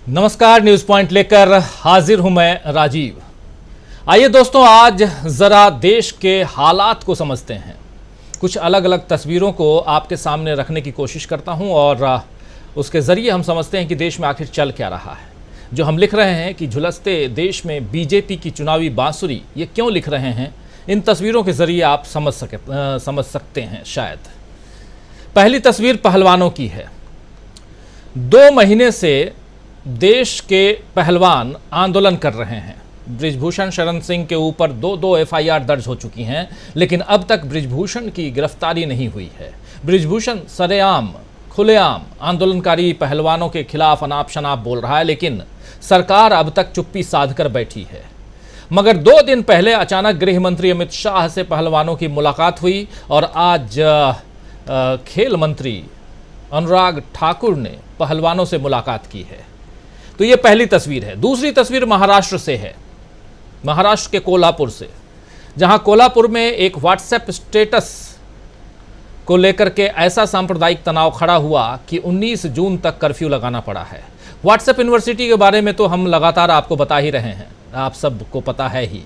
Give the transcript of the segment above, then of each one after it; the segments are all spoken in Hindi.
नमस्कार, न्यूज पॉइंट लेकर हाजिर हूं मैं राजीव। आइए दोस्तों, आज जरा देश के हालात को समझते हैं। कुछ अलग अलग तस्वीरों को आपके सामने रखने की कोशिश करता हूं और उसके जरिए हम समझते हैं कि देश में आखिर चल क्या रहा है। जो हम लिख रहे हैं कि झुलसते देश में बीजेपी की चुनावी बांसुरी, ये क्यों लिख रहे हैं, इन तस्वीरों के जरिए आप समझ सकते हैं शायद। पहली तस्वीर पहलवानों की है। 2 महीने से देश के पहलवान आंदोलन कर रहे हैं। बृजभूषण शरण सिंह के ऊपर 2 एफआईआर दर्ज हो चुकी हैं, लेकिन अब तक बृजभूषण की गिरफ्तारी नहीं हुई है। बृजभूषण सरेआम खुलेआम आंदोलनकारी पहलवानों के खिलाफ अनाप शनाप बोल रहा है, लेकिन सरकार अब तक चुप्पी साध कर बैठी है। मगर 2 दिन पहले अचानक गृह मंत्री अमित शाह से पहलवानों की मुलाकात हुई और आज खेल मंत्री अनुराग ठाकुर ने पहलवानों से मुलाकात की है। तो ये पहली तस्वीर है। दूसरी तस्वीर महाराष्ट्र से है, महाराष्ट्र के कोल्हापुर से, जहां कोल्हापुर में एक व्हाट्सएप स्टेटस को लेकर के ऐसा सांप्रदायिक तनाव खड़ा हुआ कि 19 जून तक कर्फ्यू लगाना पड़ा है। व्हाट्सएप यूनिवर्सिटी के बारे में तो हम लगातार आपको बता ही रहे हैं, आप सबको पता है ही।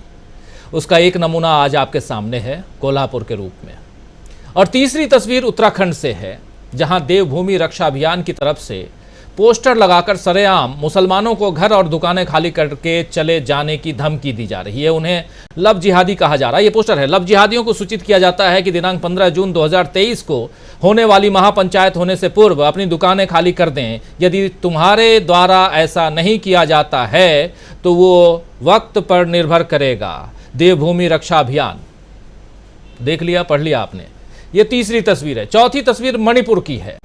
उसका एक नमूना आज आपके सामने है कोल्हापुर के रूप में। और तीसरी तस्वीर उत्तराखंड से है, जहां देवभूमि रक्षा अभियान की तरफ से पोस्टर लगाकर सरेआम मुसलमानों को घर और दुकानें खाली करके चले जाने की धमकी दी जा रही है। उन्हें लव जिहादी कहा जा रहा है। ये पोस्टर है। लव जिहादियों को सूचित किया जाता है कि दिनांक 15 जून 2023 को होने वाली महापंचायत होने से पूर्व अपनी दुकानें खाली कर दें। यदि तुम्हारे द्वारा ऐसा नहीं किया जाता है तो वो वक्त पर निर्भर करेगा। देवभूमि रक्षा अभियान। देख लिया, पढ़ लिया आपने। ये तीसरी तस्वीर है। चौथी तस्वीर मणिपुर की है।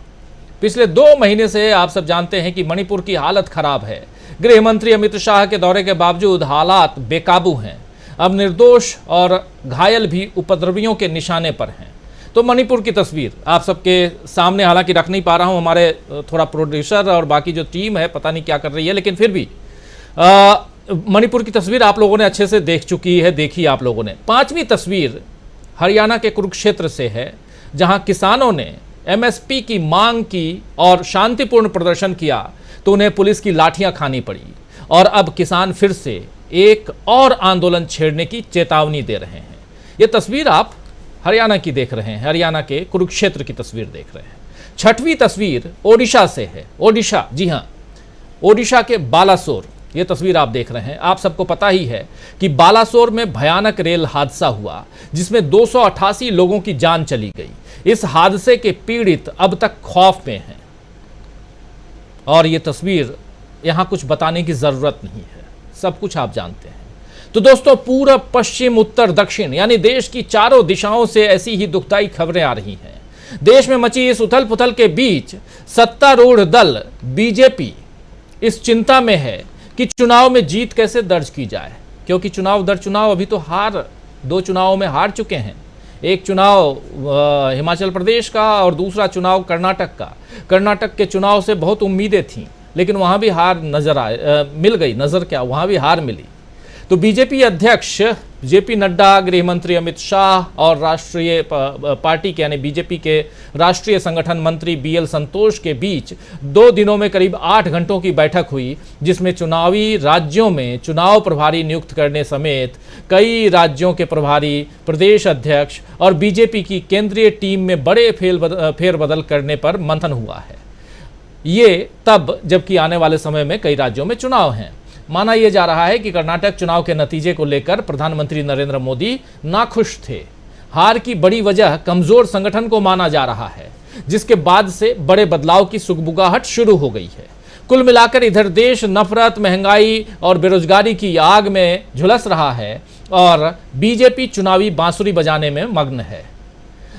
पिछले 2 महीने से आप सब जानते हैं कि मणिपुर की हालत खराब है। गृह मंत्री अमित शाह के दौरे के बावजूद हालात बेकाबू हैं। अब निर्दोष और घायल भी उपद्रवियों के निशाने पर हैं। तो मणिपुर की तस्वीर आप सबके सामने हालांकि रख नहीं पा रहा हूं, हमारे थोड़ा प्रोड्यूसर और बाकी जो टीम है पता नहीं क्या कर रही है, लेकिन फिर भी मणिपुर की तस्वीर आप लोगों ने अच्छे से देख चुकी है, देखी आप लोगों ने। 5वीं तस्वीर हरियाणा के कुरुक्षेत्र से है, जहां किसानों ने एमएसपी की मांग की और शांतिपूर्ण प्रदर्शन किया तो उन्हें पुलिस की लाठियां खानी पड़ी और अब किसान फिर से एक और आंदोलन छेड़ने की चेतावनी दे रहे हैं। यह तस्वीर आप हरियाणा की देख रहे हैं, हरियाणा के कुरुक्षेत्र की तस्वीर देख रहे हैं। 6वीं तस्वीर ओडिशा से है। ओडिशा, जी हां, ओडिशा के बालासोर। ये तस्वीर आप देख रहे हैं। आप सबको पता ही है कि बालासोर में भयानक रेल हादसा हुआ जिसमें 288 लोगों की जान चली गई। इस हादसे के पीड़ित अब तक खौफ में हैं और ये तस्वीर यहां कुछ बताने की जरूरत नहीं है, सब कुछ आप जानते हैं। तो दोस्तों, पूरब, पश्चिम, उत्तर, दक्षिण यानी देश की चारों दिशाओं से ऐसी ही दुखदाई खबरें आ रही हैं। देश में मची इस उथल पुथल के बीच सत्तारूढ़ दल बीजेपी इस चिंता में है कि चुनाव में जीत कैसे दर्ज की जाए, क्योंकि चुनाव दर चुनाव अभी तो 2 चुनावों में हार चुके हैं। एक चुनाव हिमाचल प्रदेश का और दूसरा चुनाव कर्नाटक का। कर्नाटक के चुनाव से बहुत उम्मीदें थीं, लेकिन वहां भी हार मिल गई। वहां भी हार मिली। तो बीजेपी अध्यक्ष जेपी नड्डा, गृह मंत्री अमित शाह और राष्ट्रीय पार्टी के यानी बीजेपी के राष्ट्रीय संगठन मंत्री बीएल संतोष के बीच 2 दिनों में करीब 8 घंटों की बैठक हुई, जिसमें चुनावी राज्यों में चुनाव प्रभारी नियुक्त करने समेत कई राज्यों के प्रभारी, प्रदेश अध्यक्ष और बीजेपी की केंद्रीय टीम में बड़े फेरबदल करने पर मंथन हुआ है। ये तब जबकि आने वाले समय में कई राज्यों में चुनाव हैं। माना यह जा रहा है कि कर्नाटक चुनाव के नतीजे को लेकर प्रधानमंत्री नरेंद्र मोदी नाखुश थे। हार की बड़ी वजह कमजोर संगठन को माना जा रहा है, जिसके बाद से बड़े बदलाव की सुगबुगाहट शुरू हो गई है। कुल मिलाकर इधर देश नफरत, महंगाई और बेरोजगारी की आग में झुलस रहा है और बीजेपी चुनावी बांसुरी बजाने में मग्न है।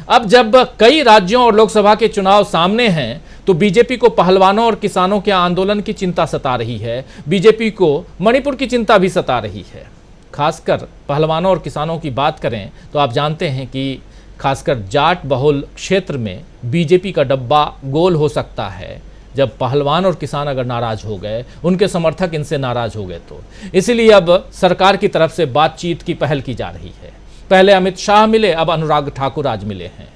अब जब कई राज्यों और लोकसभा के चुनाव सामने हैं तो बीजेपी को पहलवानों और किसानों के आंदोलन की चिंता सता रही है। बीजेपी को मणिपुर की चिंता भी सता रही है। खासकर पहलवानों और किसानों की बात करें तो आप जानते हैं कि खासकर जाट बहुल क्षेत्र में बीजेपी का डब्बा गोल हो सकता है जब पहलवान और किसान अगर नाराज हो गए, उनके समर्थक इनसे नाराज हो गए तो। इसीलिए अब सरकार की तरफ से बातचीत की पहल की जा रही है। पहले अमित शाह मिले, अब अनुराग ठाकुर आज मिले हैं।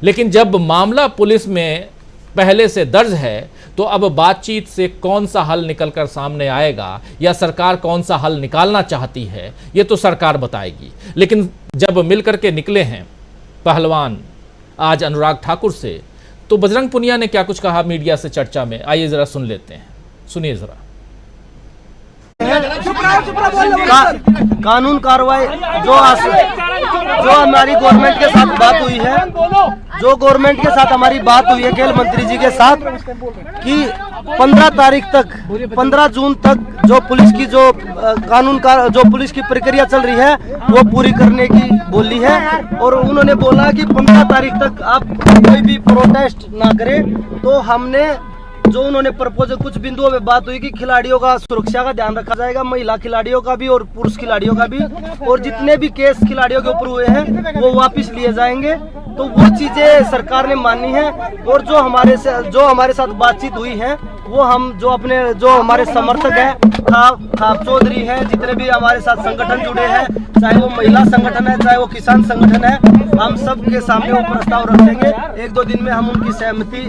लेकिन जब मामला पुलिस में पहले से दर्ज है, तो अब बातचीत से कौन सा हल निकलकर सामने आएगा या सरकार कौन सा हल निकालना चाहती है, ये तो सरकार बताएगी। लेकिन जब मिलकर के निकले हैं पहलवान आज अनुराग ठाकुर से, तो बजरंग पुनिया ने क्या कुछ कहा मीडिया से चर्चा में, आइए जरा सुन लेते हैं, सुनिए जरा। कानून कार्रवाई जो हमारी गवर्नमेंट के साथ बात हुई है, जो गवर्नमेंट के साथ हमारी बात हुई है खेल मंत्री जी के साथ कि 15 तारीख तक 15 जून तक जो पुलिस की जो कानून का जो पुलिस की प्रक्रिया चल रही है वो पूरी करने की बोली है। और उन्होंने बोला कि 15 तारीख तक आप कोई भी प्रोटेस्ट ना करें। तो हमने जो उन्होंने प्रपोजल कुछ बिंदुओं में बात हुई कि खिलाड़ियों का सुरक्षा का ध्यान रखा जाएगा, महिला खिलाड़ियों का भी और पुरुष खिलाड़ियों का भी, और जितने भी केस खिलाड़ियों के ऊपर हुए हैं वो वापस लिए जाएंगे। तो वो चीजें सरकार ने मानी है। और जो हमारे साथ बातचीत हुई है वो हम जो हमारे समर्थक हैं, खाप चौधरी हैं, जितने भी हमारे साथ संगठन जुड़े हैं, चाहे वो महिला संगठन है चाहे वो किसान संगठन है, हम सब के सामने वो प्रस्ताव रख देंगे। 1-2 दिन में हम उनकी सहमति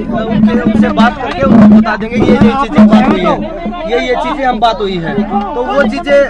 उनसे बात करके उनको बता देंगे कि ये चीजें बात हुई है, ये चीजें हम बात हुई है। तो वो चीजें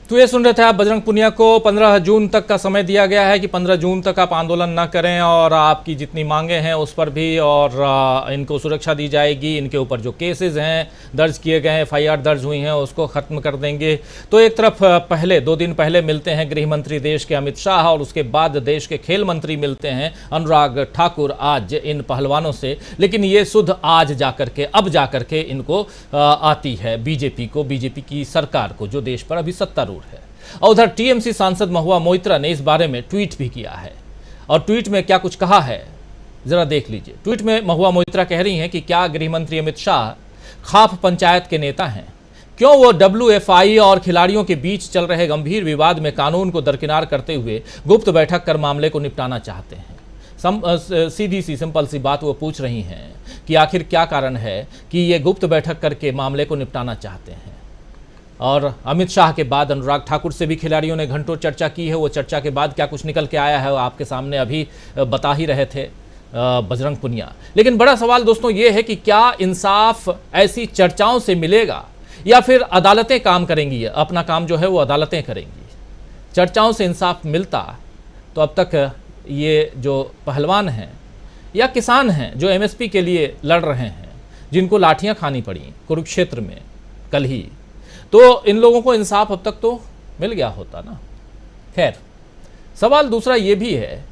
तो ये सुन रहे थे आप बजरंग पुनिया को। 15 जून तक का समय दिया गया है कि 15 जून तक आप आंदोलन न करें और आपकी जितनी मांगे हैं उस पर भी, और इनको सुरक्षा दी जाएगी, इनके ऊपर जो केसेस हैं दर्ज किए गए हैं, FIR दर्ज हुई हैं उसको ख़त्म कर देंगे। तो एक तरफ पहले 2 दिन पहले मिलते हैं गृह मंत्री देश के अमित शाह, और उसके बाद देश के खेल मंत्री मिलते हैं अनुराग ठाकुर आज इन पहलवानों से। लेकिन ये सुध आज जाकर के अब जाकर के इनको आती है बीजेपी की सरकार को, जो देश पर अभी सत्तारूढ़ है। और उधर टीएमसी सांसद महुआ मोइत्रा ने इस बारे में ट्वीट भी किया है, और ट्वीट में क्या कुछ कहा है जरा देख लीजिए। ट्वीट में महुआ मोइत्रा कह रही हैं कि क्या गृह मंत्री अमित शाह खाप पंचायत के नेता हैं? क्यों वो WFI और खिलाड़ियों के बीच चल रहे गंभीर विवाद में कानून को दरकिनार करते हुए गुप्त बैठक कर मामले को निपटाना चाहते हैं? सीधी सी सिंपल सी बात वो पूछ रही हैं कि आखिर क्या कारण है कि ये गुप्त बैठक करके मामले को निपटाना चाहते हैं। और अमित शाह के बाद अनुराग ठाकुर से भी खिलाड़ियों ने घंटों चर्चा की है। वो चर्चा के बाद क्या कुछ निकल के आया है वो आपके सामने अभी बता ही रहे थे बजरंग पुनिया। लेकिन बड़ा सवाल दोस्तों ये है कि क्या इंसाफ ऐसी चर्चाओं से मिलेगा या फिर अदालतें काम करेंगी? अपना काम जो है वो अदालतें करेंगी। चर्चाओं से इंसाफ मिलता तो अब तक ये जो पहलवान हैं या किसान हैं जो MSP के लिए लड़ रहे हैं, जिनको लाठियां खानी पड़ी कुरुक्षेत्र में कल ही, तो इन लोगों को इंसाफ अब तक तो मिल गया होता ना। खैर, सवाल दूसरा ये भी है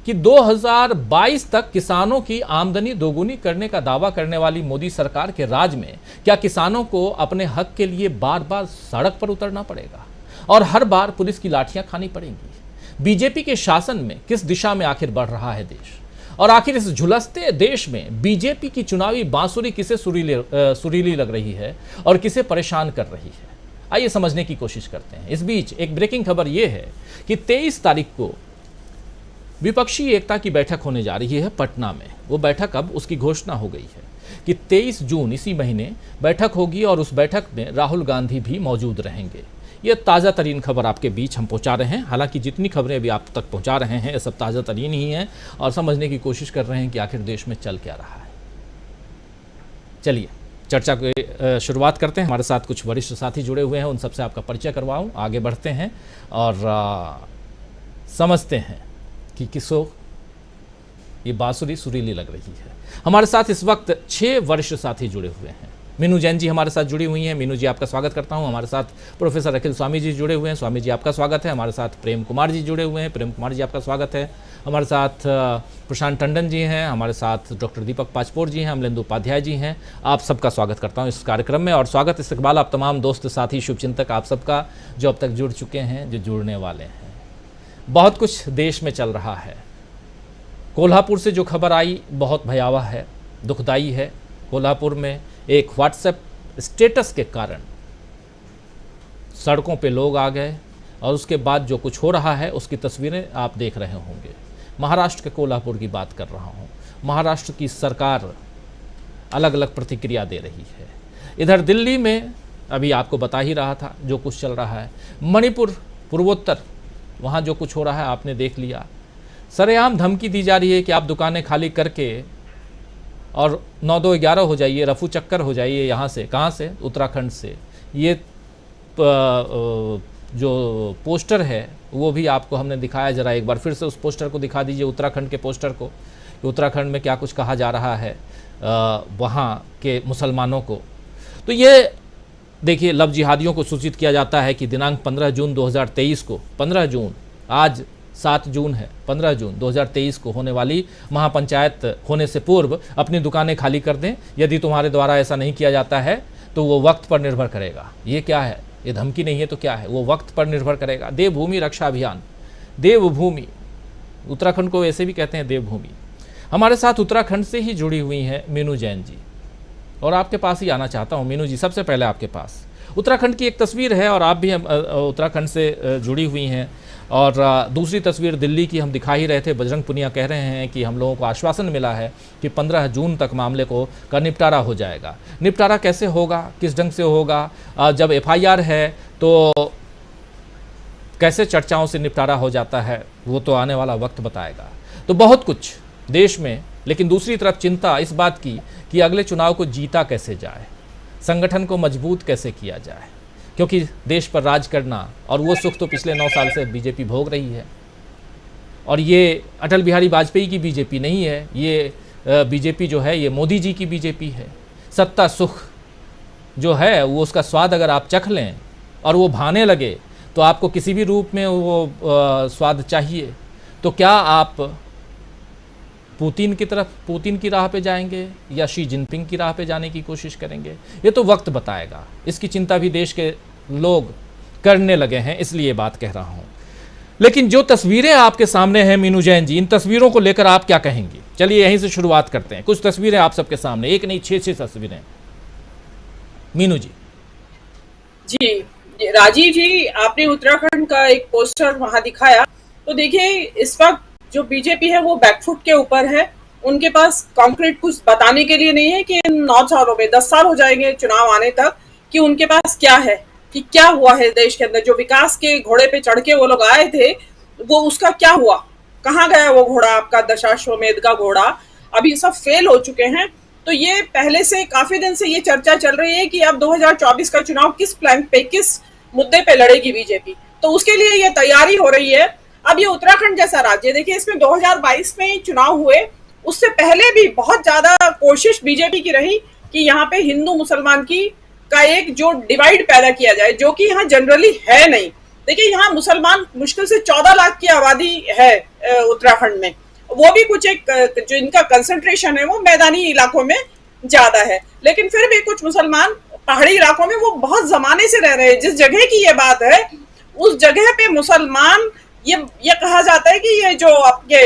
कि 2022 तक किसानों की आमदनी दोगुनी करने का दावा करने वाली मोदी सरकार के राज में क्या किसानों को अपने हक के लिए बार बार सड़क पर उतरना पड़ेगा और हर बार पुलिस की लाठियां खानी पड़ेंगी? बीजेपी के शासन में किस दिशा में आखिर बढ़ रहा है देश, और आखिर इस झुलसते देश में बीजेपी की चुनावी बांसुरी किसे सुरीली लग रही है और किसे परेशान कर रही है? आइए समझने की कोशिश करते हैं। इस बीच एक ब्रेकिंग खबर यह है कि 23 तारीख को विपक्षी एकता की बैठक होने जा रही है पटना में। वो बैठक अब उसकी घोषणा हो गई है कि 23 जून इसी महीने बैठक होगी और उस बैठक में राहुल गांधी भी मौजूद रहेंगे। ये ताज़ा तरीन खबर आपके बीच हम पहुंचा रहे हैं। हालांकि जितनी खबरें अभी आप तक पहुंचा रहे हैं ये सब ताज़ा तरीन ही हैं और समझने की कोशिश कर रहे हैं कि आखिर देश में चल क्या रहा है। चलिए चर्चा की शुरुआत करते हैं। हमारे साथ कुछ वरिष्ठ साथी जुड़े हुए हैं, उन सबसे आपका परिचय करवाऊं, आगे बढ़ते हैं और समझते हैं कि किसको ये बांसुरी सुरीली लग रही है। हमारे साथ इस वक्त 6 वरिष्ठ साथी जुड़े हुए हैं। मीनू जैन जी हमारे साथ जुड़ी हुई हैं। मीनू जी आपका स्वागत करता हूं। हमारे साथ प्रोफेसर अखिल स्वामी जी जुड़े हुए हैं। स्वामी जी आपका स्वागत है। हमारे साथ प्रेम कुमार जी जुड़े हुए हैं। प्रेम कुमार जी आपका स्वागत है। हमारे साथ प्रशांत टंडन जी हैं। हमारे साथ डॉक्टर दीपक पाचपोर जी हैं। अमलेंदु उपाध्याय जी हैं। आप सबका स्वागत करता हूं इस कार्यक्रम में, और स्वागत इस्तकबाल आप तमाम दोस्त साथी शुभचिंतक आप सबका जो अब तक जुड़ चुके हैं, जो जुड़ने वाले हैं। बहुत कुछ देश में चल रहा है। कोल्हापुर से जो खबर आई बहुत भयावह है, दुखदाई है। कोल्हापुर में एक व्हाट्सएप स्टेटस के कारण सड़कों पे लोग आ गए और उसके बाद जो कुछ हो रहा है उसकी तस्वीरें आप देख रहे होंगे। महाराष्ट्र के कोल्हापुर की बात कर रहा हूँ। महाराष्ट्र की सरकार अलग अलग प्रतिक्रिया दे रही है। इधर दिल्ली में अभी आपको बता ही रहा था जो कुछ चल रहा है। मणिपुर पूर्वोत्तर वहाँ जो कुछ हो रहा है आपने देख लिया। सरेआम धमकी दी जा रही है कि आप दुकानें खाली करके और 9-2-11 हो जाइए, रफू चक्कर हो जाइए। यहाँ से कहाँ से? उत्तराखंड से। ये जो पोस्टर है वो भी आपको हमने दिखाया, ज़रा एक बार फिर से उस पोस्टर को दिखा दीजिए, उत्तराखंड के पोस्टर को, कि उत्तराखंड में क्या कुछ कहा जा रहा है वहाँ के मुसलमानों को। तो ये देखिए, लव जिहादियों को सूचित किया जाता है कि दिनांक 15 जून 2023 को, 15 जून, आज 7 जून है, 15 जून 2023 को होने वाली महापंचायत होने से पूर्व अपनी दुकानें खाली कर दें। यदि तुम्हारे द्वारा ऐसा नहीं किया जाता है तो वो वक्त पर निर्भर करेगा। ये क्या है? ये धमकी नहीं है तो क्या है? वो वक्त पर निर्भर करेगा। देवभूमि रक्षा अभियान, देवभूमि, उत्तराखंड को ऐसे भी कहते हैं देवभूमि। हमारे साथ उत्तराखंड से ही जुड़ी हुई हैं मीनू जैन जी, और आपके पास ही आना चाहता हूँ मीनू जी। सबसे पहले आपके पास उत्तराखंड की एक तस्वीर है और आप भी उत्तराखंड से जुड़ी हुई हैं, और दूसरी तस्वीर दिल्ली की हम दिखा ही रहे थे। बजरंग पुनिया कह रहे हैं कि हम लोगों को आश्वासन मिला है कि 15 जून तक मामले का निपटारा हो जाएगा। निपटारा कैसे होगा, किस ढंग से होगा? जब एफआईआर है तो कैसे चर्चाओं से निपटारा हो जाता है, वो तो आने वाला वक्त बताएगा। तो बहुत कुछ देश में, लेकिन दूसरी तरफ चिंता इस बात की कि अगले चुनाव को जीता कैसे जाए, संगठन को मजबूत कैसे किया जाए, क्योंकि देश पर राज करना और वो सुख तो पिछले 9 साल से बीजेपी भोग रही है। और ये अटल बिहारी वाजपेयी की बीजेपी नहीं है, ये बीजेपी जो है ये मोदी जी की बीजेपी है। सत्ता सुख जो है वो, उसका स्वाद अगर आप चख लें और वो भाने लगे तो आपको किसी भी रूप में वो स्वाद चाहिए, तो क्या आप पुतिन की तरफ, पुतिन की राह पे जाएंगे या शी जिनपिंग की राह पे जाने की कोशिश करेंगे? ये तो वक्त बताएगा। इसकी चिंता भी देश के लोग करने लगे हैं, इसलिए बात कह रहा हूं। लेकिन जो तस्वीरें आपके सामने हैं मीनू जैन जी, इन तस्वीरों को लेकर आप क्या कहेंगी? चलिए यहीं से शुरुआत करते हैं। कुछ तस्वीरें आप सबके सामने, एक नहीं 6 तस्वीरें। मीनू जी। जी राजीव जी, आपने उत्तराखंड का एक पोस्टर वहां दिखाया, तो देखिए इस वक्त जो बीजेपी है वो बैकफुट के ऊपर है। उनके पास कॉन्क्रीट कुछ बताने के लिए नहीं है कि इन 9 सालों में 10 साल हो जाएंगे चुनाव आने तक, कि उनके पास क्या है, कि क्या हुआ है देश के अंदर। जो विकास के घोड़े पे चढ़ के वो लोग आए थे, वो उसका क्या हुआ, कहाँ गया वो घोड़ा, आपका दशाश्वमेध का घोड़ा? अभी सब फेल हो चुके हैं। तो ये पहले से काफी दिन से ये चर्चा चल रही है कि अब 2024 का चुनाव किस प्लान पे, किस मुद्दे पे लड़ेगी बीजेपी। तो उसके लिए ये तैयारी हो रही है। अब ये उत्तराखंड जैसा राज्य, देखिए इसमें 2022 में चुनाव हुए, उससे पहले भी बहुत ज्यादा कोशिश बीजेपी की रही कि यहाँ पे हिंदू मुसलमान की का एक जो डिवाइड पैदा किया जाए, जो कि यहाँ जनरली है नहीं। देखिए यहाँ मुसलमान मुश्किल से 14 लाख की आबादी है उत्तराखंड में, वो भी कुछ एक जो इनका कंसंट्रेशन है वो मैदानी इलाकों में ज्यादा है, लेकिन फिर भी कुछ मुसलमान पहाड़ी इलाकों में वो बहुत जमाने से रह रहे हैं। जिस जगह की ये बात है, उस जगह पे मुसलमान, ये कहा जाता है कि ये जो आपके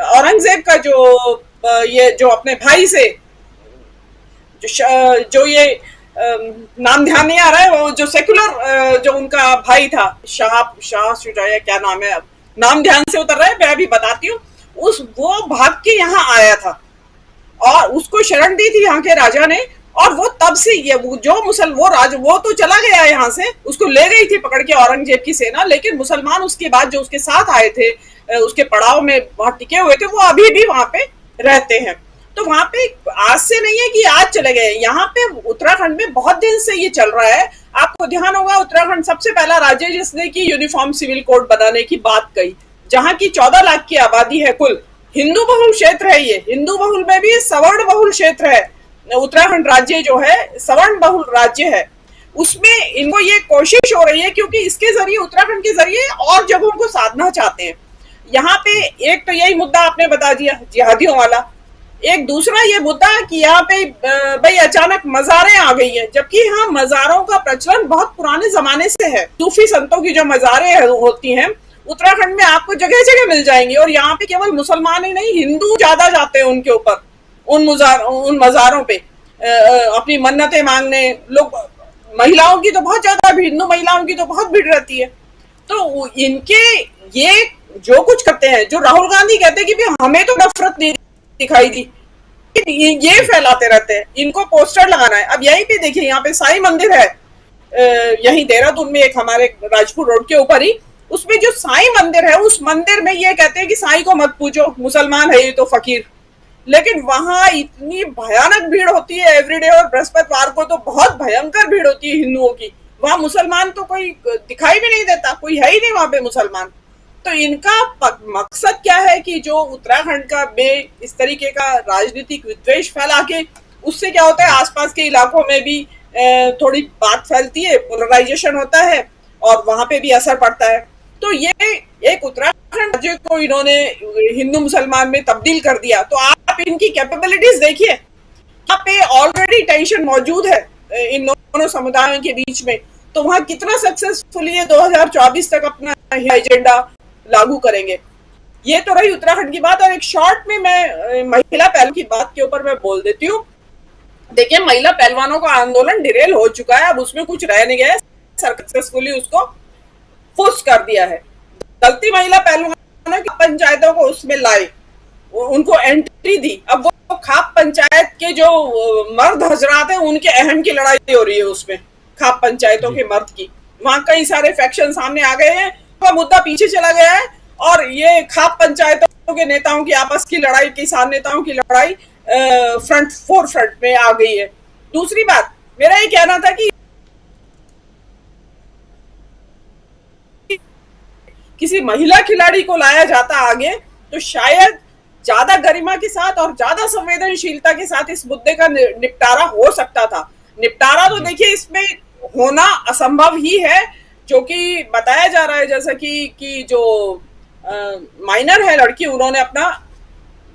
औरंगजेब का ये जो अपने भाई से जो ये नाम ध्यान नहीं आ रहा है, वो जो सेकुलर जो उनका भाई था, शाह शुजाया, क्या नाम है, नाम ध्यान से उतर रहा है, मैं अभी बताती हूँ। वो भाग के यहाँ आया था और उसको शरण दी थी यहाँ के राजा ने, और वो तब से ये वो तो चला गया यहाँ से, उसको ले गई थी पकड़ के औरंगजेब की सेना, लेकिन मुसलमान उसके बाद जो उसके साथ आए थे, उसके पड़ाव में वहां टिके हुए थे, वो अभी भी वहां पे रहते हैं। तो वहां पे आज से नहीं है कि आज चले गए, यहाँ पे उत्तराखंड में बहुत दिन से ये चल रहा है। आपको ध्यान होगा उत्तराखंड सबसे पहला राज्य जिसने की यूनिफॉर्म सिविल कोड बनाने की बात कही, जहाँ की 14 लाख की आबादी है कुल। हिंदू बहुल क्षेत्र है ये, हिंदू बहुल में भी सवर्ण बहुल क्षेत्र है। उत्तराखंड राज्य जो है सवर्ण बहुल राज्य है, उसमें इनको ये कोशिश हो रही है, क्योंकि इसके जरिए, उत्तराखंड के जरिए और जगहों को साधना चाहते हैं। यहाँ पे एक तो यही मुद्दा आपने बता दिया जिहादियों वाला, एक दूसरा ये मुद्दा कि यहाँ पे भाई अचानक मज़ारें आ गई हैं, जबकि यहाँ मज़ारों का प्रचलन बहुत पुराने जमाने से है। सूफी संतों की जो मज़ारें होती हैं उत्तराखंड में आपको जगह जगह मिल जाएंगी, और यहाँ पे केवल मुसलमान ही नहीं, हिंदू ज्यादा जाते हैं उनके ऊपर, उन मज़ारों पे अपनी मन्नतें मांगने। लोग, महिलाओं की तो बहुत ज्यादा भीड़, हिंदू महिलाओं की तो बहुत भीड़ रहती है। तो इनके ये जो कुछ करते हैं, जो राहुल गांधी कहते हैं कि हमें तो नफरत नहीं दिखाई दी, ये फैलाते रहते हैं। इनको पोस्टर लगाना है। अब यहीं पे देखिए, यहाँ पे साईं मंदिर है, यहीं देहरादून में, एक हमारे राजपुर रोड के ऊपर ही, उसमें जो साईं मंदिर है, उस मंदिर में ये कहते हैं कि साईं को मत पूजो, मुसलमान है ये तो फकीर। लेकिन वहां इतनी भयानक भीड़ होती है एवरीडे, और बृहस्पतिवार को तो बहुत भयंकर भीड़ होती है हिंदुओं की। वहां मुसलमान तो कोई दिखाई भी नहीं देता, कोई है ही नहीं वहां पे मुसलमान। तो इनका मकसद क्या है कि जो उत्तराखंड का में इस तरीके का राजनीतिक विद्वेष फैला के, उससे क्या होता है आसपास के इलाकों में भी थोड़ी बात फैलती है, पोलराइजेशन होता है और वहां पे भी असर पड़ता है। तो ये एक उत्तराखंड राज्य को इन्होंने हिंदू मुसलमान में तब्दील कर दिया। तो आप इनकी कैपेबिलिटीज देखिए, यहाँ पे ऑलरेडी टेंशन मौजूद है इन दोनों समुदायों के बीच में, तो वहां कितना सक्सेसफुली ये 2024 तक अपना एजेंडा लागू करेंगे। ये तो रही उत्तराखंड की बात। और एक शॉर्ट में मैं महिला पहलू की बात के ऊपर मैं बोल देती हूँ। देखिए, महिला पहलवानों का आंदोलन डिरेल हो चुका है, अब उसमें कुछ रह नहीं गया, सक्सेसफुली उसको फुस कर दिया है। गलती महिला पहलवानों की, पंचायतों को उसमें लाए, उनको एंट्री दी। अब वो खाप पंचायत के जो मर्द हजरात हैं, उनके अहम की लड़ाई हो रही है उसमें, खाप पंचायतों के मर्द की। वहां कई सारे फैक्शन सामने आ गए हैं, तो मुद्दा पीछे चला गया है और ये खाप पंचायतों के नेताओं की आपस की लड़ाई, किसान नेताओं की लड़ाई फोर फ्रंट में आ गई है। दूसरी बात, मेरा ये कहना था कि किसी महिला खिलाड़ी को लाया जाता आगे, तो शायद ज्यादा गरिमा के साथ और ज्यादा संवेदनशीलता के साथ इस मुद्दे का निपटारा हो सकता था। निपटारा तो देखिए इसमें होना असंभव ही है, जो कि बताया जा रहा है, जैसा कि जो माइनर है लड़की, उन्होंने अपना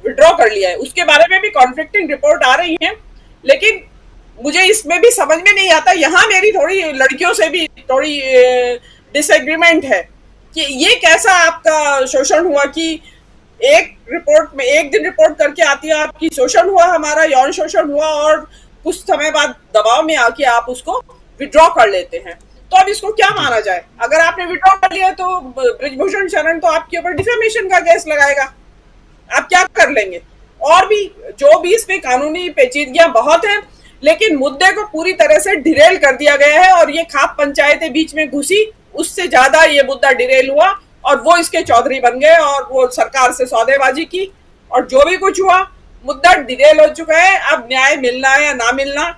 विड्रॉ कर लिया है। उसके बारे में भी कॉन्फ्लिक्टिंग रिपोर्ट आ रही है, लेकिन मुझे इसमें भी समझ में नहीं आता। यहाँ मेरी थोड़ी लड़कियों से भी थोड़ी डिसएग्रीमेंट है कि ये कैसा आपका शोषण हुआ कि एक दिन रिपोर्ट करके आती है आपकी शोषण हुआ, हमारा यौन शोषण हुआ, और कुछ समय बाद दबाव में आके आप उसको विड्रॉ कर लेते हैं। तो अब इसको क्या माना जाए? अगर आपने विड्रॉ कर लिया तो बृजभूषण शरण तो आपके ऊपर डिफेमेशन का केस लगाएगा, आप क्या कर लेंगे? और भी जो भी इसमें कानूनी पेचीदगियां बहुत हैं, लेकिन मुद्दे को पूरी तरह से डिरेल कर दिया गया है। और ये खाप पंचायतें बीच में घुसी, उससे ज्यादा ये मुद्दा डिरेल हुआ और वो इसके चौधरी बन गए और वो सरकार से सौदेबाजी की, और जो भी कुछ हुआ मुद्दा डिरेल हो चुका है। अब न्याय मिलना है या ना मिलना,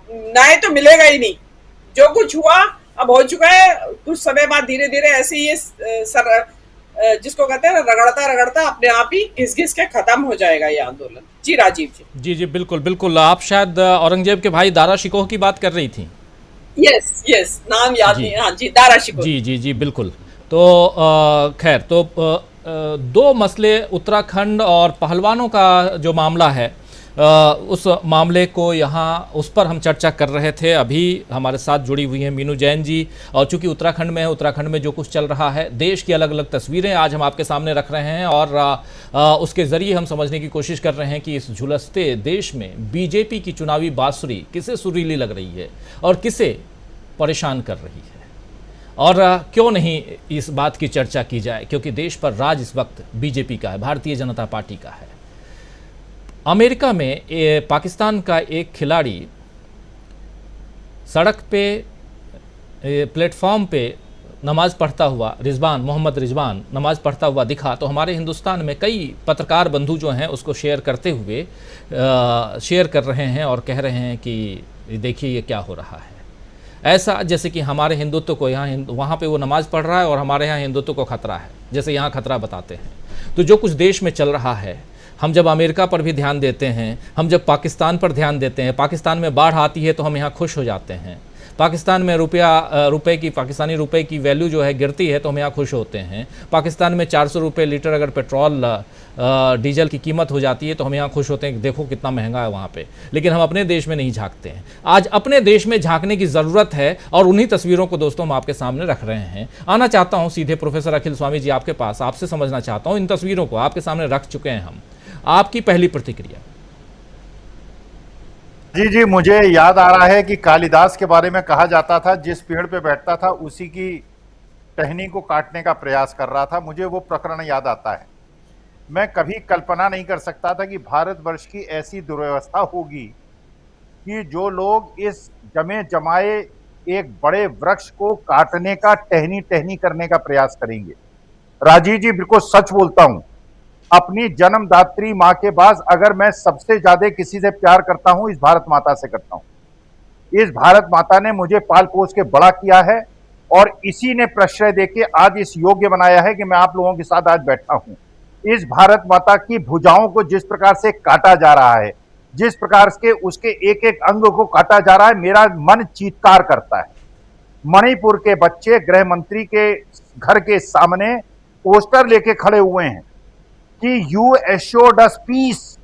न्याय तो मिलेगा ही नहीं। जो कुछ हुआ अब हो चुका है, कुछ समय बाद धीरे धीरे ऐसे ही जिसको कहते हैं रगड़ता रगड़ता अपने आप ही घिस घिस के खत्म हो जाएगा ये आंदोलन। जी राजीव जी। जी बिल्कुल बिल्कुल। आप शायद औरंगजेब के भाई दारा शिकोह की बात कर रही थी। यस, नाम याद नहीं। हाँ जी, दारा शिकोह। जी बिल्कुल। तो खैर, तो दो मसले, उत्तराखंड और पहलवानों का जो मामला है, उस मामले को यहाँ उस पर हम चर्चा कर रहे थे। अभी हमारे साथ जुड़ी हुई हैं मीनू जैन जी, और चूंकि उत्तराखंड में है, उत्तराखंड में जो कुछ चल रहा है, देश की अलग अलग तस्वीरें आज हम आपके सामने रख रहे हैं, और उसके ज़रिए हम समझने की कोशिश कर रहे हैं कि इस झुलसते देश में बीजेपी की चुनावी बांसुरी किसे सुरीली लग रही है और किसे परेशान कर रही है, और क्यों नहीं इस बात की चर्चा की जाए, क्योंकि देश पर राज इस वक्त बीजेपी का है, भारतीय जनता पार्टी का है। अमेरिका में पाकिस्तान का एक खिलाड़ी सड़क पे, प्लेटफॉर्म पे नमाज़ पढ़ता हुआ, मोहम्मद रिजवान नमाज़ पढ़ता हुआ दिखा, तो हमारे हिंदुस्तान में कई पत्रकार बंधु जो हैं उसको शेयर कर रहे हैं और कह रहे हैं कि देखिए ये क्या हो रहा है। ऐसा जैसे कि हमारे हिंदुत्व को वहाँ पे वो नमाज़ पढ़ रहा है और हमारे यहाँ हिंदुत्व को खतरा है, जैसे यहाँ खतरा बताते हैं। तो जो कुछ देश में चल रहा है, हम जब अमेरिका पर भी ध्यान देते हैं, हम जब पाकिस्तान पर ध्यान देते हैं, पाकिस्तान में बाढ़ आती है तो हम यहाँ खुश हो जाते हैं, पाकिस्तान में पाकिस्तानी रुपए की वैल्यू जो है गिरती है तो हम यहाँ खुश होते हैं, पाकिस्तान में 400 रुपये लीटर अगर पेट्रोल डीजल की कीमत हो जाती है तो हम यहाँ खुश होते हैं कि देखो कितना महंगा है वहाँ पे। लेकिन हम अपने देश में नहीं झांकते हैं। आज अपने देश में झांकने की ज़रूरत है, और उन्हीं तस्वीरों को दोस्तों हम आपके सामने रख रहे हैं। आना चाहता हूँ सीधे प्रोफेसर अखिल स्वामी जी आपके पास, आपसे समझना चाहता हूँ, इन तस्वीरों को आपके सामने रख चुके हैं हम, आपकी पहली प्रतिक्रिया। जी, मुझे याद आ रहा है कि कालिदास के बारे में कहा जाता था, जिस पेड़ पे बैठता था उसी की टहनी को काटने का प्रयास कर रहा था। मुझे वो प्रकरण याद आता है। मैं कभी कल्पना नहीं कर सकता था कि भारतवर्ष की ऐसी दुर्व्यवस्था होगी कि जो लोग इस जमे जमाए एक बड़े वृक्ष को काटने का, टहनी टहनी करने का प्रयास करेंगे। राजीव जी, बिल्कुल सच बोलता हूं, अपनी जन्मदात्री मां के बाद अगर मैं सबसे ज्यादा किसी से प्यार करता हूं, इस भारत माता से करता हूं। इस भारत माता ने मुझे पाल पोस के बड़ा किया है और इसी ने प्रश्रय देके आज इस योग्य बनाया है कि मैं आप लोगों के साथ आज बैठा हूं। इस भारत माता की भुजाओं को जिस प्रकार से काटा जा रहा है, जिस प्रकार से उसके एक एक अंग को काटा जा रहा है, मेरा मन चीत्कार करता है। मणिपुर के बच्चे गृह मंत्री के घर के सामने पोस्टर लेके खड़े हुए हैं कि यू एश्योर्ड अस पीस।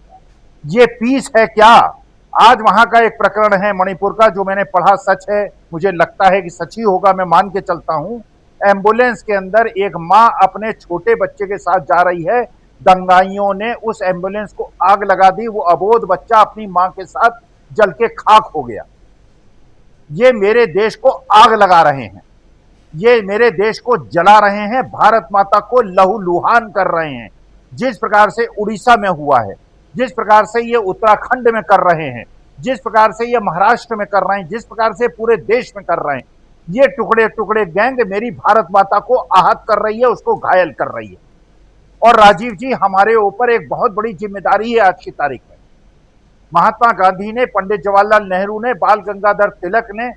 ये पीस है क्या? आज वहां का एक प्रकरण है मणिपुर का जो मैंने पढ़ा, सच है, मुझे लगता है कि सच ही होगा, मैं मान के चलता हूं। एम्बुलेंस के अंदर एक मां अपने छोटे बच्चे के साथ जा रही है, दंगाइयों ने उस एम्बुलेंस को आग लगा दी, वो अबोध बच्चा अपनी मां के साथ जल के खाक हो गया। ये मेरे देश को आग लगा रहे हैं, ये मेरे देश को जला रहे हैं, भारत माता को लहूलुहान कर रहे हैं। जिस प्रकार से उड़ीसा में हुआ है, जिस प्रकार से ये उत्तराखंड में कर रहे हैं, जिस प्रकार से ये महाराष्ट्र में कर रहे हैं, जिस प्रकार से पूरे देश में कर रहे हैं, ये टुकड़े टुकड़े गैंग मेरी भारत माता को आहत कर रही है, उसको घायल कर रही है। और राजीव जी, हमारे ऊपर एक बहुत बड़ी जिम्मेदारी है आज की तारीख में। महात्मा गांधी ने, पंडित जवाहरलाल नेहरू ने, बाल गंगाधर तिलक ने,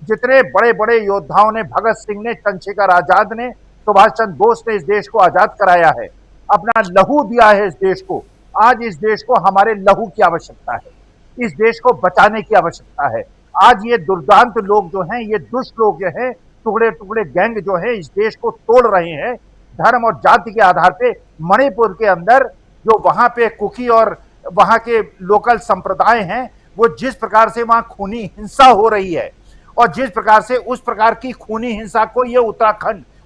जितने बड़े बड़े योद्धाओं ने, भगत सिंह ने, चंद्रशेखर आजाद ने, सुभाष चंद्र बोस ने इस देश को आजाद कराया है, अपना लहू दिया है इस देश को। आज इस देश को हमारे लहू की आवश्यकता है, इस देश को बचाने की आवश्यकता है। आज ये दुर्दांत लोग जो हैं, ये दुष्ट लोग जो हैं, टुकड़े टुकड़े गैंग जो है इस देश को तोड़ रहे हैं धर्म और जाति के आधार पे। मणिपुर के अंदर जो वहां पे कुकी और वहां के लोकल संप्रदाय हैं, वो जिस प्रकार से वहां खूनी हिंसा हो रही है और जिस प्रकार से उस प्रकार की खूनी हिंसा को ये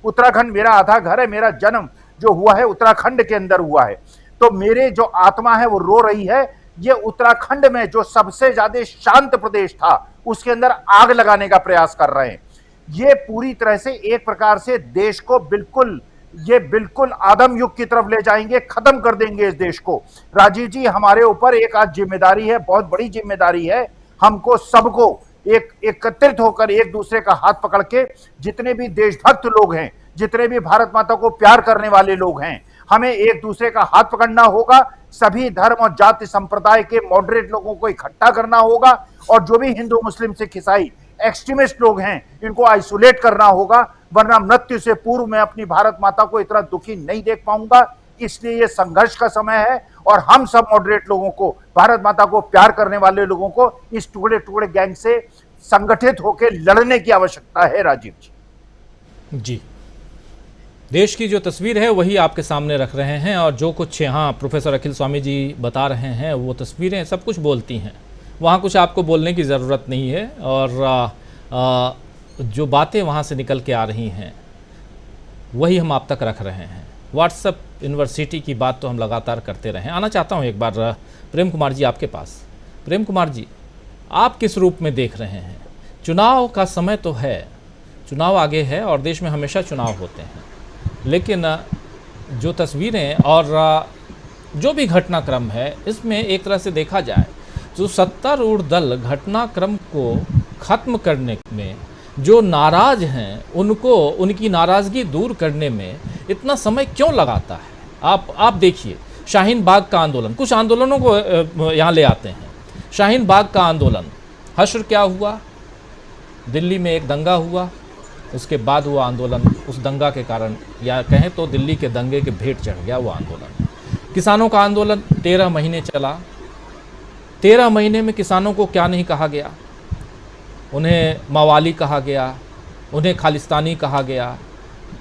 उत्तराखंड मेरा आधा घर है, मेरा जन्म जो हुआ है उत्तराखंड के अंदर हुआ है, तो मेरे जो आत्मा है वो रो रही है। ये उत्तराखंड में जो सबसे ज्यादा शांत प्रदेश था, उसके अंदर आग लगाने का प्रयास कर रहे हैं। ये पूरी तरह से एक प्रकार से देश को बिल्कुल आदम युग की तरफ ले जाएंगे, खत्म कर देंगे इस देश को। राजीव जी, हमारे ऊपर एक आज जिम्मेदारी है, बहुत बड़ी जिम्मेदारी है। हमको सबको एकत्रित होकर एक दूसरे का हाथ पकड़ के, जितने भी देशभक्त लोग हैं, जितने भी भारत माता को प्यार करने वाले लोग हैं, हमें एक दूसरे का हाथ पकड़ना होगा। सभी धर्म और जाति संप्रदाय के मॉडरेट लोगों को इकट्ठा करना होगा और जो भी हिंदू, मुस्लिम, सिख, ईसाई एक्सट्रीमिस्ट लोग हैं, इनको आइसोलेट करना होगा, वरना मृत्यु से पूर्व मैं अपनी भारत माता को इतना दुखी नहीं देख पाऊंगा। इसलिए ये संघर्ष का समय है और हम सब मॉडरेट लोगों को, भारत माता को प्यार करने वाले लोगों को इस टुकड़े टुकड़े गैंग से संगठित होकर लड़ने की आवश्यकता है। राजीव जी, देश की जो तस्वीर है वही आपके सामने रख रहे हैं और जो कुछ यहाँ प्रोफेसर अखिल स्वामी जी बता रहे हैं, वो तस्वीरें सब कुछ बोलती हैं। वहाँ कुछ आपको बोलने की ज़रूरत नहीं है और जो बातें वहाँ से निकल के आ रही हैं वही हम आप तक रख रहे हैं। व्हाट्सएप यूनिवर्सिटी की बात तो हम लगातार करते रहे। आना चाहता हूँ एक बार प्रेम कुमार जी आपके पास। प्रेम कुमार जी, आप किस रूप में देख रहे हैं? चुनाव का समय तो है, चुनाव आगे है और देश में हमेशा चुनाव होते हैं, लेकिन जो तस्वीरें और जो भी घटनाक्रम है, इसमें एक तरह से देखा जाए जो सत्तारूढ़ दल घटनाक्रम को ख़त्म करने में जो नाराज़ हैं, उनको उनकी नाराज़गी दूर करने में इतना समय क्यों लगाता है? आप देखिए, शाहीन बाग का आंदोलन, कुछ आंदोलनों को यहाँ ले आते हैं। शाहीन बाग का आंदोलन, हश्र क्या हुआ? दिल्ली में एक दंगा हुआ, उसके बाद वो आंदोलन, उस दंगा के कारण, या कहें तो दिल्ली के दंगे के भेंट चढ़ गया वो आंदोलन। किसानों का आंदोलन 13 महीने चला। 13 महीने में किसानों को क्या नहीं कहा गया? उन्हें मवाली कहा गया, उन्हें खालिस्तानी कहा गया,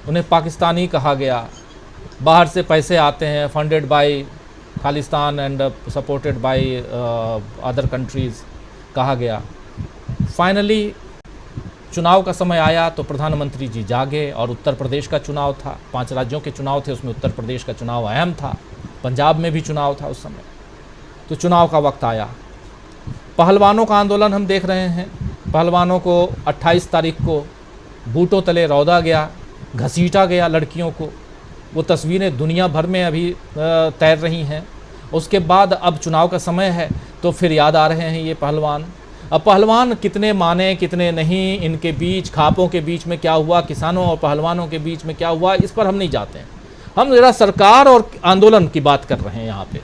उन्हें पाकिस्तानी कहा गया। बाहर से पैसे आते हैं, funded by Khalistan and supported by other countries कहा गया। फाइनली चुनाव का समय आया तो प्रधानमंत्री जी जागे और उत्तर प्रदेश का चुनाव था। 5 राज्यों के चुनाव थे, उसमें उत्तर प्रदेश का चुनाव अहम था। पंजाब में भी चुनाव था उस समय। तो चुनाव का वक्त आया। पहलवानों का आंदोलन हम देख रहे हैं। पहलवानों को 28 तारीख को बूटों तले रौदा गया, घसीटा गया लड़कियों को। वो तस्वीरें दुनिया भर में अभी तैर रही हैं। उसके बाद अब चुनाव का समय है तो फिर याद आ रहे हैं ये पहलवान। अब पहलवान कितने माने कितने नहीं, इनके बीच खापों के बीच में क्या हुआ, किसानों और पहलवानों के बीच में क्या हुआ, इस पर हम नहीं जाते हैं। हम जरा सरकार और आंदोलन की बात कर रहे हैं यहाँ पे,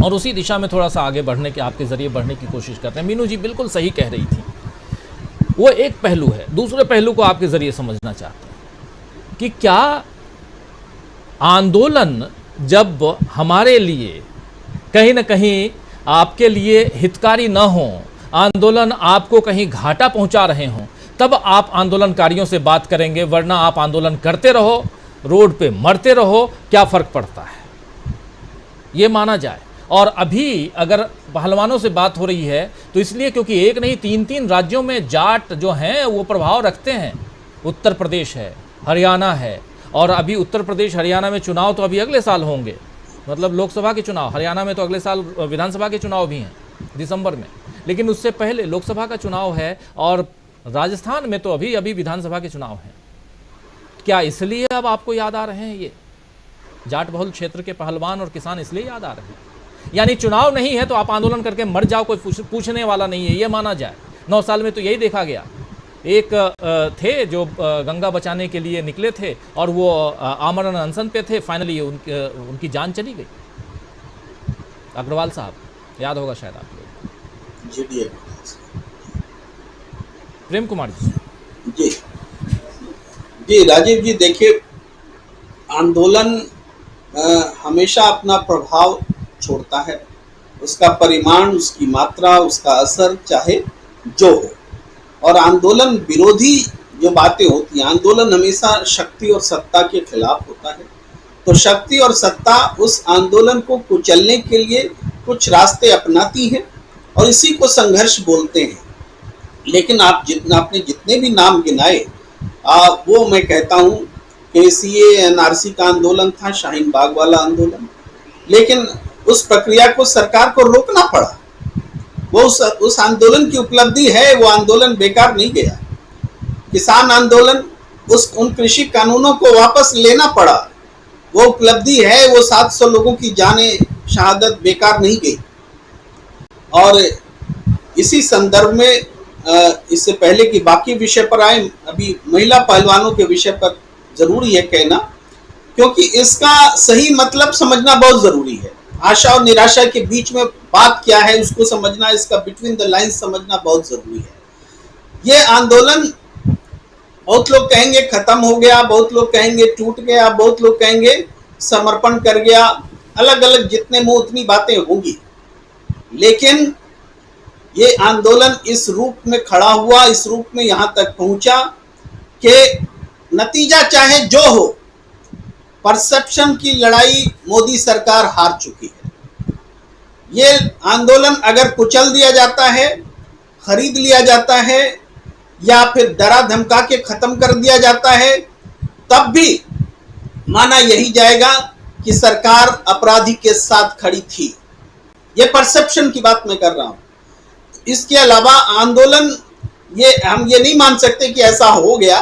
और उसी दिशा में थोड़ा सा आगे बढ़ने के, आपके ज़रिए बढ़ने की कोशिश करते हैं। मीनू जी बिल्कुल सही कह रही थी, वो एक पहलू है। दूसरे पहलू को आपके ज़रिए समझना चाहते हैं कि क्या आंदोलन जब हमारे लिए कहीं ना कहीं आपके लिए हितकारी न हो, आंदोलन आपको कहीं घाटा पहुंचा रहे हों, तब आप आंदोलनकारियों से बात करेंगे, वरना आप आंदोलन करते रहो, रोड पे मरते रहो, क्या फ़र्क पड़ता है, ये माना जाए। और अभी अगर पहलवानों से बात हो रही है तो इसलिए क्योंकि एक नहीं 3-3 राज्यों में जाट जो हैं वो प्रभाव रखते हैं। उत्तर प्रदेश है, हरियाणा है, और अभी उत्तर प्रदेश हरियाणा में चुनाव तो अभी अगले साल होंगे, मतलब लोकसभा के चुनाव। हरियाणा में तो अगले साल विधानसभा के चुनाव भी हैं दिसंबर में, लेकिन उससे पहले लोकसभा का चुनाव है, और राजस्थान में तो अभी अभी विधानसभा के चुनाव हैं। क्या इसलिए अब आपको याद आ रहे हैं ये जाट बहुल क्षेत्र के पहलवान और किसान, इसलिए याद आ रहे हैं? यानी चुनाव नहीं है तो आप आंदोलन करके मर जाओ, कोई पूछने वाला नहीं है, ये माना जाए। 9 साल में तो यही देखा गया। एक थे जो गंगा बचाने के लिए निकले थे और वो आमरण अनशन पे थे, फाइनली उनकी जान चली गई। अग्रवाल साहब, याद होगा शायद आपको। जी प्रेम कुमार जी। जी जी राजीव जी, देखिए आंदोलन हमेशा अपना प्रभाव छोड़ता है, उसका परिमाण, उसकी मात्रा, उसका असर चाहे जो हो। और आंदोलन विरोधी जो बातें होती हैं, आंदोलन हमेशा शक्ति और सत्ता के खिलाफ होता है। तो शक्ति और सत्ता उस आंदोलन को कुचलने के लिए कुछ रास्ते अपनाती है और इसी को संघर्ष बोलते हैं। लेकिन आपने जितने भी नाम गिनाए, वो मैं कहता हूँ कि सीए एनआरसी का आंदोलन था, शाहीन बाग वाला आंदोलन, लेकिन उस प्रक्रिया को सरकार को रोकना पड़ा। वो उस आंदोलन की उपलब्धि है, वो आंदोलन बेकार नहीं गया। किसान आंदोलन, उन कृषि कानूनों को वापस लेना पड़ा, वो उपलब्धि है। वो 700 लोगों की जाने शहादत बेकार नहीं गई। और इसी संदर्भ में इससे पहले कि बाकी विषय पर आए, अभी महिला पहलवानों के विषय पर जरूरी है कहना, क्योंकि इसका सही मतलब समझना बहुत जरूरी है। आशा और निराशा के बीच में बात क्या है उसको समझना, इसका बिटवीन द लाइन्स समझना बहुत जरूरी है। ये आंदोलन बहुत लोग कहेंगे खत्म हो गया, बहुत लोग कहेंगे टूट गया, बहुत लोग कहेंगे समर्पण कर गया, अलग अलग जितने मुंह उतनी बातें होंगी। लेकिन ये आंदोलन इस रूप में खड़ा हुआ, इस रूप में यहां तक पहुंचा कि नतीजा चाहे जो हो, परसेप्शन की लड़ाई मोदी सरकार हार चुकी है। ये आंदोलन अगर कुचल दिया जाता है, खरीद लिया जाता है, या फिर डरा धमका के खत्म कर दिया जाता है, तब भी माना यही जाएगा कि सरकार अपराधी के साथ खड़ी थी। ये परसेप्शन की बात मैं कर रहा हूं। इसके अलावा आंदोलन, हम ये नहीं मान सकते कि ऐसा हो गया।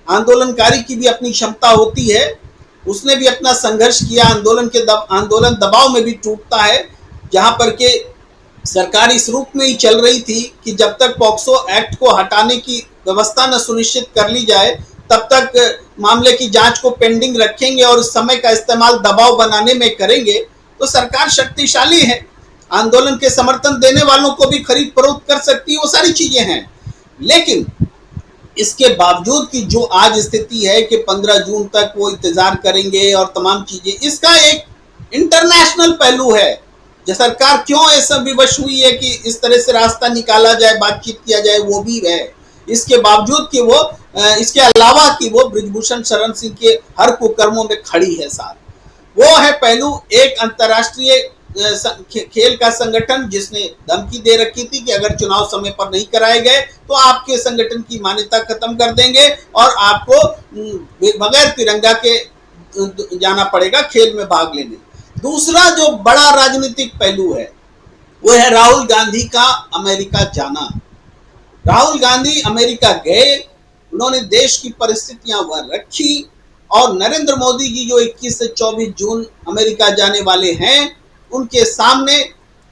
आंदोलनकारी की भी अपनी क्षमता होती है, उसने भी अपना संघर्ष किया। आंदोलन दबाव में भी टूटता है, जहां पर के सरकार इस रूप में ही चल रही थी कि जब तक पॉक्सो एक्ट को हटाने की व्यवस्था न सुनिश्चित कर ली जाए, तब तक मामले की जांच को पेंडिंग रखेंगे और उस समय का इस्तेमाल दबाव बनाने में करेंगे। तो सरकार शक्तिशाली है, आंदोलन के समर्थन देने वालों को भी खरीद फरोख्त कर सकती है, वो सारी चीजें हैं। लेकिन इसके बावजूद कि जो आज स्थिति है कि 15 जून तक वो इंतजार करेंगे और तमाम चीजें, इसका एक इंटरनेशनल पहलू है। जो सरकार क्यों ऐसा विवश हुई है कि इस तरह से रास्ता निकाला जाए, बातचीत किया जाए, वो भी है। इसके बावजूद कि वो, इसके अलावा कि वो ब्रिजभूषण शरण सिंह के हर कुकर्मों में खड़ी है साथ, वो है पहलू। एक अंतर्राष्ट्रीय खेल का संगठन जिसने धमकी दे रखी थी कि अगर चुनाव समय पर नहीं कराए गए तो आपके संगठन की मान्यता खत्म कर देंगे और आपको बगैर तिरंगा के जाना पड़ेगा खेल में भाग लेने। दूसरा जो बड़ा राजनीतिक पहलू है वो है राहुल गांधी का अमेरिका जाना। राहुल गांधी अमेरिका गए, उन्होंने देश की परिस्थितियां वहां रखी, और नरेंद्र मोदी जी जो 21 से 24 जून अमेरिका जाने वाले हैं, उनके सामने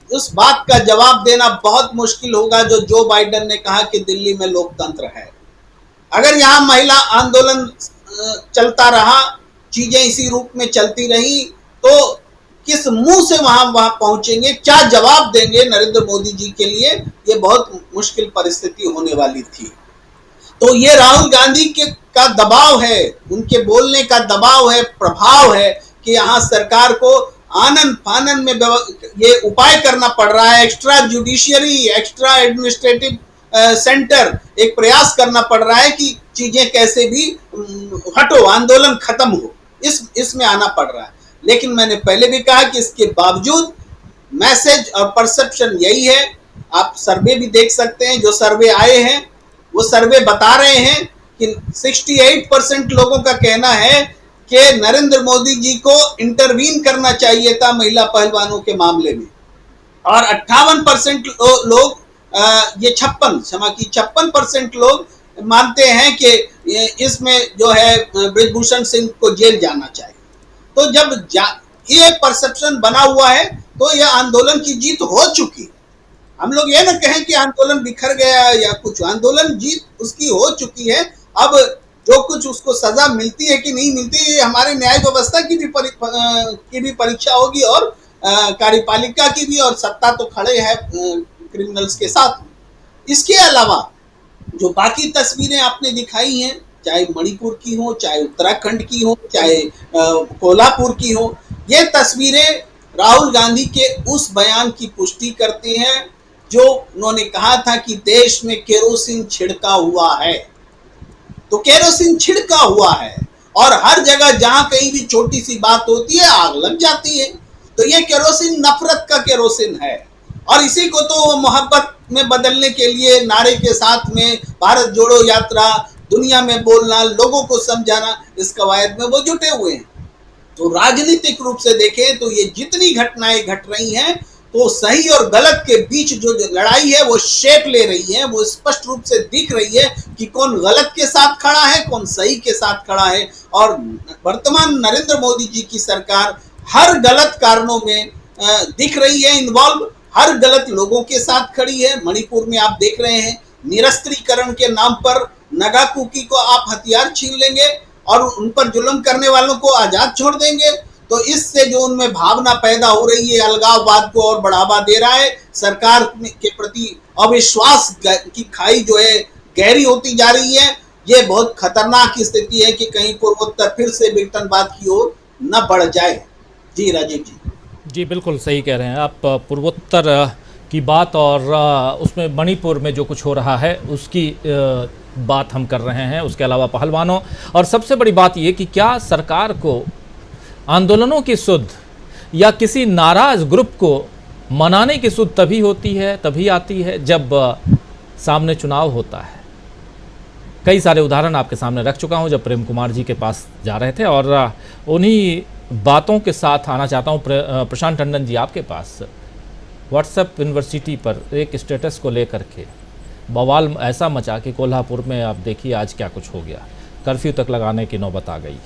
उस बात का जवाब देना बहुत मुश्किल होगा जो बाइडेन ने कहा कि दिल्ली में लोकतंत्र है। अगर यहाँ महिला आंदोलन चलता रहा, चीजें इसी रूप में चलती रही, तो किस मुंह से वहां पहुंचेंगे, क्या जवाब देंगे नरेंद्र मोदी जी के लिए, ये बहुत मुश्किल परिस्थिति होने वाली थी। तो ये राहुल गांधी का दबाव है, उनके बोलने का दबाव है, प्रभाव है कि यहाँ सरकार को आनन फानन में ये उपाय करना पड़ रहा है, extra judiciary, extra administrative centre, एक प्रयास करना पड़ रहा है कि चीजें कैसे भी हटो, आंदोलन खत्म हो, इसमें आना पड़ रहा है। लेकिन मैंने पहले भी कहा कि इसके बावजूद मैसेज और परसेप्शन यही है। आप सर्वे भी देख सकते हैं, जो सर्वे आए हैं वो सर्वे बता रहे हैं कि 68% लोगों का कहना है कि नरेंद्र मोदी जी को इंटरवीन करना चाहिए था महिला पहलवानों के मामले में, और 58% लोग ये 56% लोग मानते हैं कि इसमें जो है ब्रिजभूषण सिंह को जेल जाना चाहिए। तो जब ये परसेप्शन बना हुआ है तो यह आंदोलन की जीत हो चुकी। हम लोग ये ना कहें कि आंदोलन बिखर गया या कुछ, आंदोलन जीत उसकी हो चुकी है। अब जो कुछ उसको सजा मिलती है कि नहीं मिलती है, हमारे न्याय व्यवस्था की भी परीक्षा होगी, और कार्यपालिका की भी, और सत्ता तो खड़े है क्रिमिनल्स के साथ। इसके अलावा जो बाकी तस्वीरें आपने दिखाई हैं, चाहे मणिपुर की हो, चाहे उत्तराखंड की हो, चाहे कोल्हापुर की हो, ये तस्वीरें राहुल गांधी के उस बयान की पुष्टि करती हैं जो उन्होंने कहा था कि देश में केरोसिन छिड़का हुआ है। तो केरोसिन छिड़का हुआ है, और हर जगह जहां कहीं भी छोटी सी बात होती है आग लग जाती है। तो ये केरोसिन नफरत का केरोसिन है, और इसी को तो मोहब्बत में बदलने के लिए नारे के साथ में भारत जोड़ो यात्रा, दुनिया में बोलना, लोगों को समझाना, इस कवायद में वो जुटे हुए हैं। तो राजनीतिक रूप से देखें तो ये जितनी घटनाएं घट रही हैं, तो सही और गलत के बीच जो लड़ाई है वो शेप ले रही है, वो स्पष्ट रूप से दिख रही है कि कौन गलत के साथ खड़ा है, कौन सही के साथ खड़ा है। और वर्तमान नरेंद्र मोदी जी की सरकार हर गलत कारणों में दिख रही है इन्वॉल्व, हर गलत लोगों के साथ खड़ी है। मणिपुर में आप देख रहे हैं, निरस्त्रीकरण के नाम पर नगा कुकी को आप हथियार छीन लेंगे और उन पर जुल्म करने वालों को आजाद छोड़ देंगे। तो इससे जो उनमें भावना पैदा हो रही है, अलगाववाद को और बढ़ावा दे रहा है, सरकार के प्रति अविश्वास की खाई जो है गहरी होती जा रही है। ये बहुत खतरनाक स्थिति है कि कहीं पूर्वोत्तर फिर से ब्रिटेनवाद की ओर न बढ़ जाए। जी राजीव जी बिल्कुल सही कह रहे हैं आप। पूर्वोत्तर की बात और उसमें मणिपुर में जो कुछ हो रहा है उसकी बात हम कर रहे हैं, उसके अलावा पहलवानों, और सबसे बड़ी बात ये कि क्या सरकार को आंदोलनों की सुध या किसी नाराज ग्रुप को मनाने की सुध तभी होती है, तभी आती है जब सामने चुनाव होता है। कई सारे उदाहरण आपके सामने रख चुका हूं, जब प्रेम कुमार जी के पास जा रहे थे, और उन्हीं बातों के साथ आना चाहता हूं प्रशांत टंडन जी आपके पास। व्हाट्सएप यूनिवर्सिटी पर एक स्टेटस को लेकर के बवाल ऐसा मचा कि कोल्हापुर में आप देखिए आज क्या कुछ हो गया, कर्फ्यू तक लगाने की नौबत आ गई।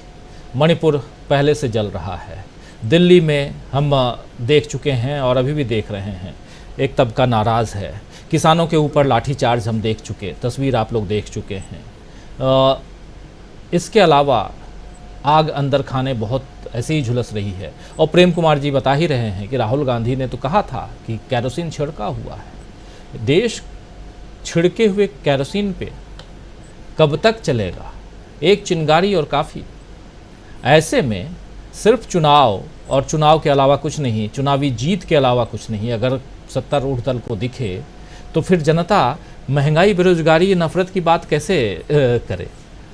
मणिपुर पहले से जल रहा है, दिल्ली में हम देख चुके हैं और अभी भी देख रहे हैं, एक तबका नाराज़ है, किसानों के ऊपर लाठीचार्ज हम देख चुके, तस्वीर आप लोग देख चुके हैं। इसके अलावा आग अंदर खाने बहुत ऐसे ही झुलस रही है, और प्रेम कुमार जी बता ही रहे हैं कि राहुल गांधी ने तो कहा था कि केरोसिन छिड़का हुआ है। देश छिड़के हुए केरोसिन पे कब तक चलेगा? एक चिंगारी और काफ़ी। ऐसे में सिर्फ चुनाव और चुनाव के अलावा कुछ नहीं, चुनावी जीत के अलावा कुछ नहीं अगर सत्तारूढ़ दल को दिखे, तो फिर जनता महंगाई, बेरोजगारी, नफरत की बात कैसे करे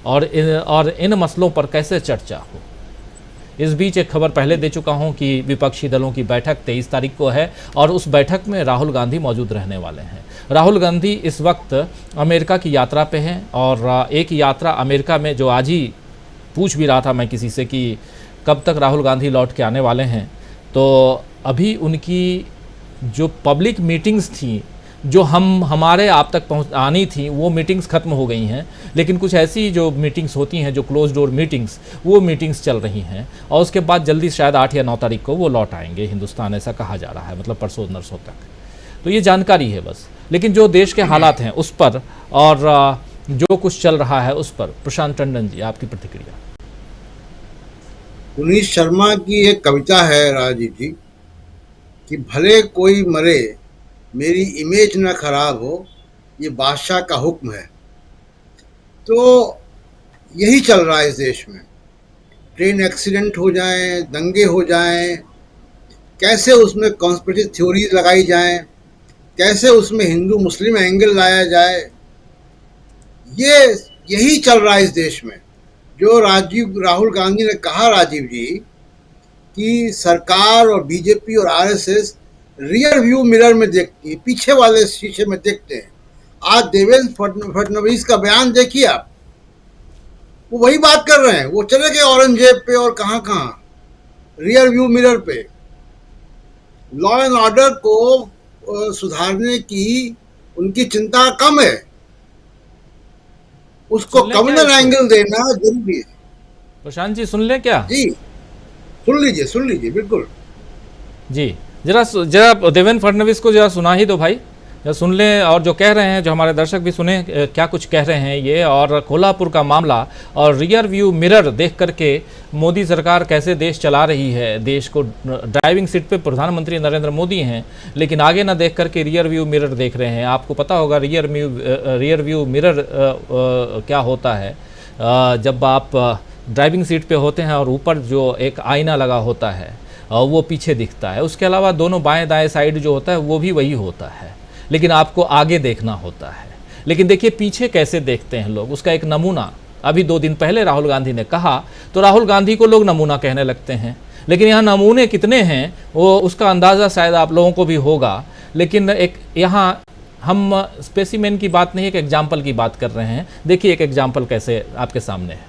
और इन मसलों पर कैसे चर्चा हो। इस बीच एक खबर पहले दे चुका हूं कि विपक्षी दलों की बैठक 23 तारीख को है, और उस बैठक में राहुल गांधी मौजूद रहने वाले हैं। राहुल गांधी इस वक्त अमेरिका की यात्रा पे हैं, और एक यात्रा अमेरिका में जो आज ही पूछ भी रहा था मैं किसी से कि कब तक राहुल गांधी लौट के आने वाले हैं, तो अभी उनकी जो पब्लिक मीटिंग्स थी जो हमारे आप तक आनी थी वो मीटिंग्स ख़त्म हो गई हैं, लेकिन कुछ ऐसी जो मीटिंग्स होती हैं जो क्लोज डोर मीटिंग्स, वो मीटिंग्स चल रही हैं और उसके बाद जल्दी शायद 8 या 9 तारीख को वो लौट आएंगे हिंदुस्तान, ऐसा कहा जा रहा है, मतलब परसों नरसों तक। तो ये जानकारी है बस। लेकिन जो देश के हालात हैं उस पर और जो कुछ चल रहा है उस पर, प्रशांत टंडन जी आपकी प्रतिक्रिया। पुनीत शर्मा की एक कविता है राजीव जी कि भले कोई मरे मेरी इमेज न खराब हो, ये बादशाह का हुक्म है। तो यही चल रहा है इस देश में। ट्रेन एक्सीडेंट हो जाएं, दंगे हो जाएं, कैसे उसमें कॉन्स्पिरेसी थ्योरीज लगाई जाएं, कैसे उसमें हिंदू मुस्लिम एंगल लाया जाए, यही चल रहा है इस देश में। जो राहुल गांधी ने कहा राजीव जी कि सरकार और बीजेपी और आरएसएस रियर व्यू मिरर में देखती है, पीछे वाले शीशे में देखते हैं। आज देवेंद्र फडणवीस का बयान देखिए आप, वो वही बात कर रहे हैं। वो चले गए औरंगजेब पे और कहां कहां, रियर व्यू मिरर पे। लॉ एंड ऑर्डर को सुधारने की उनकी चिंता कम है, उसको कम्युनल एंगल देना जरूरी है। प्रशांत जी सुन लें क्या? जी सुन लीजिए बिल्कुल जी। जरा देवेंद्र फडणवीस को जरा सुना ही दो भाई, जरा सुन लें और जो कह रहे हैं, जो हमारे दर्शक भी सुने क्या कुछ कह रहे हैं ये। और कोल्हापुर का मामला और रियर व्यू मिरर देख करके मोदी सरकार कैसे देश चला रही है। देश को ड्राइविंग सीट पे प्रधानमंत्री नरेंद्र मोदी हैं, लेकिन आगे ना देख करके रियर व्यू मिरर देख रहे हैं। आपको पता होगा रियर व्यू मिरर क्या होता है। जब आप ड्राइविंग सीट पे होते हैं और ऊपर जो एक आईना लगा होता है वो पीछे दिखता है, उसके अलावा दोनों बाएं दाएं साइड जो होता है वो भी वही होता है, लेकिन आपको आगे देखना होता है। लेकिन देखिए पीछे कैसे देखते हैं लोग, उसका एक नमूना अभी 2 दिन पहले राहुल गांधी ने कहा, तो राहुल गांधी को लोग नमूना कहने लगते हैं। लेकिन यहाँ नमूने कितने हैं वो उसका अंदाज़ा शायद आप लोगों को भी होगा। लेकिन एक यहाँ हम स्पेसिमेन की बात नहीं, एक एग्जाम्पल की बात कर रहे हैं। देखिए एक एग्जाम्पल कैसे आपके सामने है,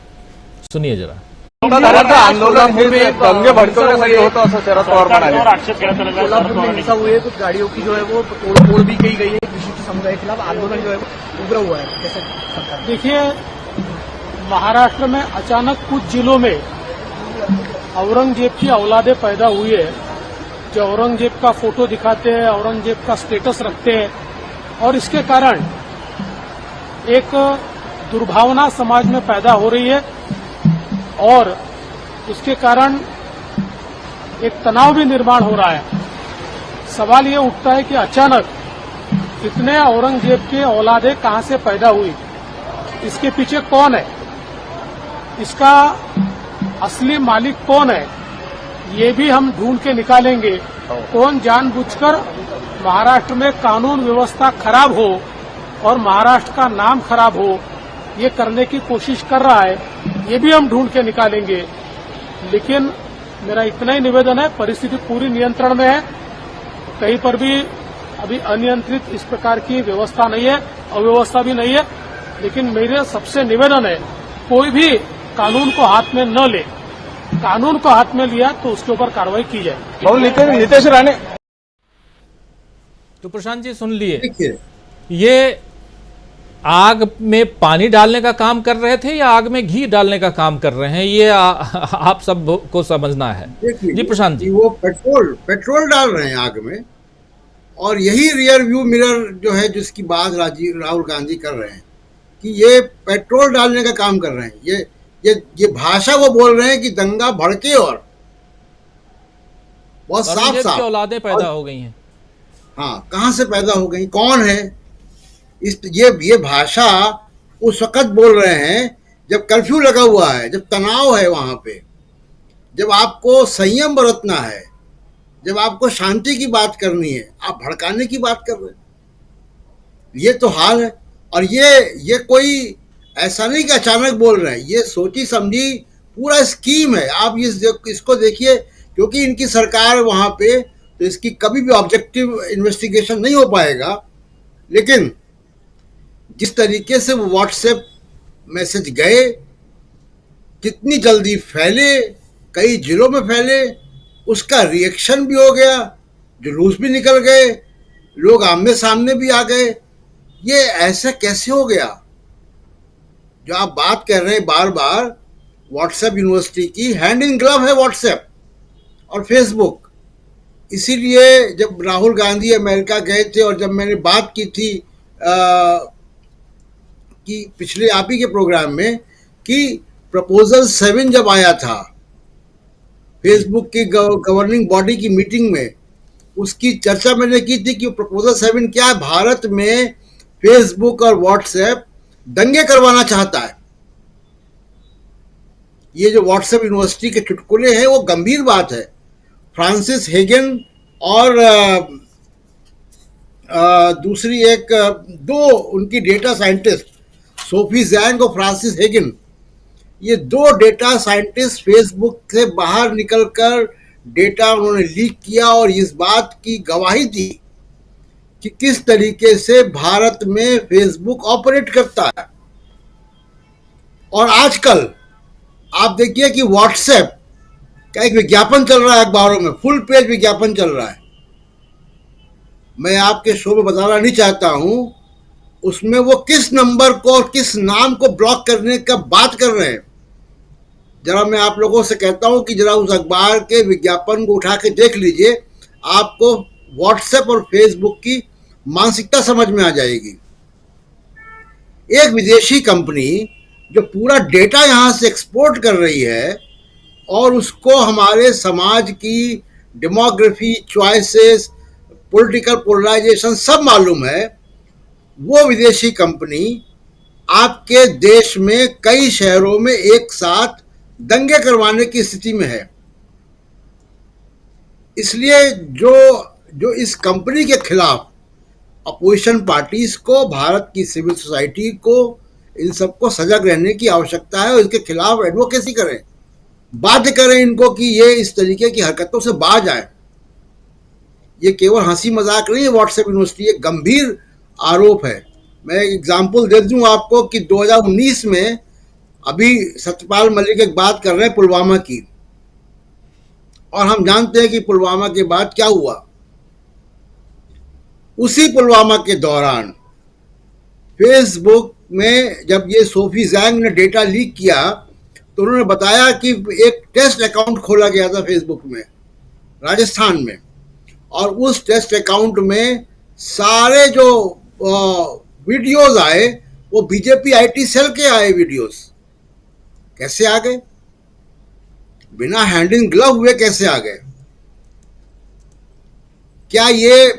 सुनिए जरा। आंदोलन दंगे भड़काने से होता है शरद पवार म्हणाले। कोल्हापुर में हिंसा हुई है, कुछ गाड़ियों की जो है वो तोड़फोड़ भी की गई है। कृषि समुदाय के खिलाफ आंदोलन जो है वो उग्र हुआ है। कैसे सरकार देखिए, महाराष्ट्र में अचानक कुछ जिलों में औरंगजेब की औलादें पैदा हुई है, जो औरंगजेब का फोटो दिखाते हैं, औरंगजेब का स्टेटस रखते हैं, और इसके कारण एक दुर्भावना समाज में पैदा हो रही है और उसके कारण एक तनाव भी निर्माण हो रहा है। सवाल ये उठता है कि अचानक इतने औरंगजेब के औलादें कहां से पैदा हुई, इसके पीछे कौन है, इसका असली मालिक कौन है, ये भी हम ढूंढ के निकालेंगे। कौन जानबूझकर महाराष्ट्र में कानून व्यवस्था खराब हो और महाराष्ट्र का नाम खराब हो, ये करने की कोशिश कर रहा है, ये भी हम ढूंढ के निकालेंगे। लेकिन मेरा इतना ही निवेदन है, परिस्थिति पूरी नियंत्रण में है, कहीं पर भी अभी अनियंत्रित इस प्रकार की व्यवस्था नहीं है, अव्यवस्था भी नहीं है। लेकिन मेरे सबसे निवेदन है, कोई भी कानून को हाथ में न ले, कानून को हाथ में लिया तो उसके ऊपर कार्रवाई की जाए। नीतीश राणे। तो प्रशांत जी सुन लिए, ये आग में पानी डालने का काम कर रहे थे या आग में घी डालने का काम कर रहे हैं, ये आप सब को समझना है। जी प्रशांत जी, वो पेट्रोल डाल रहे हैं आग में, और यही रियर व्यू मिरर जो है जिसकी बात राहुल गांधी कर रहे हैं कि ये पेट्रोल डालने का काम कर रहे हैं। ये भाषा वो बोल रहे हैं कि दंगा भड़के और बहुत साफ औलादें पैदा हो गई हैं। हाँ, कहां से पैदा हो गई, कौन है, ये भाषा उस वक्त बोल रहे हैं जब कर्फ्यू लगा हुआ है, जब तनाव है वहां पे, जब आपको संयम बरतना है, जब आपको शांति की बात करनी है, आप भड़काने की बात कर रहे हैं। ये तो हाल है। और ये कोई ऐसा नहीं कि अचानक बोल रहे हैं, ये सोची समझी पूरा स्कीम है। आप इसको देखिए, क्योंकि इनकी सरकार वहां पे, तो इसकी कभी भी ऑब्जेक्टिव इन्वेस्टिगेशन नहीं हो पाएगा। लेकिन जिस तरीके से वो व्हाट्सएप मैसेज गए, कितनी जल्दी फैले, कई जिलों में फैले, उसका रिएक्शन भी हो गया, जुलूस भी निकल गए, लोग आमने सामने भी आ गए। ये ऐसा कैसे हो गया? जो आप बात कर रहे हैं बार बार व्हाट्सएप यूनिवर्सिटी की, हैंड इन ग्लव है व्हाट्सएप और फेसबुक। इसीलिए जब राहुल गांधी अमेरिका गए थे और जब मैंने बात की थी कि पिछले आप ही के प्रोग्राम में कि प्रपोजल 7 जब आया था फेसबुक की गवर्निंग बॉडी की मीटिंग में, उसकी चर्चा मैंने की थी कि प्रपोजल 7 क्या है। भारत में फेसबुक और व्हाट्सएप दंगे करवाना चाहता है। ये जो व्हाट्सएप यूनिवर्सिटी के चुटकुले हैं वो गंभीर बात है। फ्रांसिस हेगन और दूसरी एक दो उनकी डेटा साइंटिस्ट, सोफी जैंग और फ्रांसिस हेगन, ये दो डेटा साइंटिस्ट फेसबुक से बाहर निकलकर डेटा उन्होंने लीक किया और इस बात की गवाही दी कि किस तरीके से भारत में फेसबुक ऑपरेट करता है। और आजकल आप देखिए कि व्हाट्सएप का एक विज्ञापन चल रहा है अखबारों में, फुल पेज विज्ञापन चल रहा है। मैं आपके शो में बताना नहीं चाहता हूं उसमें वो किस नंबर को और किस नाम को ब्लॉक करने का बात कर रहे हैं। जरा मैं आप लोगों से कहता हूं कि जरा उस अखबार के विज्ञापन को उठा के देख लीजिए, आपको व्हाट्सएप और फेसबुक की मानसिकता समझ में आ जाएगी। एक विदेशी कंपनी जो पूरा डेटा यहां से एक्सपोर्ट कर रही है और उसको हमारे समाज की डेमोग्राफी, चॉइसेस, पॉलिटिकल पोलराइजेशन सब मालूम है, वो विदेशी कंपनी आपके देश में कई शहरों में एक साथ दंगे करवाने की स्थिति में है। इसलिए जो इस कंपनी के खिलाफ अपोजिशन पार्टीज को, भारत की सिविल सोसाइटी को, इन सबको सजग रहने की आवश्यकता है और इसके खिलाफ एडवोकेसी करें, बाध्य करें इनको कि ये इस तरीके की हरकतों से बाज आए। ये केवल हंसी मजाक नहीं है व्हाट्सएप यूनिवर्सिटी, एक गंभीर आरोप है। मैं एक एग्जाम्पल दे दूं आपको कि 2019 में अभी सत्यपाल मलिक एक बात कर रहे हैं पुलवामा की, और हम जानते हैं कि पुलवामा के बाद क्या हुआ। उसी पुलवामा के दौरान फेसबुक में जब ये सोफी जैंग ने डेटा लीक किया तो उन्होंने बताया कि एक टेस्ट अकाउंट खोला गया था फेसबुक में राजस्थान में, और उस टेस्ट अकाउंट में सारे जो वीडियोस आए वो बीजेपी आईटी सेल के आए वीडियोस। कैसे आ गए? बिना हैंड इन ग्लव हुए कैसे आ गए? क्या ये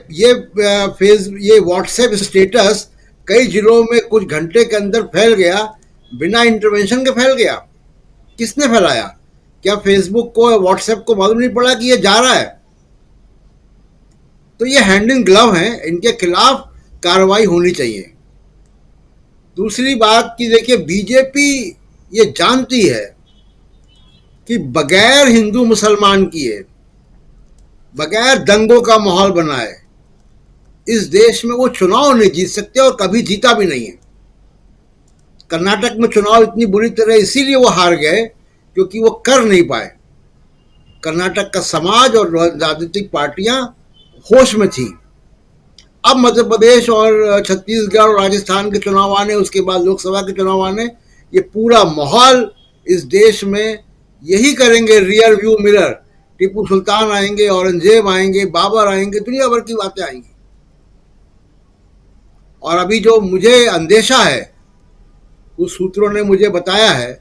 व्हाट्सएप स्टेटस कई जिलों में कुछ घंटे के अंदर फैल गया, बिना इंटरवेंशन के फैल गया? किसने फैलाया? क्या फेसबुक को, व्हाट्सएप को मालूम नहीं पड़ा कि ये जा रहा है? तो ये हैंड इन ग्लव हैं, इनके खिलाफ कार्रवाई होनी चाहिए। दूसरी बात कि देखिए, बीजेपी ये जानती है कि बगैर हिंदू मुसलमान किए, बगैर दंगों का माहौल बनाए इस देश में वो चुनाव नहीं जीत सकते और कभी जीता भी नहीं है। कर्नाटक में चुनाव इतनी बुरी तरह इसीलिए वो हार गए क्योंकि वो कर नहीं पाए। कर्नाटक का समाज और राजनीतिक पार्टियां होश में थी। अब मध्य प्रदेश और छत्तीसगढ़ और राजस्थान के चुनाव आने, उसके बाद लोकसभा के चुनाव आने, ये पूरा माहौल इस देश में यही करेंगे। Rear view mirror, Tipu Sultan आएंगे, औरंगजेब आएंगे, बाबर आएंगे, दुनिया भर की बातें आएंगी। और अभी जो मुझे अंदेशा है, उस सूत्रों ने मुझे बताया है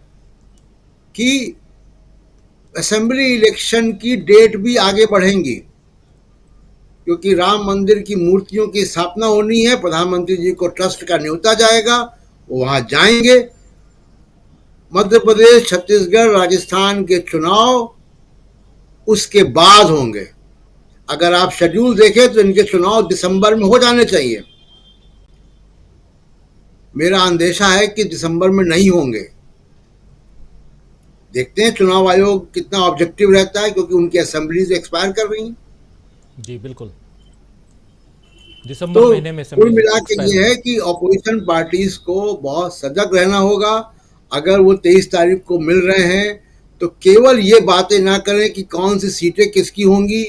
कि असेंबली इलेक्शन की डेट भी आगे बढ़ेंगी क्योंकि राम मंदिर की मूर्तियों की स्थापना होनी है। प्रधानमंत्री जी को ट्रस्ट का न्योता जाएगा, वो वहां जाएंगे। मध्य प्रदेश, छत्तीसगढ़, राजस्थान के चुनाव उसके बाद होंगे। अगर आप शेड्यूल देखें तो इनके चुनाव दिसंबर में हो जाने चाहिए। मेरा अंदेशा है कि दिसंबर में नहीं होंगे। देखते हैं चुनाव आयोग कितना ऑब्जेक्टिव रहता है क्योंकि उनकी असेंबलीज एक्सपायर कर रही हैं। जी बिल्कुल, दिसंबर महीने में कुल मिला के ये है कि ऑपोजिशन पार्टीज को बहुत सजग रहना होगा। अगर वो 23 तारीख को मिल रहे हैं तो केवल ये बातें ना करें कि कौन सी सीटें किसकी होंगी,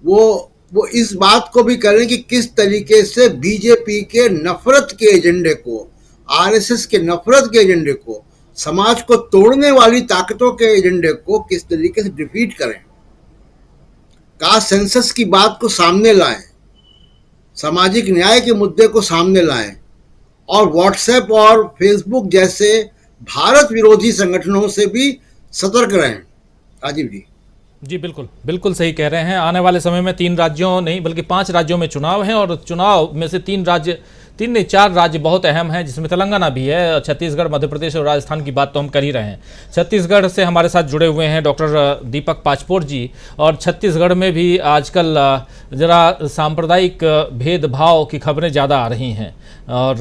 वो वो इस बात को भी करें कि किस तरीके से बीजेपी के नफरत के एजेंडे को, आरएसएस के नफरत के एजेंडे को, समाज को तोड़ने वाली ताकतों के एजेंडे को किस तरीके से डिफीट करें। कास्ट सेंसस की बात को सामने लाएं, सामाजिक न्याय के मुद्दे को सामने लाएं और व्हाट्सएप और फेसबुक जैसे भारत विरोधी संगठनों से भी सतर्क रहें। राजीव जी। जी बिल्कुल बिल्कुल सही कह रहे हैं। आने वाले समय में 3 राज्यों नहीं बल्कि 5 राज्यों में चुनाव हैं और चुनाव में से 4 राज्य बहुत अहम हैं, जिसमें तेलंगाना भी है, छत्तीसगढ़, मध्य प्रदेश और राजस्थान की बात तो हम कर ही रहे हैं। छत्तीसगढ़ से हमारे साथ जुड़े हुए हैं डॉक्टर दीपक पाचपोर जी, और छत्तीसगढ़ में भी आजकल ज़रा सांप्रदायिक भेदभाव की खबरें ज़्यादा आ रही हैं और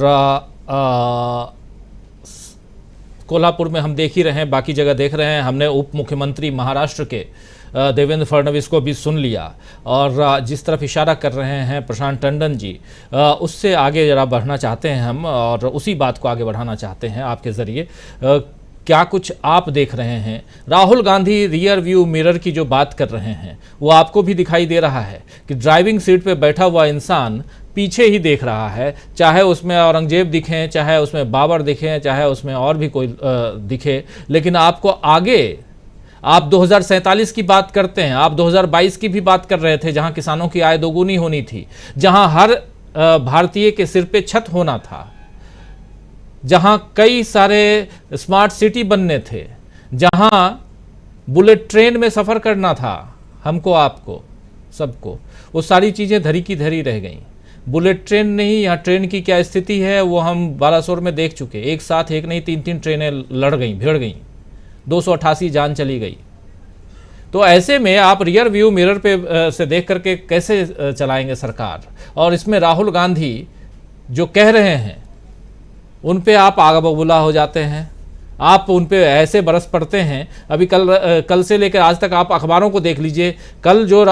कोल्हापुर में हम देख ही रहे हैं, बाकी जगह देख रहे हैं। हमने उप मुख्यमंत्री महाराष्ट्र के देवेंद्र फडणवीस को भी सुन लिया और जिस तरफ इशारा कर रहे हैं प्रशांत टंडन जी, उससे आगे जरा बढ़ना चाहते हैं हम और उसी बात को आगे बढ़ाना चाहते हैं आपके ज़रिए। क्या कुछ आप देख रहे हैं? Rahul Gandhi rear view mirror की जो बात कर रहे हैं वो आपको भी दिखाई दे रहा है कि ड्राइविंग सीट पे बैठा हुआ इंसान पीछे ही देख रहा है, चाहे उसमें औरंगजेब दिखें, चाहे उसमें बाबर दिखें, चाहे उसमें और भी कोई दिखे, लेकिन आपको आगे, आप 2047 की बात करते हैं, आप 2022 की भी बात कर रहे थे जहां किसानों की आय दोगुनी होनी थी, जहां हर भारतीय के सिर पे छत होना था, जहां कई सारे स्मार्ट सिटी बनने थे, जहां बुलेट ट्रेन में सफ़र करना था हमको, आपको, सबको, वो सारी चीज़ें धरी की धरी रह गईं। बुलेट ट्रेन नहीं, यहाँ ट्रेन की क्या स्थिति है वो हम बालासोर में देख चुके। एक साथ एक नहीं 3-3 ट्रेनें लड़ गईं, भिड़ गईं, 288 जान चली गई। तो ऐसे में आप रियर व्यू मिरर पे से देख करके कैसे चलाएंगे सरकार? और इसमें राहुल गांधी जो कह रहे हैं उन पे आप आगा बबूला हो जाते हैं, आप उन पे ऐसे बरस पड़ते हैं। अभी कल से लेकर आज तक आप अखबारों को देख लीजिए। कल जो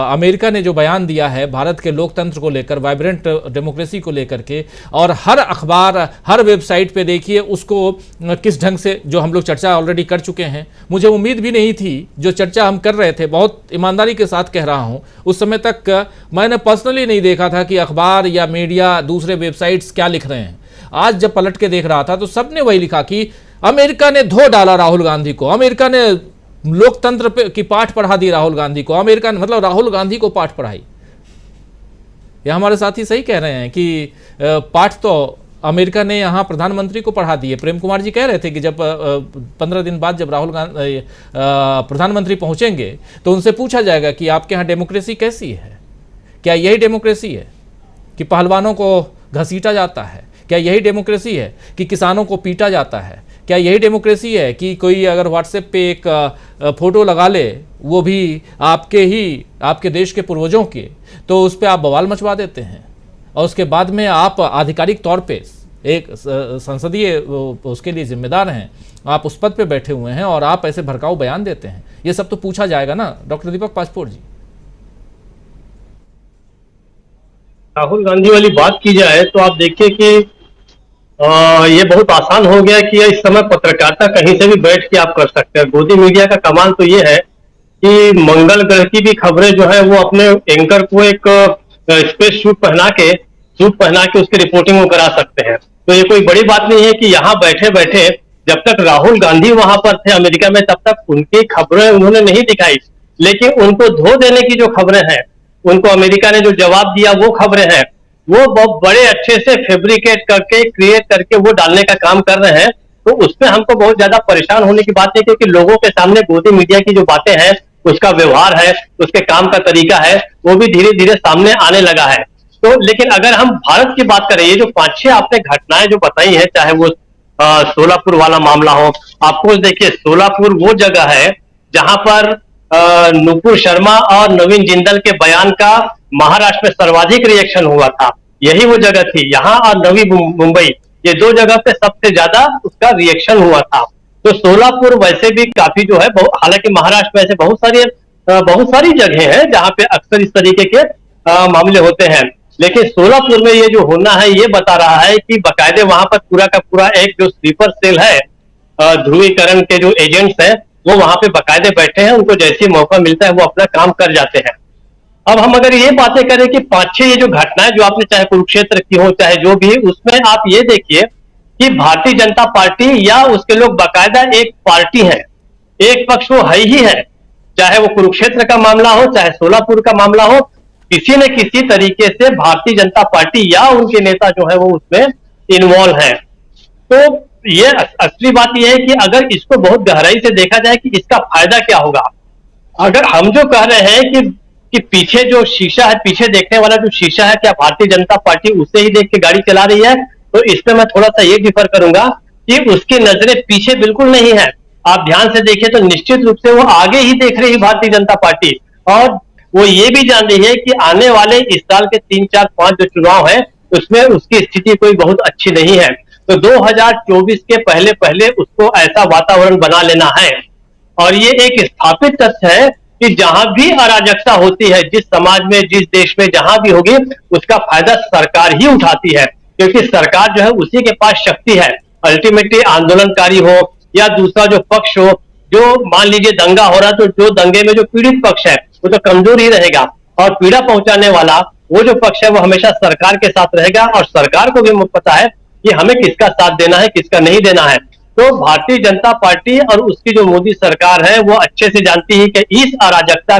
अमेरिका ने जो बयान दिया है भारत के लोकतंत्र को लेकर, वाइब्रेंट डेमोक्रेसी को लेकर के, और हर अखबार, हर वेबसाइट पे देखिए उसको किस ढंग से, जो हम लोग चर्चा ऑलरेडी कर चुके हैं। मुझे उम्मीद भी नहीं थी, जो चर्चा हम कर रहे थे, बहुत ईमानदारी के साथ कह रहा हूँ, उस समय तक मैंने पर्सनली नहीं देखा था कि अखबार या मीडिया, दूसरे वेबसाइट्स क्या लिख रहे हैं। आज जब पलट के देख रहा था तो सबने वही लिखा कि अमेरिका ने धो डाला राहुल गांधी को, अमेरिका ने लोकतंत्र की पाठ पढ़ा दी राहुल गांधी को, अमेरिका ने, मतलब राहुल गांधी को पाठ पढ़ाई। ये हमारे साथी सही कह रहे हैं कि पाठ तो अमेरिका ने यहाँ प्रधानमंत्री को पढ़ा दिए। प्रेम कुमार जी कह रहे थे कि जब 15 दिन बाद जब राहुल गांधी प्रधानमंत्री पहुँचेंगे तो उनसे पूछा जाएगा कि आपके यहाँ डेमोक्रेसी कैसी है? क्या यही डेमोक्रेसी है कि पहलवानों को घसीटा जाता है? क्या यही डेमोक्रेसी है कि किसानों को पीटा जाता है? क्या यही डेमोक्रेसी है कि कोई अगर व्हाट्सएप पे एक फ़ोटो लगा ले, वो भी आपके देश के पूर्वजों के, तो उस पर आप बवाल मचवा देते हैं और उसके बाद में आप आधिकारिक तौर पे एक संसदीय उसके लिए जिम्मेदार हैं, आप उस पद पे बैठे हुए हैं और आप ऐसे भड़काऊ बयान देते हैं? ये सब तो पूछा जाएगा ना डॉक्टर दीपक पाचपोर जी। राहुल गांधी वाली बात की जाए तो आप देखिए कि ये बहुत आसान हो गया कि इस समय पत्रकारिता कहीं से भी बैठ के आप कर सकते हैं। गोदी मीडिया का कमाल तो ये है कि मंगल ग्रह की भी खबरें जो है वो अपने एंकर को एक स्पेस सूट पहना के उसकी रिपोर्टिंग वो करा सकते हैं। तो ये कोई बड़ी बात नहीं है कि यहाँ बैठे बैठे, जब तक राहुल गांधी वहां पर थे अमेरिका में, तब तक उनकी खबरें उन्होंने नहीं दिखाई, लेकिन उनको धो देने की जो खबरें हैं, उनको अमेरिका ने जो जवाब दिया वो खबरें हैं, वो बहुत बड़े अच्छे से फैब्रिकेट करके, क्रिएट करके वो डालने का काम कर रहे हैं। तो उसमें हमको बहुत ज्यादा परेशान होने की बात है, क्योंकि लोगों के सामने गोदी मीडिया की जो बातें हैं, उसका व्यवहार है, उसके काम का तरीका है, वो भी धीरे धीरे सामने आने लगा है। तो लेकिन अगर हम भारत की बात करें, ये जो 5-6 आपने घटनाएं जो बताई है, चाहे वो सोलापुर वाला मामला हो, आपको देखिए सोलापुर वो जगह है जहां पर नुपुर शर्मा और नवीन जिंदल के बयान का महाराष्ट्र में सर्वाधिक रिएक्शन हुआ था। यही वो जगह थी, यहाँ और नवी मुंबई, ये 2 जगह पे सबसे ज्यादा उसका रिएक्शन हुआ था। तो सोलापुर वैसे भी काफी जो है, हालांकि महाराष्ट्र में ऐसे बहुत सारी जगह हैं जहाँ पे अक्सर इस तरीके के मामले होते हैं, लेकिन सोलापुर में ये जो होना है, ये बता रहा है कि बाकायदे वहां पर पूरा का पूरा एक जो स्लीपर सेल है, ध्रुवीकरण के जो एजेंट्स हैं, वो वहां पे बाकायदे बैठे हैं, उनको जैसे मौका मिलता है वो अपना काम कर जाते हैं। अब हम अगर ये बातें करें कि 5-6 ये जो घटनाएं जो आपने चाहे कुरुक्षेत्र की हो चाहे जो भी, उसमें आप ये देखिए कि भारतीय जनता पार्टी या उसके लोग बाकायदा एक पार्टी है, एक पक्ष वो है ही है। चाहे वो कुरुक्षेत्र का मामला हो चाहे सोलापुर का मामला हो, किसी न किसी तरीके से भारतीय जनता पार्टी या उनके नेता जो है वो उसमें इन्वॉल्व है। तो ये असली बात यह है कि अगर इसको बहुत गहराई से देखा जाए कि इसका फायदा क्या होगा। अगर हम जो कह रहे हैं कि पीछे जो शीशा है, पीछे देखने वाला जो शीशा है, क्या भारतीय जनता पार्टी उसे ही देख के गाड़ी चला रही है, तो इसमें मैं थोड़ा सा ये डिफर करूंगा कि उसकी नजरें पीछे बिल्कुल नहीं है। आप ध्यान से देखिए तो निश्चित रूप से वो आगे ही देख रही है भारतीय जनता पार्टी, और वो ये भी जान रही है कि आने वाले इस साल के 3, 4, 5 जो चुनाव है उसमें उसकी स्थिति कोई बहुत अच्छी नहीं है। तो 2024 के पहले पहले उसको ऐसा वातावरण बना लेना है। और ये एक स्थापित तथ्य है कि जहां भी अराजकता होती है, जिस समाज में, जिस देश में जहां भी होगी, उसका फायदा सरकार ही उठाती है, क्योंकि सरकार जो है उसी के पास शक्ति है। अल्टीमेटली आंदोलनकारी हो या दूसरा जो पक्ष हो, जो मान लीजिए दंगा हो रहा है तो जो दंगे में जो पीड़ित पक्ष है वो तो कमजोर ही रहेगा, और पीड़ा पहुंचाने वाला वो जो पक्ष है वो हमेशा सरकार के साथ रहेगा। और सरकार को भी पता है कि हमें किसका साथ देना है, किसका नहीं देना है। तो भारतीय जनता पार्टी और उसकी जो मोदी सरकार है वो अच्छे से जानती है कि इस अराजकता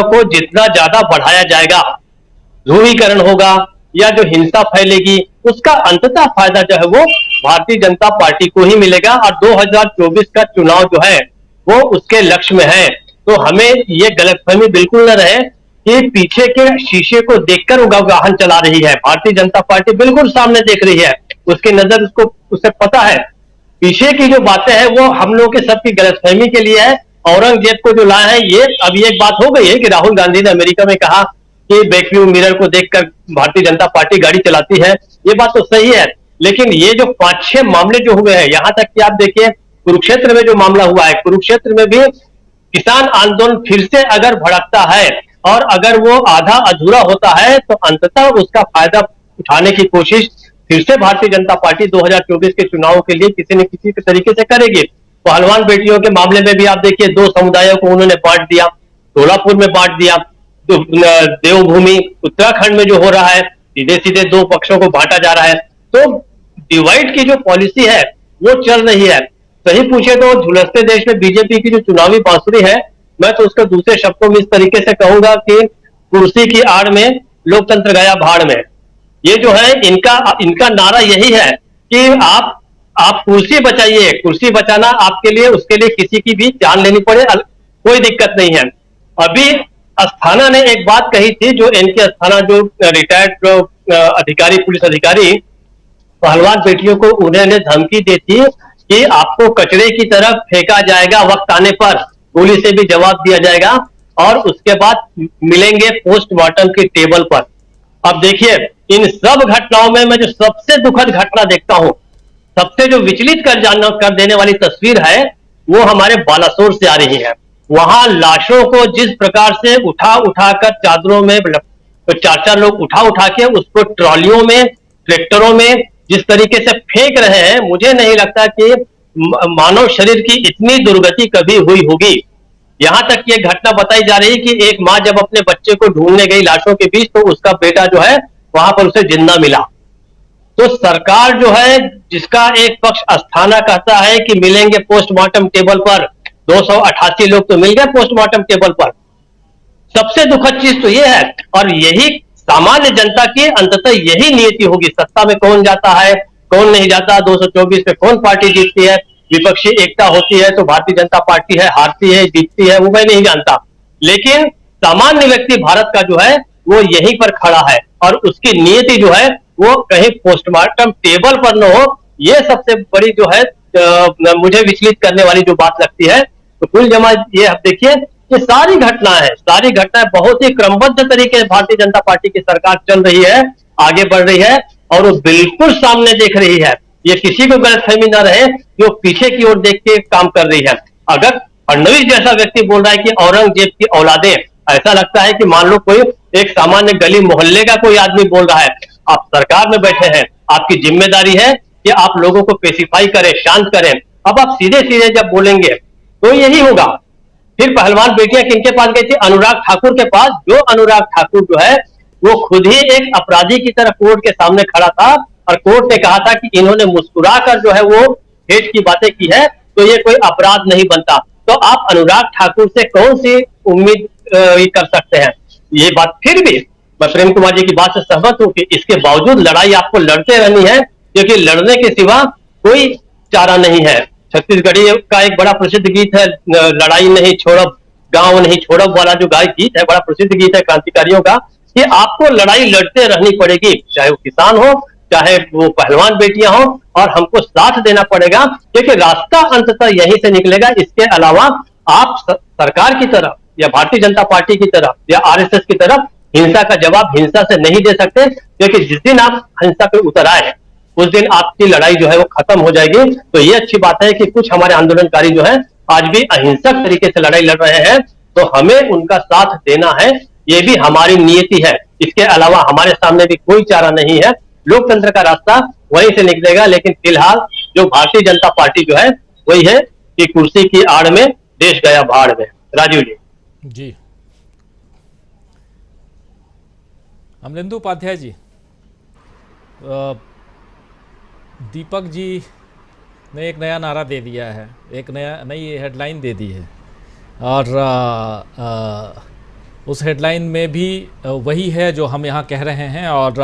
को जितना ज्यादा बढ़ाया जाएगा, ध्रुवीकरण होगा या जो हिंसा फैलेगी, उसका अंततः फायदा जो है वो भारतीय जनता पार्टी को ही मिलेगा। और 2024 का चुनाव जो है वो उसके लक्ष्य में है। तो हमें ये गलतफहमी बिल्कुल न रहे कि पीछे के शीशे को देखकर वो वाहन चला रही है। भारतीय जनता पार्टी बिल्कुल सामने देख रही है, उसकी नजर उसे पता है। पीछे की जो बातें हैं वो हम लोग के सबकी गलतफहमी के लिए है। औरंगजेब को जो लाया है, ये अभी एक बात हो गई है कि राहुल गांधी ने अमेरिका में कहा कि बैकव्यू मिरर को देखकर भारतीय जनता पार्टी गाड़ी चलाती है, ये बात तो सही है। लेकिन ये जो 5-6 मामले जो हुए हैं, यहां तक कि आप देखिए कुरुक्षेत्र में जो मामला हुआ है, कुरुक्षेत्र में भी किसान आंदोलन फिर से अगर भड़कता है और अगर वो आधा अधूरा होता है तो अंततः उसका फायदा उठाने की कोशिश फिर से भारतीय जनता पार्टी 2024 के चुनाव के लिए किसी न किसी तरीके से करेगी। पहलवान बेटियों के मामले में भी आप देखिए 2 समुदायों को उन्होंने बांट दिया, सोलापुर में बांट दिया, तो देवभूमि उत्तराखंड में जो हो रहा है, सीधे सीधे 2 पक्षों को बांटा जा रहा है। तो डिवाइड की जो पॉलिसी है वो चल रही है। सही पूछे तो झुलसते देश में बीजेपी की जो चुनावी बांसुरी है, मैं तो उसको दूसरे शब्दों में इस तरीके से कहूंगा कि कुर्सी की आड़ में लोकतंत्र गया भाड़ में। ये जो है इनका नारा यही है कि आप कुर्सी बचाइए, कुर्सी बचाना आपके लिए, उसके लिए किसी की भी जान लेनी पड़े, कोई दिक्कत नहीं है। अभी अस्थाना ने एक बात कही थी, जो एनके अस्थाना जो रिटायर्ड अधिकारी, पुलिस अधिकारी, पहलवान बेटियों को उन्होंने धमकी दी थी कि आपको कचरे की तरफ फेंका जाएगा, वक्त आने पर गोली से भी जवाब दिया जाएगा और उसके बाद मिलेंगे पोस्टमार्टम की टेबल पर। अब देखिए इन सब घटनाओं में मैं जो सबसे दुखद घटना देखता हूं, सबसे जो विचलित कर देने वाली तस्वीर है वो हमारे बालासोर से आ रही है। वहां लाशों को जिस प्रकार से उठाकर चादरों में, तो 4-4 लोग उठा के उसको ट्रॉलियों में, ट्रैक्टरों में जिस तरीके से फेंक रहे हैं, मुझे नहीं लगता कि मानव शरीर की इतनी दुर्गति कभी हुई होगी। यहां तक ये घटना बताई जा रही है कि एक मां जब अपने बच्चे को ढूंढने गई लाशों के बीच, तो उसका बेटा जो है वहां पर उसे जिंदा मिला। तो सरकार जो है, जिसका एक पक्ष अस्थाना कहता है कि मिलेंगे पोस्टमार्टम टेबल पर, 288 लोग तो मिल गए पोस्टमार्टम टेबल पर। सबसे दुखद चीज तो यह है, और यही सामान्य जनता की अंततः यही नियति होगी। सत्ता में कौन जाता है, कौन नहीं जाता, 224 में कौन पार्टी जीतती है, विपक्षी एकता होती है तो भारतीय जनता पार्टी है, हारती है, जीतती है, वो मैं नहीं जानता। लेकिन सामान्य व्यक्ति भारत का जो है वो यहीं पर खड़ा है, और उसकी नियति जो है वो कहीं पोस्टमार्टम टेबल पर न हो। ये सबसे बड़ी जो है मुझे विचलित करने वाली जो बात लगती है। तो कुल जमा ये आप देखिए, ये सारी घटनाएं बहुत ही क्रमबद्ध तरीके से भारतीय जनता पार्टी की सरकार चल रही है, आगे बढ़ रही है, और वो बिल्कुल सामने देख रही है। ये किसी को गलतफहमी ना रहे कि वो पीछे की ओर देख के काम कर रही है। अगर फडणवीस जैसा व्यक्ति बोल रहा है कि औरंगजेब की औलादें, ऐसा लगता है कि मान लो कोई एक सामान्य गली मोहल्ले का कोई आदमी बोल रहा है। आप सरकार में बैठे हैं, आपकी जिम्मेदारी है कि आप लोगों को पेसिफाई करें, शांत करें। अब आप सीधे सीधे जब बोलेंगे तो यही होगा। फिर पहलवान बेटियां किनके पास गई थी? अनुराग ठाकुर के पास। जो अनुराग ठाकुर जो है वो खुद ही एक अपराधी की तरह कोर्ट के सामने खड़ा था और कोर्ट ने कहा था कि इन्होंने मुस्कुराकर जो है वो हेट की बातें की है तो ये कोई अपराध नहीं बनता। तो आप अनुराग ठाकुर से कौन सी उम्मीद कर सकते हैं? ये बात फिर भी मैं प्रेम कुमार जी की बात से सहमत हूं कि इसके बावजूद लड़ाई आपको लड़ते रहनी है, क्योंकि लड़ने के सिवा कोई चारा नहीं है। छत्तीसगढ़ी का एक बड़ा प्रसिद्ध गीत है, लड़ाई नहीं छोड़ब गांव नहीं छोड़ब वाला जो गीत है, बड़ा प्रसिद्ध गीत है क्रांतिकारियों का, कि आपको लड़ाई लड़ते रहनी पड़ेगी, चाहे वो किसान हो चाहे वो पहलवान बेटियां हो, और हमको साथ देना पड़ेगा, क्योंकि रास्ता अंततः यहीं से निकलेगा। इसके अलावा आप सरकार की तरफ या भारतीय जनता पार्टी की तरफ या आरएसएस की तरफ हिंसा का जवाब हिंसा से नहीं दे सकते, क्योंकि जिस दिन आप हिंसा पे उतर आए उस दिन आपकी लड़ाई जो है वो खत्म हो जाएगी। तो ये अच्छी बात है कि कुछ हमारे आंदोलनकारी जो है आज भी अहिंसक तरीके से लड़ाई लड़ रहे हैं, तो हमें उनका साथ देना है, ये भी हमारी नियति है। इसके अलावा हमारे सामने भी कोई चारा नहीं है, लोकतंत्र का रास्ता वहीं से निकलेगा। लेकिन फिलहाल जो भारतीय जनता पार्टी जो है वही है कि कुर्सी की आड़ में देश गया भाड़ में। राजीव जी। अमलेंदु उपाध्याय जी, दीपक जी ने एक नया नारा दे दिया है, एक नई हेडलाइन दे दी है, और उस हेडलाइन में भी वही है जो हम यहाँ कह रहे हैं, और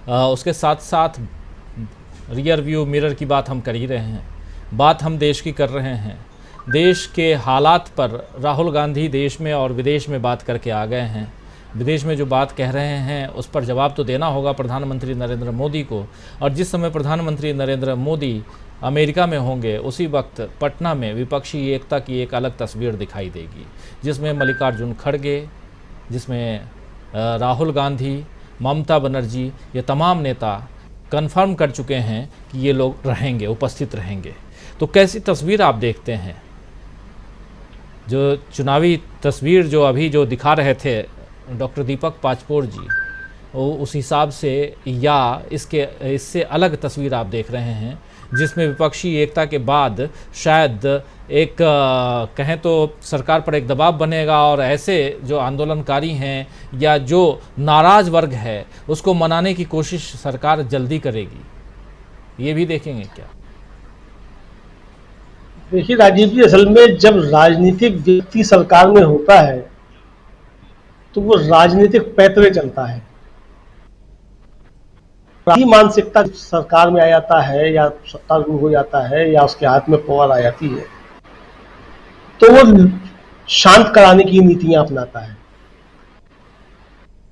उसके साथ साथ रियर व्यू मिरर की बात हम कर ही रहे हैं। बात हम देश की कर रहे हैं। देश के हालात पर राहुल गांधी देश में और विदेश में बात करके आ गए हैं। विदेश में जो बात कह रहे हैं उस पर जवाब तो देना होगा प्रधानमंत्री नरेंद्र मोदी को, और जिस समय प्रधानमंत्री नरेंद्र मोदी अमेरिका में होंगे उसी वक्त पटना में विपक्षी एकता की एक अलग तस्वीर दिखाई देगी, जिसमें मल्लिकार्जुन खड़गे, जिसमें राहुल गांधी, ममता बनर्जी, ये तमाम नेता कन्फर्म कर चुके हैं कि ये लोग रहेंगे, उपस्थित रहेंगे। तो कैसी तस्वीर आप देखते हैं? जो चुनावी तस्वीर जो अभी जो दिखा रहे थे डॉक्टर दीपक पाचपोर जी, उस हिसाब से या इससे अलग तस्वीर आप देख रहे हैं, जिसमें विपक्षी एकता के बाद शायद एक कहें तो सरकार पर एक दबाव बनेगा और ऐसे जो आंदोलनकारी हैं या जो नाराज वर्ग है उसको मनाने की कोशिश सरकार जल्दी करेगी, ये भी देखेंगे क्या? देखिए राजीव जी, असल में जब राजनीतिक व्यक्ति सरकार में होता है तो वो राजनीतिक पैतरे चलता है। मानसिकता सरकार में आ जाता है या सत्तारूढ़ हो जाता है या उसके हाथ में पावर आ जाती है तो वो शांत कराने की नीतियां अपनाता है।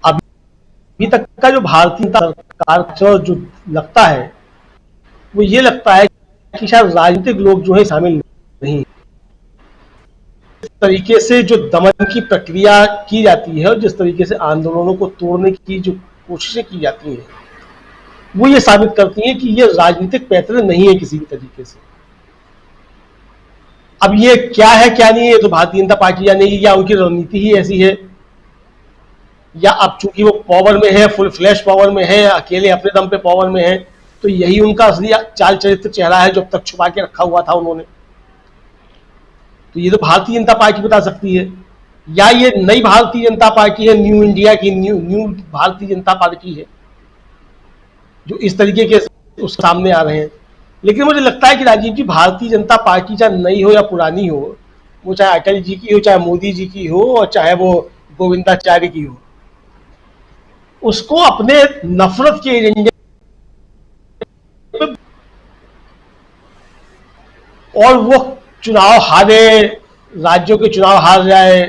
अभी तक का जो भारतीय सरकार जो लगता है वो ये लगता है कि शायद राजनीतिक लोग जो है शामिल नहीं। इस तरीके से जो दमन की प्रक्रिया की जाती है और जिस तरीके से आंदोलनों को तोड़ने की जो कोशिशें की जाती हैं वो ये साबित करती हैं कि ये राजनीतिक पैतरे नहीं है किसी भी तरीके से। अब ये क्या है क्या नहीं है तो भारतीय जनता पार्टी या नहीं, या उनकी रणनीति ही ऐसी है, या अब चूंकि वो पावर में है, फुल फ्लैश पावर में है, अकेले अपने दम पे पावर में है, तो यही उनका असली चाल चरित्र चेहरा है जो अब तक छुपा के रखा हुआ था उन्होंने। तो ये तो भारतीय जनता पार्टी बता सकती है, या ये नई भारतीय जनता पार्टी है, न्यू इंडिया की न्यू भारतीय जनता पार्टी है जो इस तरीके के उस सामने आ रहे हैं। लेकिन मुझे लगता है कि राजीव जी, भारतीय जनता पार्टी चाहे नई हो या पुरानी हो, वो चाहे अटल जी की हो, चाहे मोदी जी की हो, और चाहे वो गोविंदाचार्य की हो, उसको अपने नफरत के एजेंडे और वो चुनाव हारे, राज्यों के चुनाव हार जाए,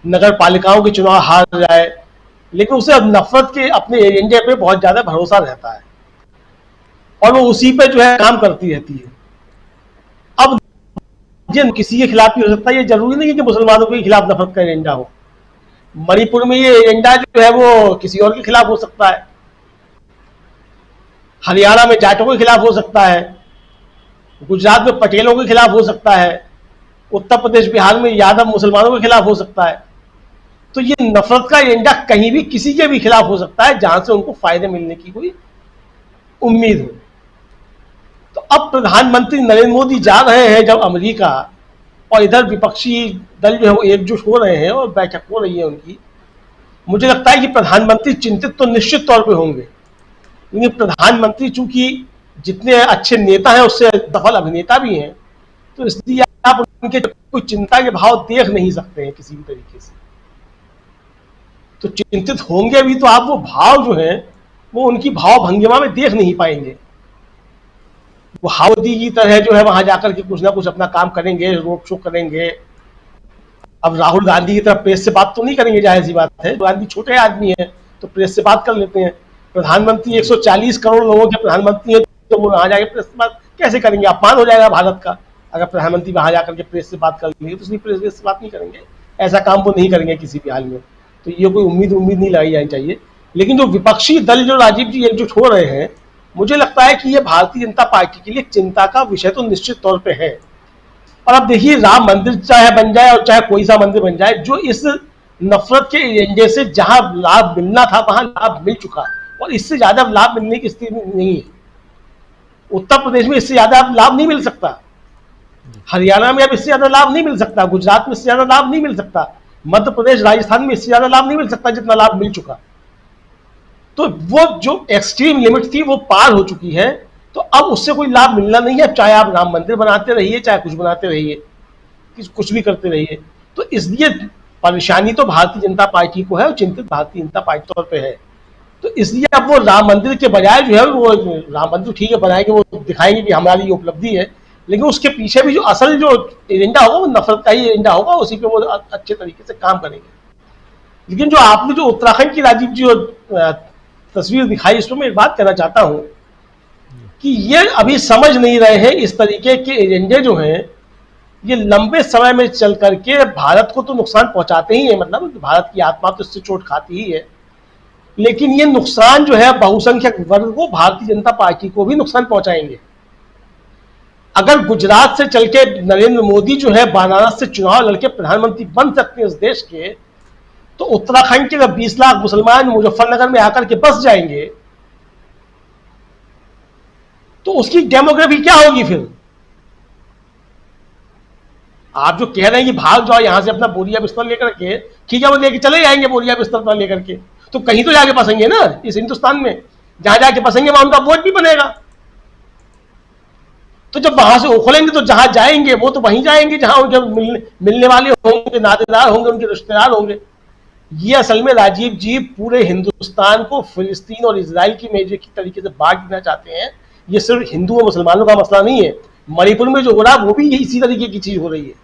नगर पालिकाओं के चुनाव हार जाए, लेकिन उसे अब नफरत के अपने एजेंडे पे बहुत ज्यादा भरोसा रहता है और वो उसी पे जो है काम करती रहती है। अब जिन किसी के खिलाफ भी हो सकता है, ये जरूरी नहीं है कि मुसलमानों के खिलाफ नफरत का एजेंडा हो। मणिपुर में ये एजेंडा जो है वो किसी और के खिलाफ हो सकता है, हरियाणा में जाटों के खिलाफ हो सकता है, गुजरात में पटेलों के खिलाफ हो सकता है, उत्तर प्रदेश बिहार में यादव मुसलमानों के खिलाफ हो सकता है। तो ये नफरत का एजेंडा कहीं भी किसी के भी खिलाफ हो सकता है जहां से उनको फायदे मिलने की कोई उम्मीद हो। तो अब प्रधानमंत्री नरेंद्र मोदी जा रहे हैं जब अमेरिका, और इधर विपक्षी दल जो है वो एकजुट हो रहे हैं और बैठक हो रही है उनकी, मुझे लगता है कि प्रधानमंत्री चिंतित तो निश्चित तौर पे होंगे, लेकिन प्रधानमंत्री चूंकि जितने अच्छे नेता हैं उससे सफल अभिनेता भी हैं, तो इसलिए आप उनके कोई चिंता के भाव देख नहीं सकते हैं किसी भी तरीके से। तो चिंतित होंगे भी तो आप वो भाव जो है वो उनकी भाव भंगिमा में देख नहीं पाएंगे। वो हाउदी की तरह जो है वहां जाकर के कुछ ना कुछ अपना काम करेंगे, रोड शो करेंगे। अब राहुल गांधी की तरफ प्रेस से बात तो नहीं करेंगे, जाहिर सी बात है, गांधी छोटे आदमी हैं तो प्रेस से बात कर लेते हैं। प्रधानमंत्री 140 करोड़ लोगों के प्रधानमंत्री हैं, तो वो वहां जाकर प्रेस से बात कैसे करेंगे? अपमान हो जाएगा भारत का अगर प्रधानमंत्री वहां जाकर के प्रेस से बात कर लेंगे, तो इसलिए प्रेस से बात नहीं करेंगे, ऐसा काम वो नहीं करेंगे किसी भी हाल में। तो ये कोई उम्मीद नहीं लगाई जानी चाहिए। लेकिन जो विपक्षी दल जो राजीव जी एकजुट हो रहे हैं, मुझे लगता है कि ये भारतीय जनता पार्टी के लिए चिंता का विषय तो निश्चित तौर पे है। और अब देखिए, राम मंदिर चाहे बन जाए और चाहे कोई सा मंदिर बन जाए, जो इस नफरत के एजेंडे से जहां लाभ मिलना था वहां लाभ मिल चुका, और इससे ज्यादा लाभ मिलने की स्थिति नहीं है। उत्तर प्रदेश में इससे ज्यादा लाभ नहीं मिल सकता, हरियाणा में अब इससे ज्यादा लाभ नहीं मिल सकता, गुजरात में इससे ज्यादा लाभ नहीं मिल सकता, मध्य प्रदेश राजस्थान में इससे ज्यादा लाभ नहीं मिल सकता जितना लाभ मिल चुका। तो वो जो एक्सट्रीम लिमिट थी वो पार हो चुकी है, तो अब उससे कोई लाभ मिलना नहीं है, चाहे आप राम मंदिर बनाते रहिए, चाहे कुछ बनाते रहिए, कुछ भी करते रहिए। तो इसलिए परेशानी तो भारतीय जनता पार्टी को है और चिंतित भारतीय जनता पार्टी तौर पे है। तो इसलिए अब वो राम मंदिर के बजाय जो है वो राम मंदिर ठीक है बनाएंगे, वो दिखाएंगे कि हमारी ये उपलब्धि है, लेकिन उसके पीछे भी जो असल जो एजेंडा होगा वो नफरत का ही एजेंडा होगा, उसी पे वो अच्छे तरीके से काम करेंगे। लेकिन जो आपने जो उत्तराखंड की राजीव जी तस्वीर दिखाई, इसमें मैं एक बात कहना चाहता हूं कि ये अभी समझ नहीं रहे हैं इस तरीके के एजेंडे जो हैं ये लंबे समय में चल करके भारत को तो नुकसान पहुंचाते ही है, मतलब भारत की आत्मा तो इससे चोट खाती ही है, लेकिन ये नुकसान जो है बहुसंख्यक वर्ग को, भारतीय जनता पार्टी को भी नुकसान पहुंचाएंगे। अगर गुजरात से चल के नरेंद्र मोदी जो है बनारस से चुनाव लड़के प्रधानमंत्री बन सकते हैं इस देश के, तो उत्तराखंड के अगर 20 लाख मुसलमान मुजफ्फरनगर में आकर के बस जाएंगे तो उसकी डेमोग्राफी क्या होगी फिर? आप जो कह रहे हैं कि भाग जाओ यहां से अपना बोरिया बिस्तर लेकर के, ठीक है, वो लेके चले जाएंगे बोरिया बिस्तर पर लेकर के, तो कहीं तो जाके बसेंगे ना इस हिंदुस्तान में, जहां जाके बसेंगे वहां उनका वोट भी बनेगा। तो जब वहां से उखलेंगे तो जहां जाएंगे वो तो वहीं जाएंगे जहां उनके मिलने वाले होंगे, नातेदार होंगे, उनके रिश्तेदार होंगे। ये असल में राजीव जी पूरे हिंदुस्तान को फिलिस्तीन और इजराइल की मेजे की तरीके से बांट देना चाहते हैं। ये सिर्फ हिंदू और मुसलमानों का मसला नहीं है, मणिपुर में जो हो रहा है वो भी इसी तरीके की चीज हो रही है,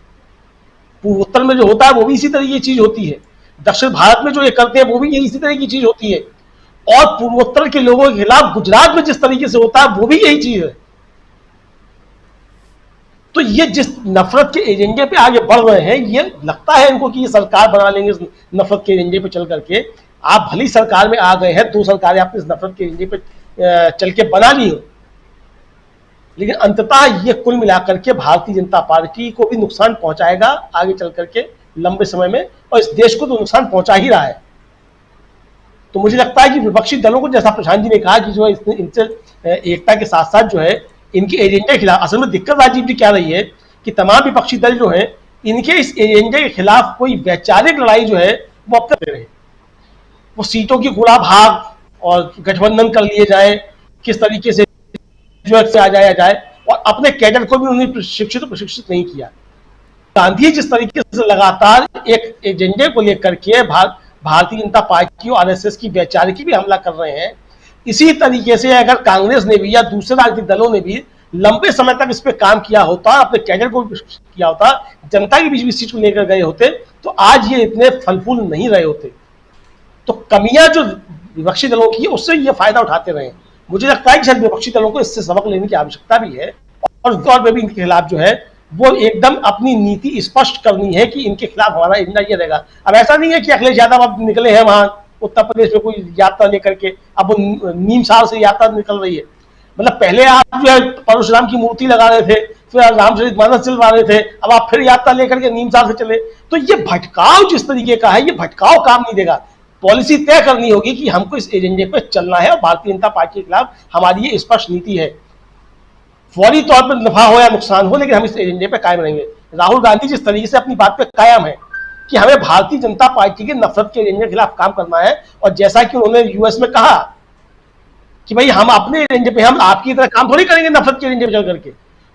पूर्वोत्तर में जो होता है वो भी इसी तरह की चीज होती है, दक्षिण भारत में जो ये करते हैं वो भी इसी तरह की चीज होती है, और पूर्वोत्तर के लोगों के खिलाफ गुजरात में जिस तरीके से होता है वो भी यही चीज है। तो ये जिस नफरत के एजेंडे पे आगे बढ़ रहे हैं, ये लगता है इनको कि ये सरकार बना लेंगे इस नफरत के एजेंडे पे चल करके। आप भली सरकार में आ गए हैं, 2 सरकारें आपने इस नफरत के एजेंडे पे चल के बना ली हो, लेकिन अंततः ये कुल मिलाकर के भारतीय जनता पार्टी को भी नुकसान पहुंचाएगा आगे चल करके लंबे समय में, और इस देश को तो नुकसान पहुंचा ही रहा है। तो मुझे लगता है कि विपक्षी दलों को, जैसा प्रशांत जी ने कहा कि जो है इनसे एकता के साथ साथ जो है इनके एजेंडे के खिलाफ, असल में दिक्कत राजीव जी क्या रही है कि तमाम विपक्षी दल जो हैं इनके इस एजेंडे के खिलाफ कोई वैचारिक लड़ाई जो है वो अब कर रहे हैं। वो सीटों की गुड़ा भाग और गठबंधन कर लिए जाए, किस तरीके से आ जाए, और अपने कैडर को भी उन्हें प्रशिक्षित नहीं किया। गांधी जिस तरीके से लगातार एक एजेंडे को लेकर के भारतीय जनता पार्टी और आरएसएस की वैचारिकी भी हमला कर रहे हैं, इसी तरीके से अगर कांग्रेस ने भी या दूसरे राजनीतिक दलों ने भी लंबे समय तक इस पे काम किया होता, अपने कैडर को किया होता, जनता के बीच भी चीज को लेकर गए होते, तो आज ये इतने फल फूल नहीं रहे होते। तो कमियां जो विपक्षी दलों की है उससे ये फायदा उठाते रहे। मुझे लगता है कि शायद विपक्षी दलों को इससे सबक लेने की आवश्यकता भी है, और तौर पर भी इनके खिलाफ जो है वो एकदम अपनी नीति स्पष्ट करनी है कि इनके खिलाफ हमारा एजेंडा ये रहेगा। अब ऐसा नहीं है कि अखिलेश यादव अब निकले हैं वहां उत्तर प्रदेश में कोई यात्रा लेकर के, अब वो नीम साहब से यात्रा निकल रही है। मतलब पहले आप जो है परशुराम की मूर्ति लगा रहे थे, फिर रामचरितमानस चलवा रहे थे, अब आप फिर यात्रा लेकर के नीम साहब से चले। तो ये भटकाव जिस तरीके का है, ये भटकाव काम नहीं देगा। पॉलिसी तय करनी होगी कि हमको इस एजेंडे पे चलना है, और भारतीय जनता पार्टी के खिलाफ हमारी ये स्पष्ट नीति है। फौरी तौर पर नफा हो या नुकसान हो, लेकिन हम इस एजेंडे पे कायम रहेंगे। राहुल गांधी जिस तरीके से अपनी बात पे कायम है कि हमें भारतीय जनता पार्टी के नफरत के एजेंडे के खिलाफ काम करना है, और जैसा कि उन्होंने यूएस में कहा कि भाई हम अपने एजेंडे पे, हम आपकी तरह काम थोड़ी करेंगे नफरत के एजेंडे पे चल करके।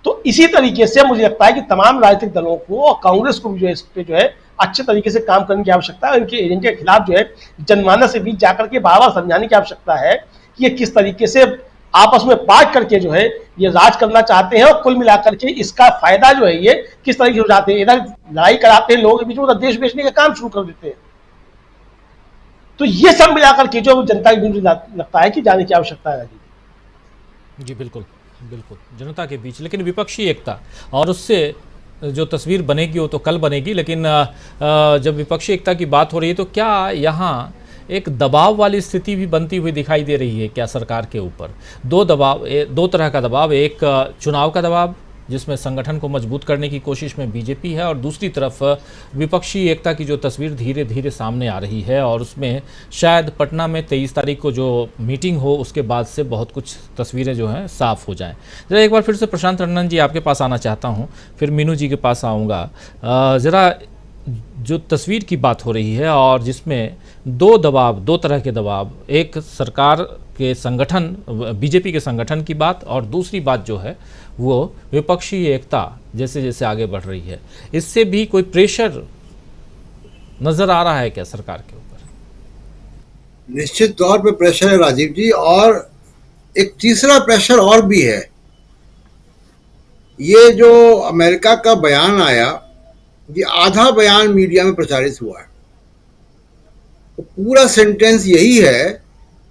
तो इसी तरीके से मुझे लगता है कि तमाम राजनीतिक दलों को और कांग्रेस को भी जो है इस पे जो है अच्छे तरीके से काम करने की आवश्यकता है। इनके एजेंडे के खिलाफ जो है जनमानस से बीच जाकर के बार बार समझाने की आवश्यकता है कि ये किस तरीके से आपस में बात करके जो है ये राज करना चाहते हैं, और कुल मिलाकर के इसका फायदा जो है ये किस तरीके से उठाते हैं। इधर लड़ाई कराते हैं लोगों के बीच में, उधर देश बेचने का काम शुरू कर देते हैं। तो ये सब मिलाकर के जो जनता के बीच लगता है कि जाने की आवश्यकता है। जी बिल्कुल बिल्कुल, जनता के बीच, लेकिन विपक्षी एकता और उससे जो तस्वीर बनेगी वो तो कल बनेगी, लेकिन जब विपक्षी एकता की बात हो रही है तो क्या यहाँ एक दबाव वाली स्थिति भी बनती हुई दिखाई दे रही है क्या सरकार के ऊपर? दो तरह का दबाव, एक चुनाव का दबाव जिसमें संगठन को मजबूत करने की कोशिश में बीजेपी है, और दूसरी तरफ विपक्षी एकता की जो तस्वीर धीरे धीरे सामने आ रही है, और उसमें शायद पटना में 23 तारीख को जो मीटिंग हो उसके बाद से बहुत कुछ तस्वीरें जो हैं साफ हो जाएं। ज़रा एक बार फिर से प्रशांत रंजन जी आपके पास आना चाहता हूं, फिर मीनू जी के पास आऊँगा। ज़रा जो तस्वीर की बात हो रही है और जिसमें दो तरह के दबाव, एक सरकार के संगठन बीजेपी के संगठन की बात, और दूसरी बात जो है वो विपक्षी एकता जैसे जैसे आगे बढ़ रही है, इससे भी कोई प्रेशर नजर आ रहा है क्या सरकार के ऊपर? निश्चित तौर पे प्रेशर है राजीव जी, और एक तीसरा प्रेशर और भी है। ये जो अमेरिका का बयान आया, ये आधा बयान मीडिया में प्रचारित हुआ है। तो पूरा सेंटेंस यही है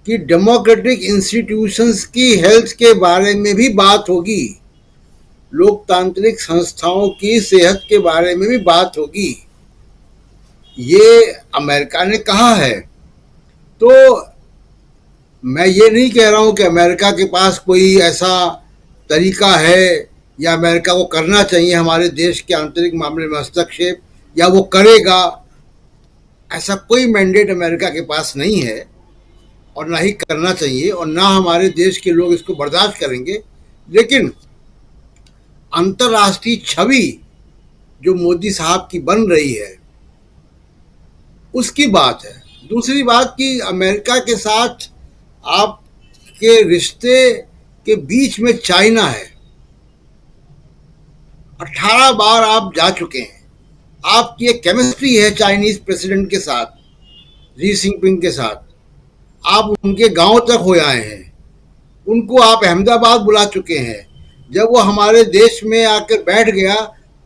कि डेमोक्रेटिक इंस्टीट्यूशंस की हेल्थ के बारे में भी बात होगी, लोकतांत्रिक संस्थाओं की सेहत के बारे में भी बात होगी, ये अमेरिका ने कहा है। तो मैं ये नहीं कह रहा हूं कि अमेरिका के पास कोई ऐसा तरीका है या अमेरिका को करना चाहिए हमारे देश के आंतरिक मामले में हस्तक्षेप, या वो करेगा, ऐसा कोई मैंडेट अमेरिका के पास नहीं है, और ना ही करना चाहिए, और ना हमारे देश के लोग इसको बर्दाश्त करेंगे। लेकिन अंतर्राष्ट्रीय छवि जो मोदी साहब की बन रही है उसकी बात है। दूसरी बात कि अमेरिका के साथ आपके रिश्ते के बीच में चाइना है। 18 बार आप जा चुके हैं, आपकी एक केमिस्ट्री है चाइनीज प्रेसिडेंट के साथ, शी जिनपिंग के साथ, आप उनके गांव तक हो आए हैं, उनको आप अहमदाबाद बुला चुके हैं। जब वो हमारे देश में आकर बैठ गया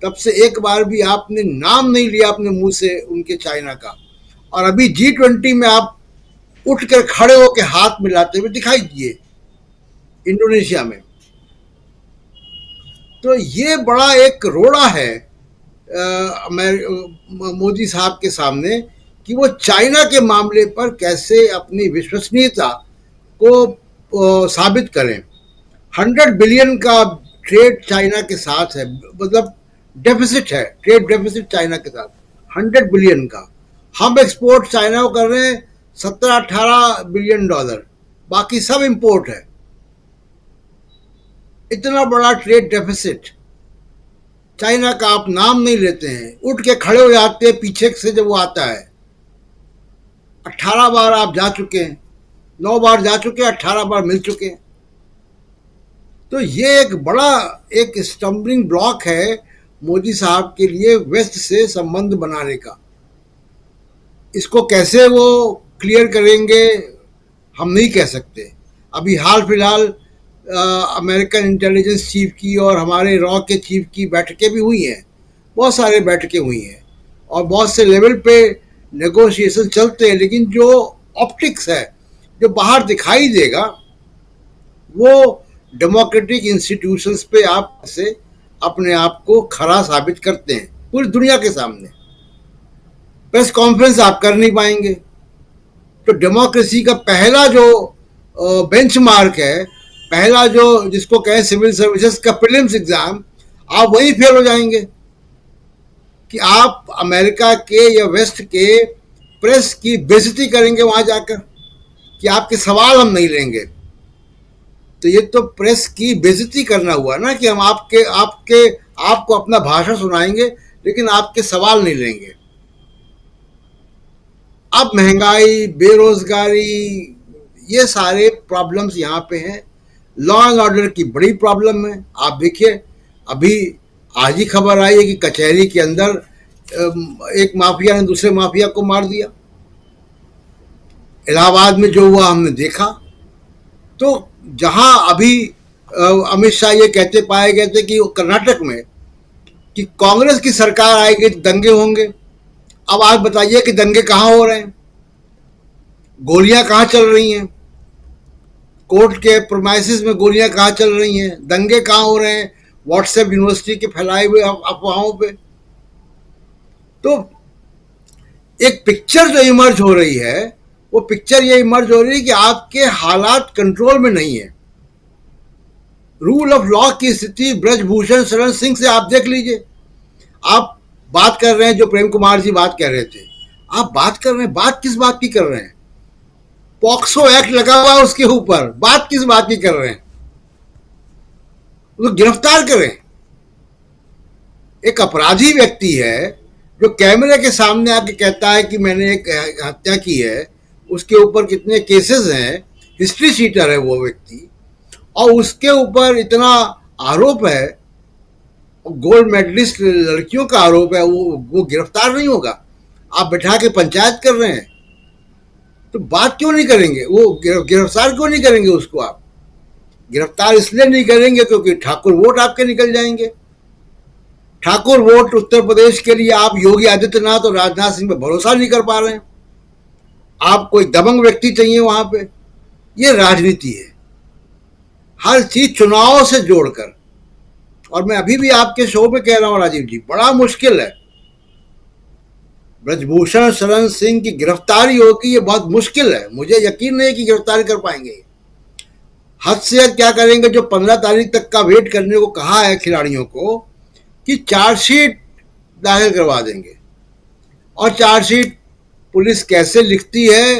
तब से एक बार भी आपने नाम नहीं लिया अपने मुंह से उनके चाइना का, और अभी G20 में आप उठकर खड़े होकर हाथ मिलाते हुए दिखाई दिए इंडोनेशिया में। तो ये बड़ा एक रोड़ा है मोदी साहब के सामने कि वो चाइना के मामले पर कैसे अपनी विश्वसनीयता को साबित करें। 100 बिलियन का ट्रेड चाइना के साथ है, मतलब डेफिसिट है, ट्रेड डेफिसिट चाइना के साथ 100 बिलियन का। हम एक्सपोर्ट चाइना को कर रहे हैं 17-18 बिलियन डॉलर, बाकी सब इंपोर्ट है। इतना बड़ा ट्रेड डेफिसिट चाइना का आप नाम नहीं लेते हैं, उठ के खड़े हो जाते हैं पीछे से जब वो आता है। 18 बार आप जा चुके हैं, 9 बार जा चुके हैं, 18 बार मिल चुके हैं। तो ये एक बड़ा एक स्टम्बलिंग ब्लॉक है मोदी साहब के लिए वेस्ट से संबंध बनाने का। इसको कैसे वो क्लियर करेंगे हम नहीं कह सकते। अभी हाल फिलहाल अमेरिकन इंटेलिजेंस चीफ की और हमारे रॉ के चीफ की बैठकें भी हुई हैं, बहुत सारे बैठकें हुई हैं और बहुत से लेवल पे नेगोशिएशन चलते हैं, लेकिन जो ऑप्टिक्स है, जो बाहर दिखाई देगा, वो डेमोक्रेटिक इंस्टीट्यूशंस पे आप से अपने आप को खरा साबित करते हैं पूरी दुनिया के सामने। प्रेस कॉन्फ्रेंस आप कर नहीं पाएंगे। तो डेमोक्रेसी का पहला जो बेंचमार्क है, पहला जो जिसको कहें सिविल सर्विसेज का प्रीलिम्स एग्जाम, आप वहीं फेल हो जाएंगे कि आप अमेरिका के या वेस्ट के प्रेस की बेइज्जती करेंगे वहां जाकर कि आपके सवाल हम नहीं लेंगे। तो ये तो प्रेस की बेइज्जती करना हुआ ना कि हम आपके आपको अपना भाषण सुनाएंगे लेकिन आपके सवाल नहीं लेंगे। अब महंगाई, बेरोजगारी, ये सारे प्रॉब्लम्स यहाँ पे हैं। लॉ एंड ऑर्डर की बड़ी प्रॉब्लम है। आप देखिए, अभी आज ही खबर आई है कि कचहरी के अंदर एक माफिया ने दूसरे माफिया को मार दिया। इलाहाबाद में जो हुआ हमने देखा। तो जहां अभी अमित शाह ये कहते पाए गए थे कि कर्नाटक में कि कांग्रेस की सरकार आएगी तो दंगे होंगे, अब आप बताइए कि दंगे कहां हो रहे हैं, गोलियां कहां चल रही हैं, कोर्ट के प्रोमाइसिस में गोलियां कहां चल रही हैं, दंगे कहां हो रहे हैं व्हाट्सएप यूनिवर्सिटी के फैलाए हुए अफवाहों पे। तो एक पिक्चर जो इमर्ज हो रही है, वो पिक्चर ये इमर्ज हो रही है कि आपके हालात कंट्रोल में नहीं है। रूल ऑफ लॉ की स्थिति ब्रजभूषण शरण सिंह से आप देख लीजिए। आप बात कर रहे हैं, जो प्रेम कुमार जी बात कर रहे थे, आप बात कर रहे हैं, बात किस बात की कर रहे हैं? पॉक्सो एक्ट लगा हुआ है उसके ऊपर, बात किस बात की कर रहे हैं? उसको गिरफ्तार करें। एक अपराधी व्यक्ति है जो कैमरे के सामने आके कहता है कि मैंने एक हत्या की है, उसके ऊपर कितने केसेस हैं, हिस्ट्री शीटर है वो व्यक्ति, और उसके ऊपर इतना आरोप है, गोल्ड मेडलिस्ट लड़कियों का आरोप है, वो गिरफ्तार नहीं होगा। आप बैठा के पंचायत कर रहे हैं, तो बात क्यों नहीं करेंगे? वो गिरफ्तार क्यों नहीं करेंगे उसको? आप गिरफ्तार इसलिए नहीं करेंगे क्योंकि ठाकुर वोट आपके निकल जाएंगे। ठाकुर वोट उत्तर प्रदेश के लिए आप योगी आदित्यनाथ और राजनाथ सिंह पे भरोसा नहीं कर पा रहे हैं। आप कोई दबंग व्यक्ति चाहिए वहां पे। ये राजनीति है, हर चीज चुनाव से जोड़कर। और मैं अभी भी आपके शो में कह रहा हूं राजीव जी, बड़ा मुश्किल है। ब्रजभूषण शरण सिंह की गिरफ्तारी होगी, ये बहुत मुश्किल है। मुझे यकीन नहीं कि गिरफ्तारी कर पाएंगे। हद से हद क्या करेंगे, जो 15 तारीख तक का वेट करने को कहा है खिलाड़ियों को, कि चार्जशीट दाखिल करवा देंगे। और चार्जशीट पुलिस कैसे लिखती है,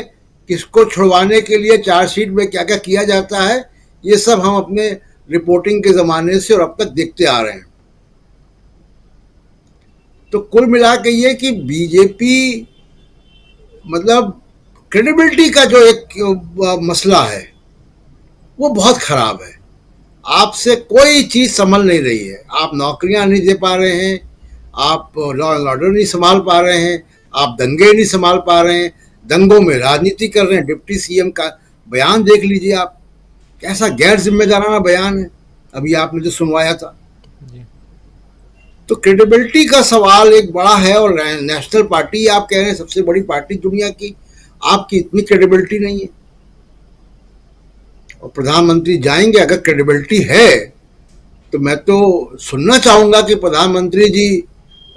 किसको छुड़वाने के लिए चार्जशीट में क्या क्या किया जाता है, ये सब हम अपने रिपोर्टिंग के ज़माने से और अब तक देखते आ रहे हैं। तो कुल मिला के ये कि बीजेपी, मतलब क्रेडिबिलिटी का जो एक मसला है वो बहुत खराब है। आपसे कोई चीज़ संभल नहीं रही है। आप नौकरियां नहीं दे पा रहे हैं, आप लॉ एंड ऑर्डर नहीं संभाल पा रहे हैं, आप दंगे नहीं संभाल पा रहे हैं, दंगों में राजनीति कर रहे हैं। डिप्टी सीएम का बयान देख लीजिए आप, कैसा गैर जिम्मेदाराना बयान है अभी आपने जो सुनवाया था। तो क्रेडिबिलिटी का सवाल एक बड़ा है। और नेशनल पार्टी आप कह रहे हैं सबसे बड़ी पार्टी दुनिया की, आपकी इतनी क्रेडिबिलिटी नहीं है। और प्रधानमंत्री जाएंगे, अगर क्रेडिबिलिटी है तो मैं तो सुनना चाहूंगा कि प्रधानमंत्री जी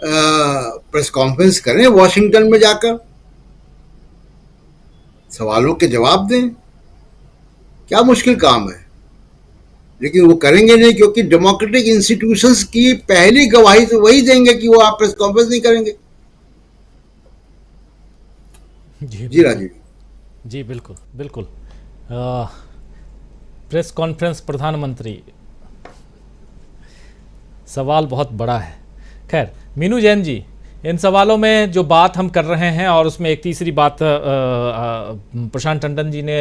प्रेस कॉन्फ्रेंस करें वॉशिंगटन में जाकर, सवालों के जवाब दें। क्या मुश्किल काम है? लेकिन वो करेंगे नहीं, क्योंकि डेमोक्रेटिक इंस्टीट्यूशंस की पहली गवाही तो वही देंगे कि वो आप प्रेस कॉन्फ्रेंस नहीं करेंगे। जी राजीव जी, बिल्कुल बिल्कुल। प्रेस कॉन्फ्रेंस प्रधानमंत्री, सवाल बहुत बड़ा है। खैर मीनू जैन जी, इन सवालों में जो बात हम कर रहे हैं, और उसमें एक तीसरी बात प्रशांत टंडन जी ने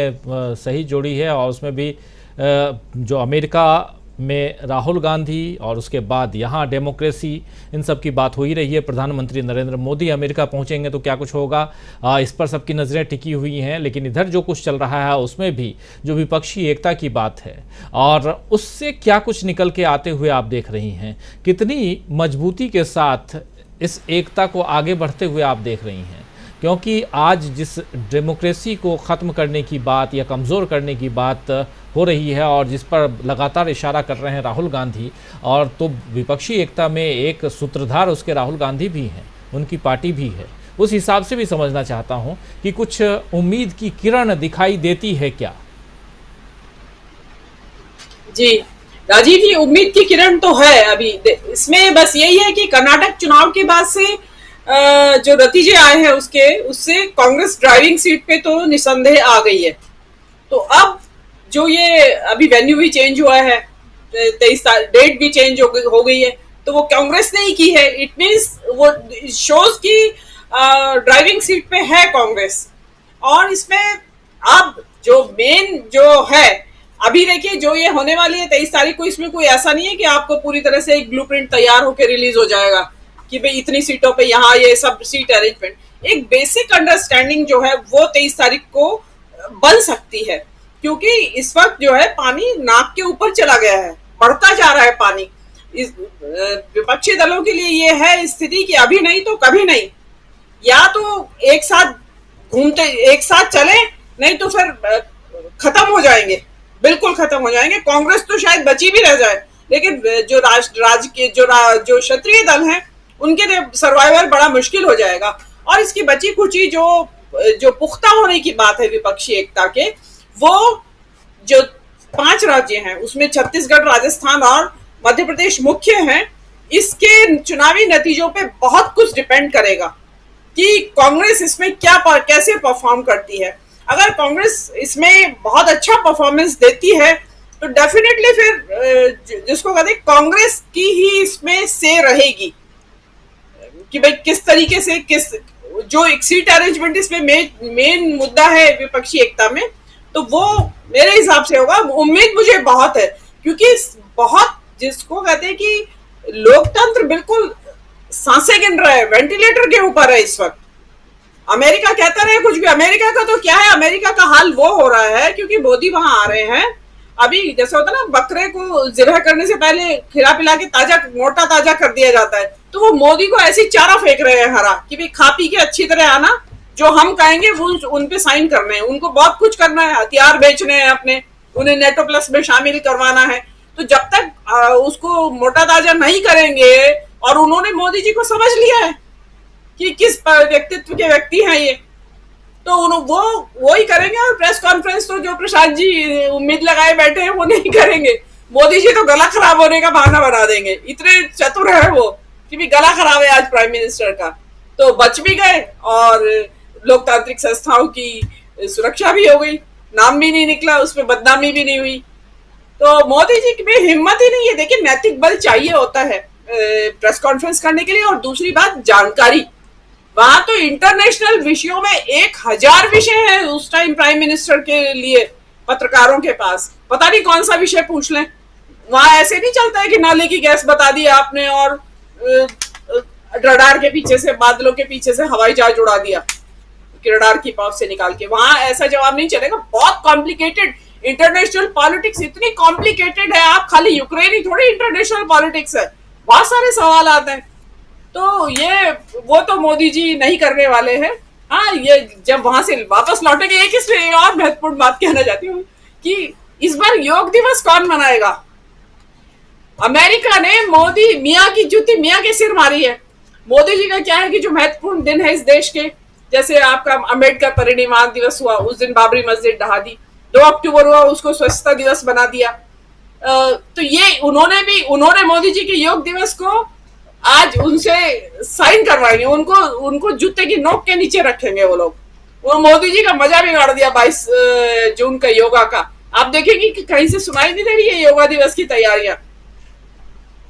सही जोड़ी है, और उसमें भी जो अमेरिका में राहुल गांधी और उसके बाद यहाँ डेमोक्रेसी, इन सब की बात हो ही रही है। प्रधानमंत्री नरेंद्र मोदी अमेरिका पहुँचेंगे तो क्या कुछ होगा, इस पर सबकी नज़रें टिकी हुई हैं। लेकिन इधर जो कुछ चल रहा है उसमें भी जो विपक्षी एकता की बात है, और उससे क्या कुछ निकल के आते हुए आप देख रही हैं, कितनी मजबूती के साथ इस एकता को आगे बढ़ते हुए आप देख रही हैं। क्योंकि आज जिस डेमोक्रेसी को ख़त्म करने की बात या कमज़ोर करने की बात हो रही है, और जिस पर लगातार इशारा कर रहे हैं राहुल गांधी, और तो विपक्षी एकता में एक सूत्रधार उसके राहुल गांधी भी हैं, उनकी पार्टी भी है। उस हिसाब से भी समझना चाहता हूं कि कुछ उम्मीद की किरण दिखाई देती है क्या? जी राजीव जी, उम्मीद की किरण तो है। अभी इसमें बस यही है कि कर्नाटक चुनाव के बाद से जो नतीजे आए हैं उससे कांग्रेस ड्राइविंग सीट पे तो निसंदेह आ गई है। तो अब जो ये अभी वेन्यू भी चेंज हुआ है, 23 डेट भी चेंज हो गई है, तो वो कांग्रेस ने ही की है। इट मीन्स वो शोज की ड्राइविंग सीट पे है कांग्रेस। और इसमें अब जो मेन जो है, अभी देखिए जो ये होने वाली है 23 तारीख को, इसमें कोई ऐसा नहीं है कि आपको पूरी तरह से एक ब्लूप्रिंट तैयार होकर रिलीज हो जाएगा कि भाई इतनी सीटों पे यहाँ ये सब सीट अरेंजमेंट। एक बेसिक अंडरस्टैंडिंग जो है वो 23 तारीख को बन सकती है, क्योंकि इस वक्त जो है पानी नाक के ऊपर चला गया है, बढ़ता जा रहा है पानी। इस विपक्षी दलों के लिए ये है स्थिति कि अभी नहीं तो कभी नहीं, या तो एक साथ घूमते एक साथ चले, नहीं तो फिर खत्म हो जाएंगे, बिल्कुल खत्म हो जाएंगे। कांग्रेस तो शायद बची भी रह जाए, लेकिन जो राज के जो क्षत्रिय दल हैं उनके लिए सर्वाइवल बड़ा मुश्किल हो जाएगा। और इसकी बची खुची जो पुख्ता होने की बात है विपक्षी एकता के, वो जो 5 राज्य हैं उसमें छत्तीसगढ़, राजस्थान और मध्य प्रदेश मुख्य हैं। इसके चुनावी नतीजों पे बहुत कुछ डिपेंड करेगा कि कांग्रेस इसमें कैसे परफॉर्म करती है। अगर कांग्रेस इसमें बहुत अच्छा परफॉर्मेंस देती है तो डेफिनेटली फिर जिसको कहते हैं कांग्रेस की ही इसमें से रहेगी कि भाई किस तरीके से जो एक सीट अरेंजमेंट इसमें मेन मुद्दा है विपक्षी एकता में, तो वो मेरे हिसाब से होगा। उम्मीद मुझे बहुत है, क्योंकि बहुत जिसको कहते हैं कि लोकतंत्र बिल्कुल सांसें गिन रहा है, वेंटिलेटर के ऊपर है इस वक्त। अमेरिका कहता रहे कुछ भी, अमेरिका का तो क्या है, अमेरिका का हाल वो हो रहा है क्योंकि मोदी वहां आ रहे हैं। अभी जैसे होता है ना, बकरे को जिरह करने से पहले खिला पिला के मोटा ताजा कर दिया जाता है, तो वो मोदी को ऐसी चारा फेंक रहे हैं हरा कि भाई खा पी के अच्छी तरह आना, जो हम कहेंगे वो उन पे साइन करने हैं, उनको बहुत कुछ करना है, हथियार बेचने हैं अपने, उन्हें नेटो प्लस में शामिल करवाना है। तो जब तक उसको मोटा ताजा नहीं करेंगे, और उन्होंने मोदी जी को समझ लिया है कि किस व्यक्तित्व के व्यक्ति हैं ये, तो वो ही करेंगे। और प्रेस कॉन्फ्रेंस तो जो प्रशांत जी उम्मीद लगाए बैठे हैं वो नहीं करेंगे। मोदी जी तो गला खराब होने का बहाना बना देंगे, इतने चतुर है वो कि भी गला खराब है आज प्राइम मिनिस्टर का, तो बच भी गए और लोकतांत्रिक संस्थाओं की सुरक्षा भी हो गई, नाम भी नहीं निकला, उसमें बदनामी भी नहीं हुई। तो मोदी जी में हिम्मत ही नहीं है। देखिए, नैतिक बल चाहिए होता है प्रेस कॉन्फ्रेंस करने के लिए, और दूसरी बात जानकारी। वहां तो इंटरनेशनल विषयों में 1000 विषय है उस टाइम प्राइम मिनिस्टर के लिए, पत्रकारों के पास पता नहीं कौन सा विषय पूछ लें। वहां ऐसे नहीं चलता है कि नाले की गैस बता दी आपने और रडार के पीछे से, बादलों के पीछे से हवाई जहाज उड़ा दिया कि रडार की पाव से निकाल के। वहां ऐसा जवाब नहीं चलेगा। बहुत कॉम्प्लिकेटेड इंटरनेशनल पॉलिटिक्स, इतनी कॉम्प्लिकेटेड है, आप खाली यूक्रेन ही थोड़ी इंटरनेशनल पॉलिटिक्स है, बहुत सारे सवाल आते हैं। तो ये वो तो मोदी जी नहीं करने वाले हैं। हाँ, ये जब वहां से वापस लौटेंगे। एक इसमें और महत्वपूर्ण बात कहना चाहती हूँ कि इस बार योग दिवस कौन मनाएगा। अमेरिका ने मोदी मियाँ की जूती मियाँ के सिर मारी है। मोदी जी का क्या है कि जो महत्वपूर्ण दिन है इस देश के, जैसे आपका अम्बेडकर परिनिर्वाण दिवस हुआ, उस दिन बाबरी मस्जिद ढहा दी, 2 अक्टूबर हुआ, उसको स्वच्छता दिवस बना दिया। तो ये उन्होंने मोदी जी के योग दिवस को आज उनसे साइन करवाएंगे, उनको जूते की नोक के नीचे रखेंगे वो लोग। वो मोदी जी का मजा बिगाड़ दिया 22 जून का योगा का। आप देखेंगे कि कहीं से सुनाई नहीं दे रही है योगा दिवस की तैयारियां।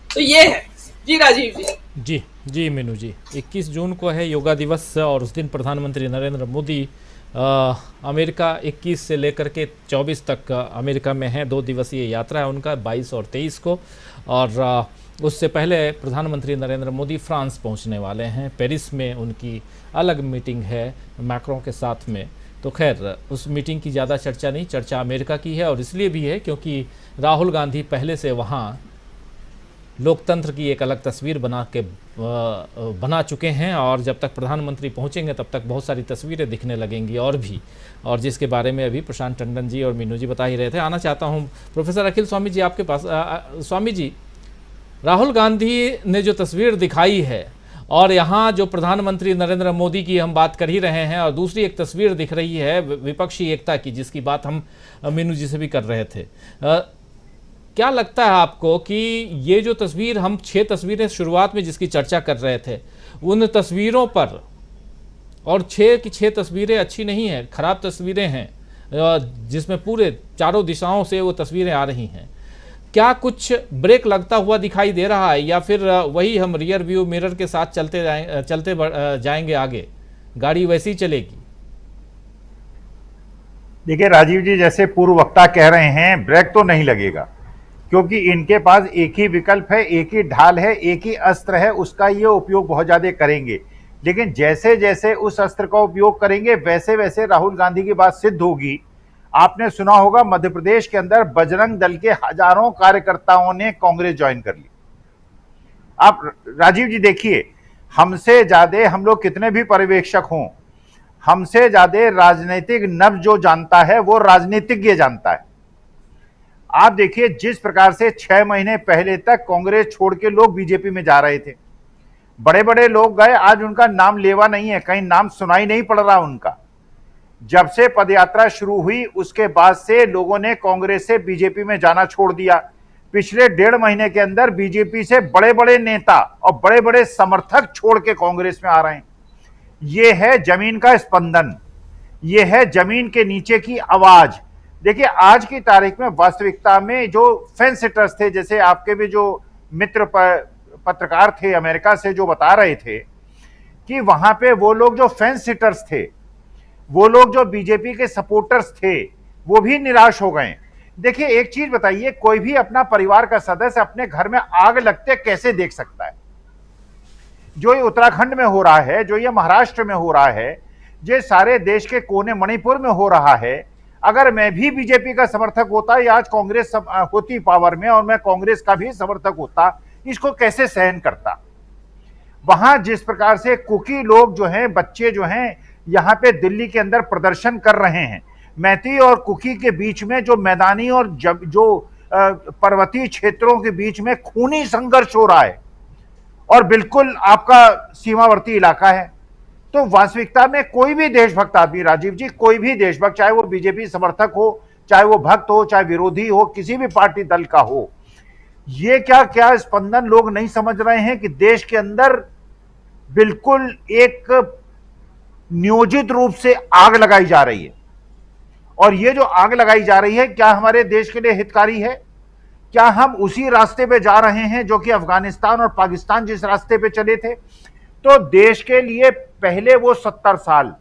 तो ये है जी राजीव जी। जी मीनू जी, 21 जून को है योगा दिवस, और उस दिन प्रधानमंत्री नरेंद्र मोदी अमेरिका 21 से लेकर के 24 तक अमेरिका में है। 2 दिवसीय यात्रा है उनका, 22 और 23 को। और उससे पहले प्रधानमंत्री नरेंद्र मोदी फ्रांस पहुंचने वाले हैं। पेरिस में उनकी अलग मीटिंग है मैक्रों के साथ में। तो खैर, उस मीटिंग की ज़्यादा चर्चा नहीं, चर्चा अमेरिका की है, और इसलिए भी है क्योंकि राहुल गांधी पहले से वहाँ लोकतंत्र की एक अलग तस्वीर बना चुके हैं। और जब तक प्रधानमंत्री पहुंचेंगे तब तक बहुत सारी तस्वीरें दिखने लगेंगी और भी, और जिसके बारे में अभी प्रशांत टंडन जी और मीनू जी बता ही रहे थे। आना चाहता हूं प्रोफेसर अखिल स्वामी जी आपके पास। स्वामी जी, राहुल गांधी ने जो तस्वीर दिखाई है, और यहाँ जो प्रधानमंत्री नरेंद्र मोदी की हम बात कर ही रहे हैं, और दूसरी एक तस्वीर दिख रही है विपक्षी एकता की, जिसकी बात हम मीनू जी से भी कर रहे थे। क्या लगता है आपको कि ये जो तस्वीर, हम 6 तस्वीरें शुरुआत में जिसकी चर्चा कर रहे थे, उन तस्वीरों पर, और 6 की 6 तस्वीरें अच्छी नहीं हैं, खराब तस्वीरें हैं, जिसमें पूरे चारों दिशाओं से वो तस्वीरें आ रही हैं, क्या कुछ ब्रेक लगता हुआ दिखाई दे रहा है, या फिर वही हम रियर व्यू मिरर के साथ चलते जाएंगे आगे, गाड़ी वैसी ही चलेगी? देखिए राजीव जी, जैसे पूर्व वक्ता कह रहे हैं, ब्रेक तो नहीं लगेगा, क्योंकि इनके पास एक ही विकल्प है, एक ही ढाल है, एक ही अस्त्र है, उसका ये उपयोग बहुत ज्यादा करेंगे। लेकिन जैसे जैसे उस अस्त्र का उपयोग करेंगे वैसे वैसे राहुल गांधी की बात सिद्ध होगी। आपने सुना होगा मध्य प्रदेश के अंदर बजरंग दल के हजारों कार्यकर्ताओं ने कांग्रेस ज्वाइन कर ली। आप राजीव जी देखिए, हमसे ज्यादा हम लोग कितने भी पर्यवेक्षक हों, हमसे ज्यादा राजनीतिक नब्ज जो जानता है वो राजनीतिज्ञ जानता है। आप देखिए जिस प्रकार से 6 महीने पहले तक कांग्रेस छोड़ के लोग बीजेपी में जा रहे थे, बड़े बड़े लोग गए, आज उनका नाम लेवा नहीं है, कहीं नाम सुनाई नहीं पड़ रहा उनका। जब से पदयात्रा शुरू हुई उसके बाद से लोगों ने कांग्रेस से बीजेपी में जाना छोड़ दिया। पिछले 1.5 महीने के अंदर बीजेपी से बड़े बड़े नेता और बड़े बड़े समर्थक छोड़ के कांग्रेस में आ रहे हैं। ये है जमीन का स्पंदन, ये है जमीन के नीचे की आवाज। देखिए आज की तारीख में वास्तविकता में जो फेंस सिटर्स थे, जैसे आपके भी जो मित्र पत्रकार थे अमेरिका से, जो बता रहे थे कि वहां पे वो लोग जो फेंस सिटर्स थे, वो लोग जो बीजेपी के सपोर्टर्स थे, वो भी निराश हो गए। देखिए एक चीज बताइए, कोई भी अपना परिवार का सदस्य अपने घर में आग लगते कैसे देख सकता है? जो ये उत्तराखंड में हो रहा है, जो ये महाराष्ट्र में हो रहा है, जो सारे देश के कोने मणिपुर में हो रहा है, अगर मैं भी बीजेपी का समर्थक होता या आज कांग्रेस होती पावर में और मैं कांग्रेस का भी समर्थक होता, इसको कैसे सहन करता? वहां जिस प्रकार से कुकी लोग जो हैं, बच्चे जो हैं, यहाँ पे दिल्ली के अंदर प्रदर्शन कर रहे हैं, मैती और कुकी के बीच में जो मैदानी और जो पर्वतीय क्षेत्रों के बीच में खूनी संघर्ष हो रहा है और बिल्कुल आपका सीमावर्ती इलाका है, तो वास्तविकता में कोई भी देशभक्त आदमी, राजीव जी, कोई भी देशभक्त, चाहे वो बीजेपी समर्थक हो, चाहे वो भक्त हो, चाहे विरोधी हो, किसी भी पार्टी दल का हो, ये क्या क्या स्पंदन लोग नहीं समझ रहे हैं कि देश के अंदर बिल्कुल एक नियोजित रूप से आग लगाई जा रही है। और ये जो आग लगाई जा रही है, क्या हमारे देश के लिए हितकारी है? क्या हम उसी रास्ते पे जा रहे हैं जो कि अफगानिस्तान और पाकिस्तान जिस रास्ते पे चले थे? तो देश के लिए पहले वो 70 साल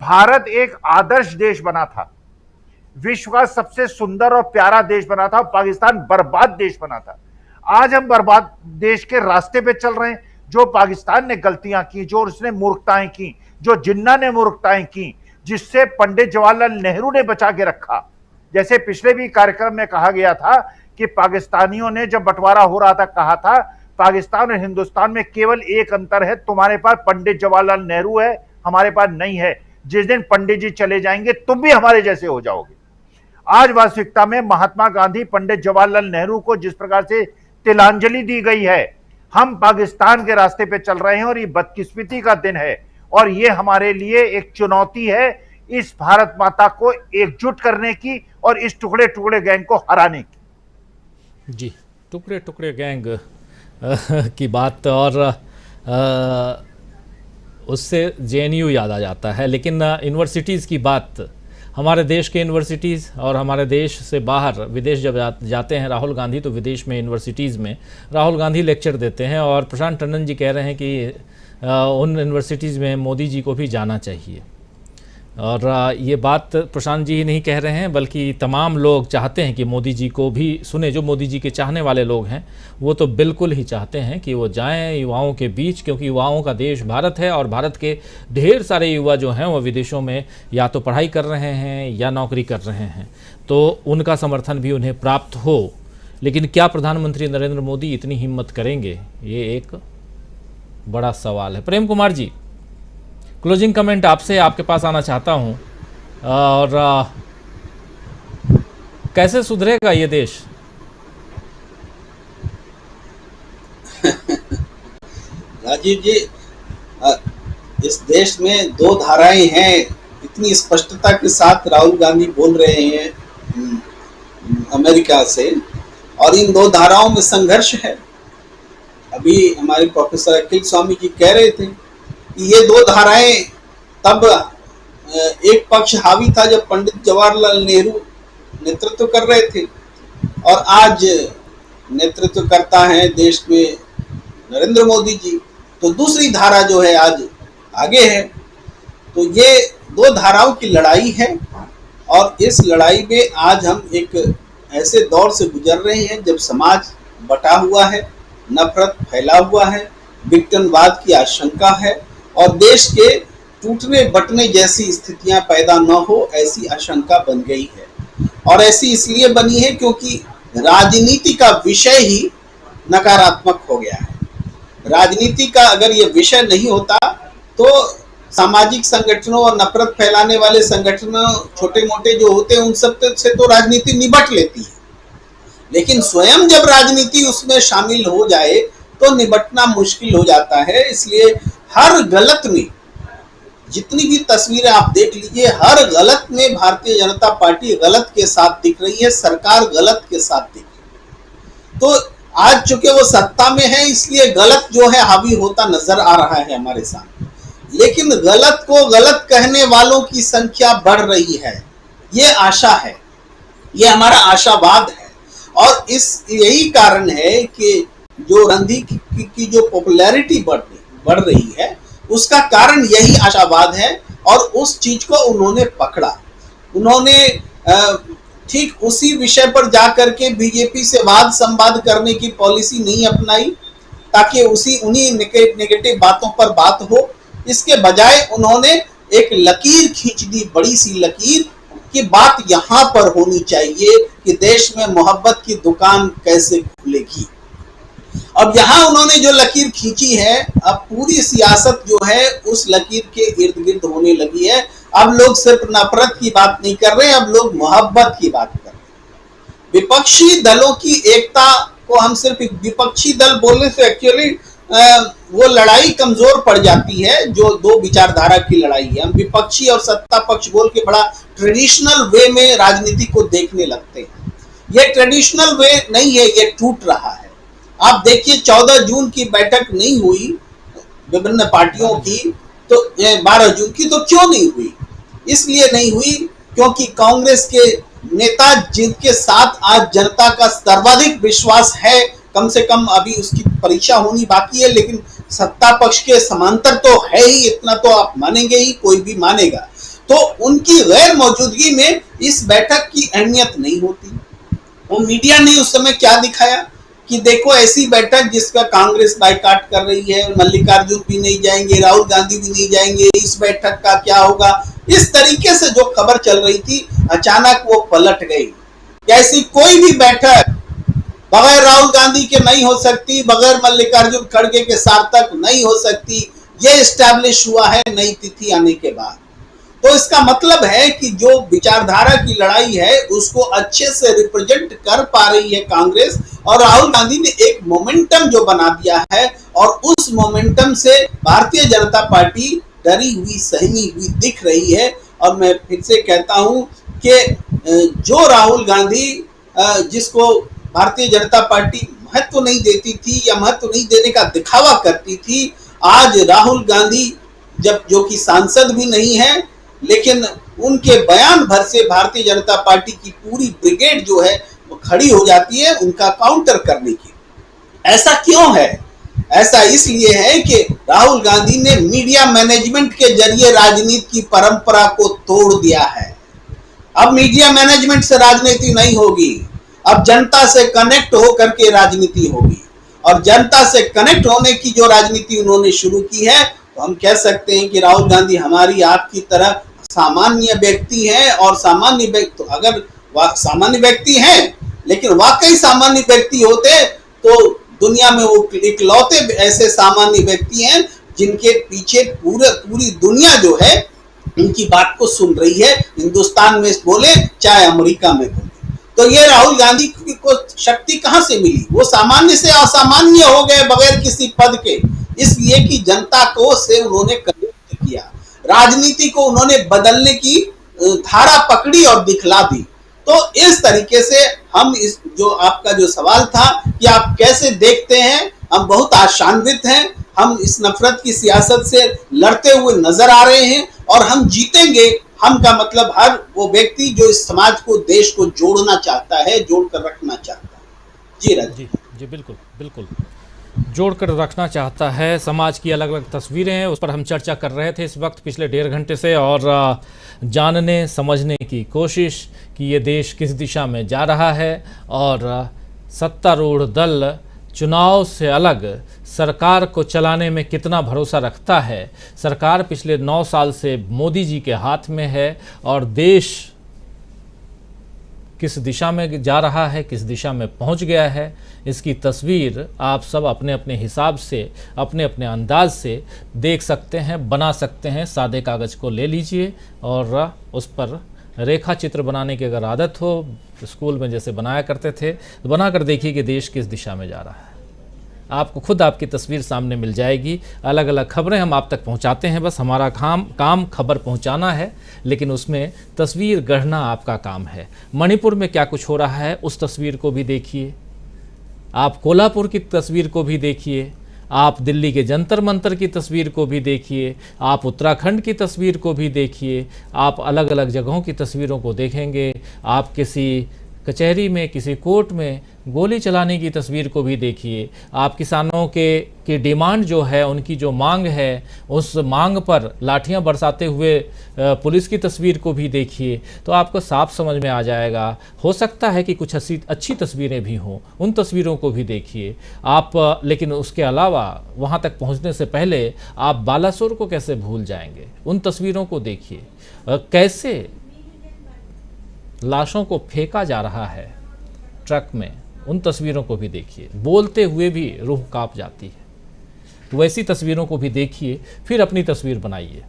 भारत एक आदर्श देश बना था, विश्व का सबसे सुंदर और प्यारा देश बना था, पाकिस्तान बर्बाद देश बना था। आज हम बर्बाद देश के रास्ते पे चल रहे हैं। जो पाकिस्तान ने गलतियां की, जो उसने मूर्खताएं की, जो जिन्ना ने मूर्खताएं की, जिससे पंडित जवाहरलाल नेहरू ने बचा के रखा। जैसे पिछले भी कार्यक्रम में कहा गया था कि पाकिस्तानियों ने जब बंटवारा हो रहा था, कहा था पाकिस्तान और हिंदुस्तान में केवल एक अंतर है, तुम्हारे पास पंडित जवाहरलाल नेहरू है, हमारे पास नहीं है। जिस दिन पंडित जी चले जाएंगे तुम भी हमारे जैसे हो जाओगे। आज वास्तविकता में महात्मा गांधी, पंडित जवाहरलाल नेहरू को जिस प्रकार से तिलांजलि दी गई है, हम पाकिस्तान के रास्ते पे चल रहे हैं और ये बदकिस्मती का दिन है और ये हमारे लिए एक चुनौती है इस भारत माता को एकजुट करने की और इस टुकड़े टुकड़े गैंग को हराने की। जी, टुकड़े टुकड़े गैंग की बात, और उससे जेएनयू याद आ जाता है। लेकिन यूनिवर्सिटीज़ की बात, हमारे देश के यूनिवर्सिटीज़ और हमारे देश से बाहर विदेश जब जाते हैं राहुल गांधी, तो विदेश में यूनिवर्सिटीज़ में राहुल गांधी लेक्चर देते हैं और प्रशांत टंडन जी कह रहे हैं कि उन यूनिवर्सिटीज़ में मोदी जी को भी जाना चाहिए। और ये बात प्रशांत जी ही नहीं कह रहे हैं, बल्कि तमाम लोग चाहते हैं कि मोदी जी को भी सुने। जो मोदी जी के चाहने वाले लोग हैं वो तो बिल्कुल ही चाहते हैं कि वो जाएं युवाओं के बीच, क्योंकि युवाओं का देश भारत है और भारत के ढेर सारे युवा जो हैं वो विदेशों में या तो पढ़ाई कर रहे हैं या नौकरी कर रहे हैं, तो उनका समर्थन भी उन्हें प्राप्त हो। लेकिन क्या प्रधानमंत्री नरेंद्र मोदी इतनी हिम्मत करेंगे, ये एक बड़ा सवाल है। प्रेम कुमार जी, क्लोजिंग कमेंट आपसे आपके पास आना चाहता हूं, और कैसे सुधरेगा ये देश? राजीव जी, इस देश में 2 धाराएं हैं, इतनी स्पष्टता के साथ राहुल गांधी बोल रहे हैं अमेरिका से, और इन 2 धाराओं में संघर्ष है। अभी हमारे प्रोफेसर अखिल स्वामी जी कह रहे थे कि ये 2 धाराएं, तब एक पक्ष हावी था जब पंडित जवाहरलाल नेहरू नेतृत्व कर रहे थे, और आज नेतृत्व करता है देश में नरेंद्र मोदी जी, तो दूसरी धारा जो है आज आगे है। तो ये दो धाराओं की लड़ाई है और इस लड़ाई में आज हम एक ऐसे दौर से गुजर रहे हैं जब समाज बटा हुआ है, नफरत फैला हुआ है, विघटनवाद की आशंका है और देश के टूटने बटने जैसी स्थितियां पैदा न हो ऐसी आशंका बन गई है। और ऐसी इसलिए बनी है क्योंकि राजनीति का विषय ही नकारात्मक हो गया है। राजनीति का अगर ये विषय नहीं होता तो सामाजिक संगठनों और नफरत फैलाने वाले संगठनों छोटे मोटे जो होते हैं उन सब से तो राजनीति निपट लेती है, लेकिन स्वयं जब राजनीति उसमें शामिल हो जाए तो निपटना मुश्किल हो जाता है। इसलिए हर गलत में, जितनी भी तस्वीरें आप देख लीजिए, हर गलत में भारतीय जनता पार्टी गलत के साथ दिख रही है, सरकार गलत के साथ दिख रही है। तो आज चूंकि वो सत्ता में है इसलिए गलत जो है हावी होता नजर आ रहा है हमारे सामने, लेकिन गलत को गलत कहने वालों की संख्या बढ़ रही है। ये आशा है, ये हमारा आशावाद है और यही कारण है कि जो गांधी की जो पॉपुलैरिटी बढ़ रही है उसका कारण यही आशावाद है और उस चीज को उन्होंने पकड़ा। उन्होंने ठीक उसी विषय पर जाकर के बीजेपी से वाद संवाद करने की पॉलिसी नहीं अपनाई ताकि उन्हीं नेगेटिव बातों पर बात हो। इसके बजाय उन्होंने एक लकीर खींच दी, बड़ी सी लकीर कि बात यहाँ पर होनी चाहिए कि देश में मोहब्बत की दुकान कैसे खुलेगी। अब यहाँ उन्होंने जो लकीर खींची है, अब पूरी सियासत जो है उस लकीर के इर्द गिर्द होने लगी है। अब लोग सिर्फ नफरत की बात नहीं कर रहे, अब लोग मोहब्बत की बात कर रहे हैं। विपक्षी दलों की एकता को हम सिर्फ विपक्षी दल बोलने से एक्चुअली वो लड़ाई कमजोर पड़ जाती है जो दो विचारधारा की लड़ाई है। हम विपक्षी और सत्ता पक्ष बोल के बड़ा ट्रेडिशनल वे में राजनीति को देखने लगते हैं। ये ट्रेडिशनल वे नहीं है, ये टूट रहा है। आप देखिए 14 जून की बैठक नहीं हुई विभिन्न पार्टियों की, तो 12 जून की तो क्यों नहीं हुई? इसलिए नहीं हुई क्योंकि कांग्रेस के नेता जिनके साथ आज जनता का सर्वाधिक विश्वास है, कम से कम अभी उसकी परीक्षा होनी बाकी है, लेकिन सत्ता पक्ष के समांतर तो है ही, इतना तो आप मानेंगे ही, कोई भी मानेगा। तो उनकी गैर मौजूदगी में इस बैठक की अहमियत नहीं होती। वो मीडिया ने उस समय क्या दिखाया कि देखो ऐसी बैठक जिसका कांग्रेस बायकॉट कर रही है, मल्लिकार्जुन भी नहीं जाएंगे, राहुल गांधी भी नहीं जाएंगे, इस बैठक का क्या होगा, इस तरीके से जो खबर चल रही थी अचानक वो पलट गई। ऐसी कोई भी बैठक बगैर राहुल गांधी के नहीं हो सकती, बगैर मल्लिकार्जुन खड़गे के सार्थक नहीं हो सकती। ये एस्टैब्लिश हुआ है नई तिथि आने के बाद। तो इसका मतलब है कि जो विचारधारा की लड़ाई है उसको अच्छे से रिप्रेजेंट कर पा रही है कांग्रेस, और राहुल गांधी ने एक मोमेंटम जो बना दिया है और उस मोमेंटम से भारतीय जनता पार्टी डरी हुई सहमी हुई दिख रही है। और मैं फिर से कहता हूं कि जो राहुल गांधी जिसको भारतीय जनता पार्टी महत्व नहीं देती थी या महत्व नहीं देने का दिखावा करती थी, आज राहुल गांधी जब जो कि सांसद भी नहीं है, लेकिन उनके बयान भर से भारतीय जनता पार्टी की पूरी ब्रिगेड जो है वो खड़ी हो जाती है उनका काउंटर करने की। ऐसा क्यों है? ऐसा इसलिए है कि राहुल गांधी ने मीडिया मैनेजमेंट के जरिए राजनीति की परंपरा को तोड़ दिया है। अब मीडिया मैनेजमेंट से राजनीति नहीं होगी, अब जनता से कनेक्ट होकर के राजनीति होगी। और जनता से कनेक्ट होने की जो राजनीति उन्होंने शुरू की है, तो हम कह सकते हैं कि राहुल गांधी हमारी आपकी तरह सामान्य व्यक्ति हैं। और सामान्य व्यक्ति, तो अगर सामान्य व्यक्ति हैं लेकिन वाकई सामान्य व्यक्ति होते तो दुनिया में वो इकलौते ऐसे सामान्य व्यक्ति हैं जिनके पीछे पूरी दुनिया जो है इनकी बात को सुन रही है, हिंदुस्तान में बोले चाहे अमेरिका में बोले। तो ये राहुल गांधी को शक्ति कहां से मिली? वो सामान्य से असामान्य हो गए बगैर किसी पद के, इसलिए कि जनता को से उन्होंने कनेक्ट किया, राजनीति को उन्होंने बदलने की धारा पकड़ी और दिखला दी। तो इस तरीके से हम इस जो आपका जो सवाल था कि आप कैसे देखते हैं, हम बहुत आशान्वित हैं। हम इस नफरत की सियासत से लड़ते हुए नजर आ रहे हैं और हम जीतेंगे हम का मतलब हर वो व्यक्ति जो इस समाज को, देश को जोड़ना चाहता है, जोड़ कर रखना चाहता है। जी राजीव जी जी, बिल्कुल बिल्कुल, जोड़ कर रखना चाहता है। समाज की अलग अलग तस्वीरें हैं, उस पर हम चर्चा कर रहे थे इस वक्त पिछले 1.5 घंटे से, और जानने समझने की कोशिश कि ये देश किस दिशा में जा रहा है और सत्तारूढ़ दल चुनाव से अलग सरकार को चलाने में कितना भरोसा रखता है। सरकार पिछले 9 साल से मोदी जी के हाथ में है और देश किस दिशा में जा रहा है, किस दिशा में पहुंच गया है, इसकी तस्वीर आप सब अपने अपने हिसाब से, अपने अपने अंदाज से देख सकते हैं, बना सकते हैं। सादे कागज़ को ले लीजिए और उस पर रेखा चित्र बनाने की अगर आदत हो, स्कूल में जैसे बनाया करते थे, तो बना कर देखिए कि देश किस दिशा में जा रहा है। आपको खुद आपकी तस्वीर सामने मिल जाएगी। अलग अलग खबरें हम आप तक पहुंचाते हैं, बस हमारा काम खबर पहुंचाना है, लेकिन उसमें तस्वीर गढ़ना आपका काम है। मणिपुर में क्या कुछ हो रहा है उस तस्वीर को भी देखिए, आप कोल्हापुर की तस्वीर को भी देखिए, आप दिल्ली के जंतर मंतर की तस्वीर को भी देखिए, आप उत्तराखंड की तस्वीर को भी देखिए, आप अलग अलग जगहों की तस्वीरों को देखेंगे, आप किसी कचहरी में, किसी कोर्ट में गोली चलाने की तस्वीर को भी देखिए, आप किसानों की डिमांड जो है, उनकी जो मांग है, उस मांग पर लाठियां बरसाते हुए पुलिस की तस्वीर को भी देखिए, तो आपको साफ समझ में आ जाएगा। हो सकता है कि कुछ अच्छी तस्वीरें भी हों, उन तस्वीरों को भी देखिए आप, लेकिन उसके अलावा वहां तक पहुंचने से पहले आप बालासोर को कैसे भूल जाएंगे। उन तस्वीरों को देखिए, कैसे लाशों को फेंका जा रहा है ट्रक में, उन तस्वीरों को भी देखिए। बोलते हुए भी रूह कांप जाती है। तो वैसी तस्वीरों को भी देखिए, फिर अपनी तस्वीर बनाइए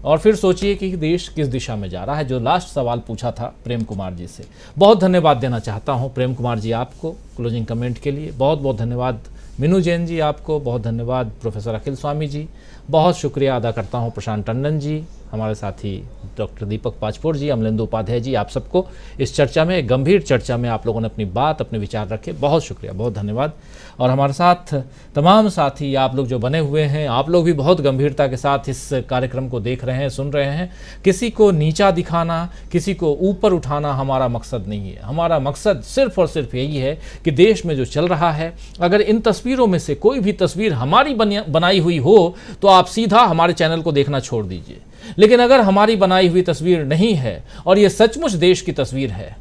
और फिर सोचिए कि देश किस दिशा में जा रहा है। जो लास्ट सवाल पूछा था प्रेम कुमार जी से, बहुत धन्यवाद देना चाहता हूं प्रेम कुमार जी आपको क्लोजिंग कमेंट के लिए। बहुत बहुत धन्यवाद मीनू जैन जी आपको, बहुत धन्यवाद प्रोफेसर अखिल स्वामी जी, बहुत शुक्रिया अदा करता हूं प्रशांत टंडन जी, हमारे साथी डॉक्टर दीपक पाचपोर जी, अमलेंदु उपाध्याय जी, आप सबको इस चर्चा में, गंभीर चर्चा में आप लोगों ने अपनी बात, अपने विचार रखे, बहुत शुक्रिया, बहुत धन्यवाद। और हमारे साथ तमाम साथी आप लोग जो बने हुए हैं, आप लोग भी बहुत गंभीरता के साथ इस कार्यक्रम को देख रहे हैं, सुन रहे हैं। किसी को नीचा दिखाना, किसी को ऊपर उठाना हमारा मकसद नहीं है। हमारा मकसद सिर्फ और सिर्फ यही है कि देश में जो चल रहा है, अगर इन तस्वीरों में से कोई भी तस्वीर हमारी बनाई हुई हो तो आप सीधा हमारे चैनल को देखना छोड़ दीजिए। लेकिन अगर हमारी बनाई हुई तस्वीर नहीं है और ये सचमुच देश की तस्वीर है,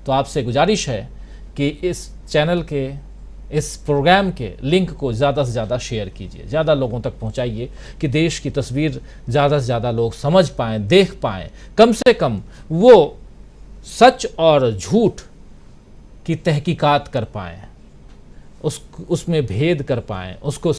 तो आपसे गुजारिश है कि इस चैनल के, इस प्रोग्राम के लिंक को ज़्यादा से ज़्यादा शेयर कीजिए, ज़्यादा लोगों तक पहुंचाइए कि देश की तस्वीर ज़्यादा से ज़्यादा लोग समझ पाएँ, देख पाएँ, कम से कम वो सच और झूठ की तहकीकात कर पाएँ, उसमें भेद कर पाएँ, उसको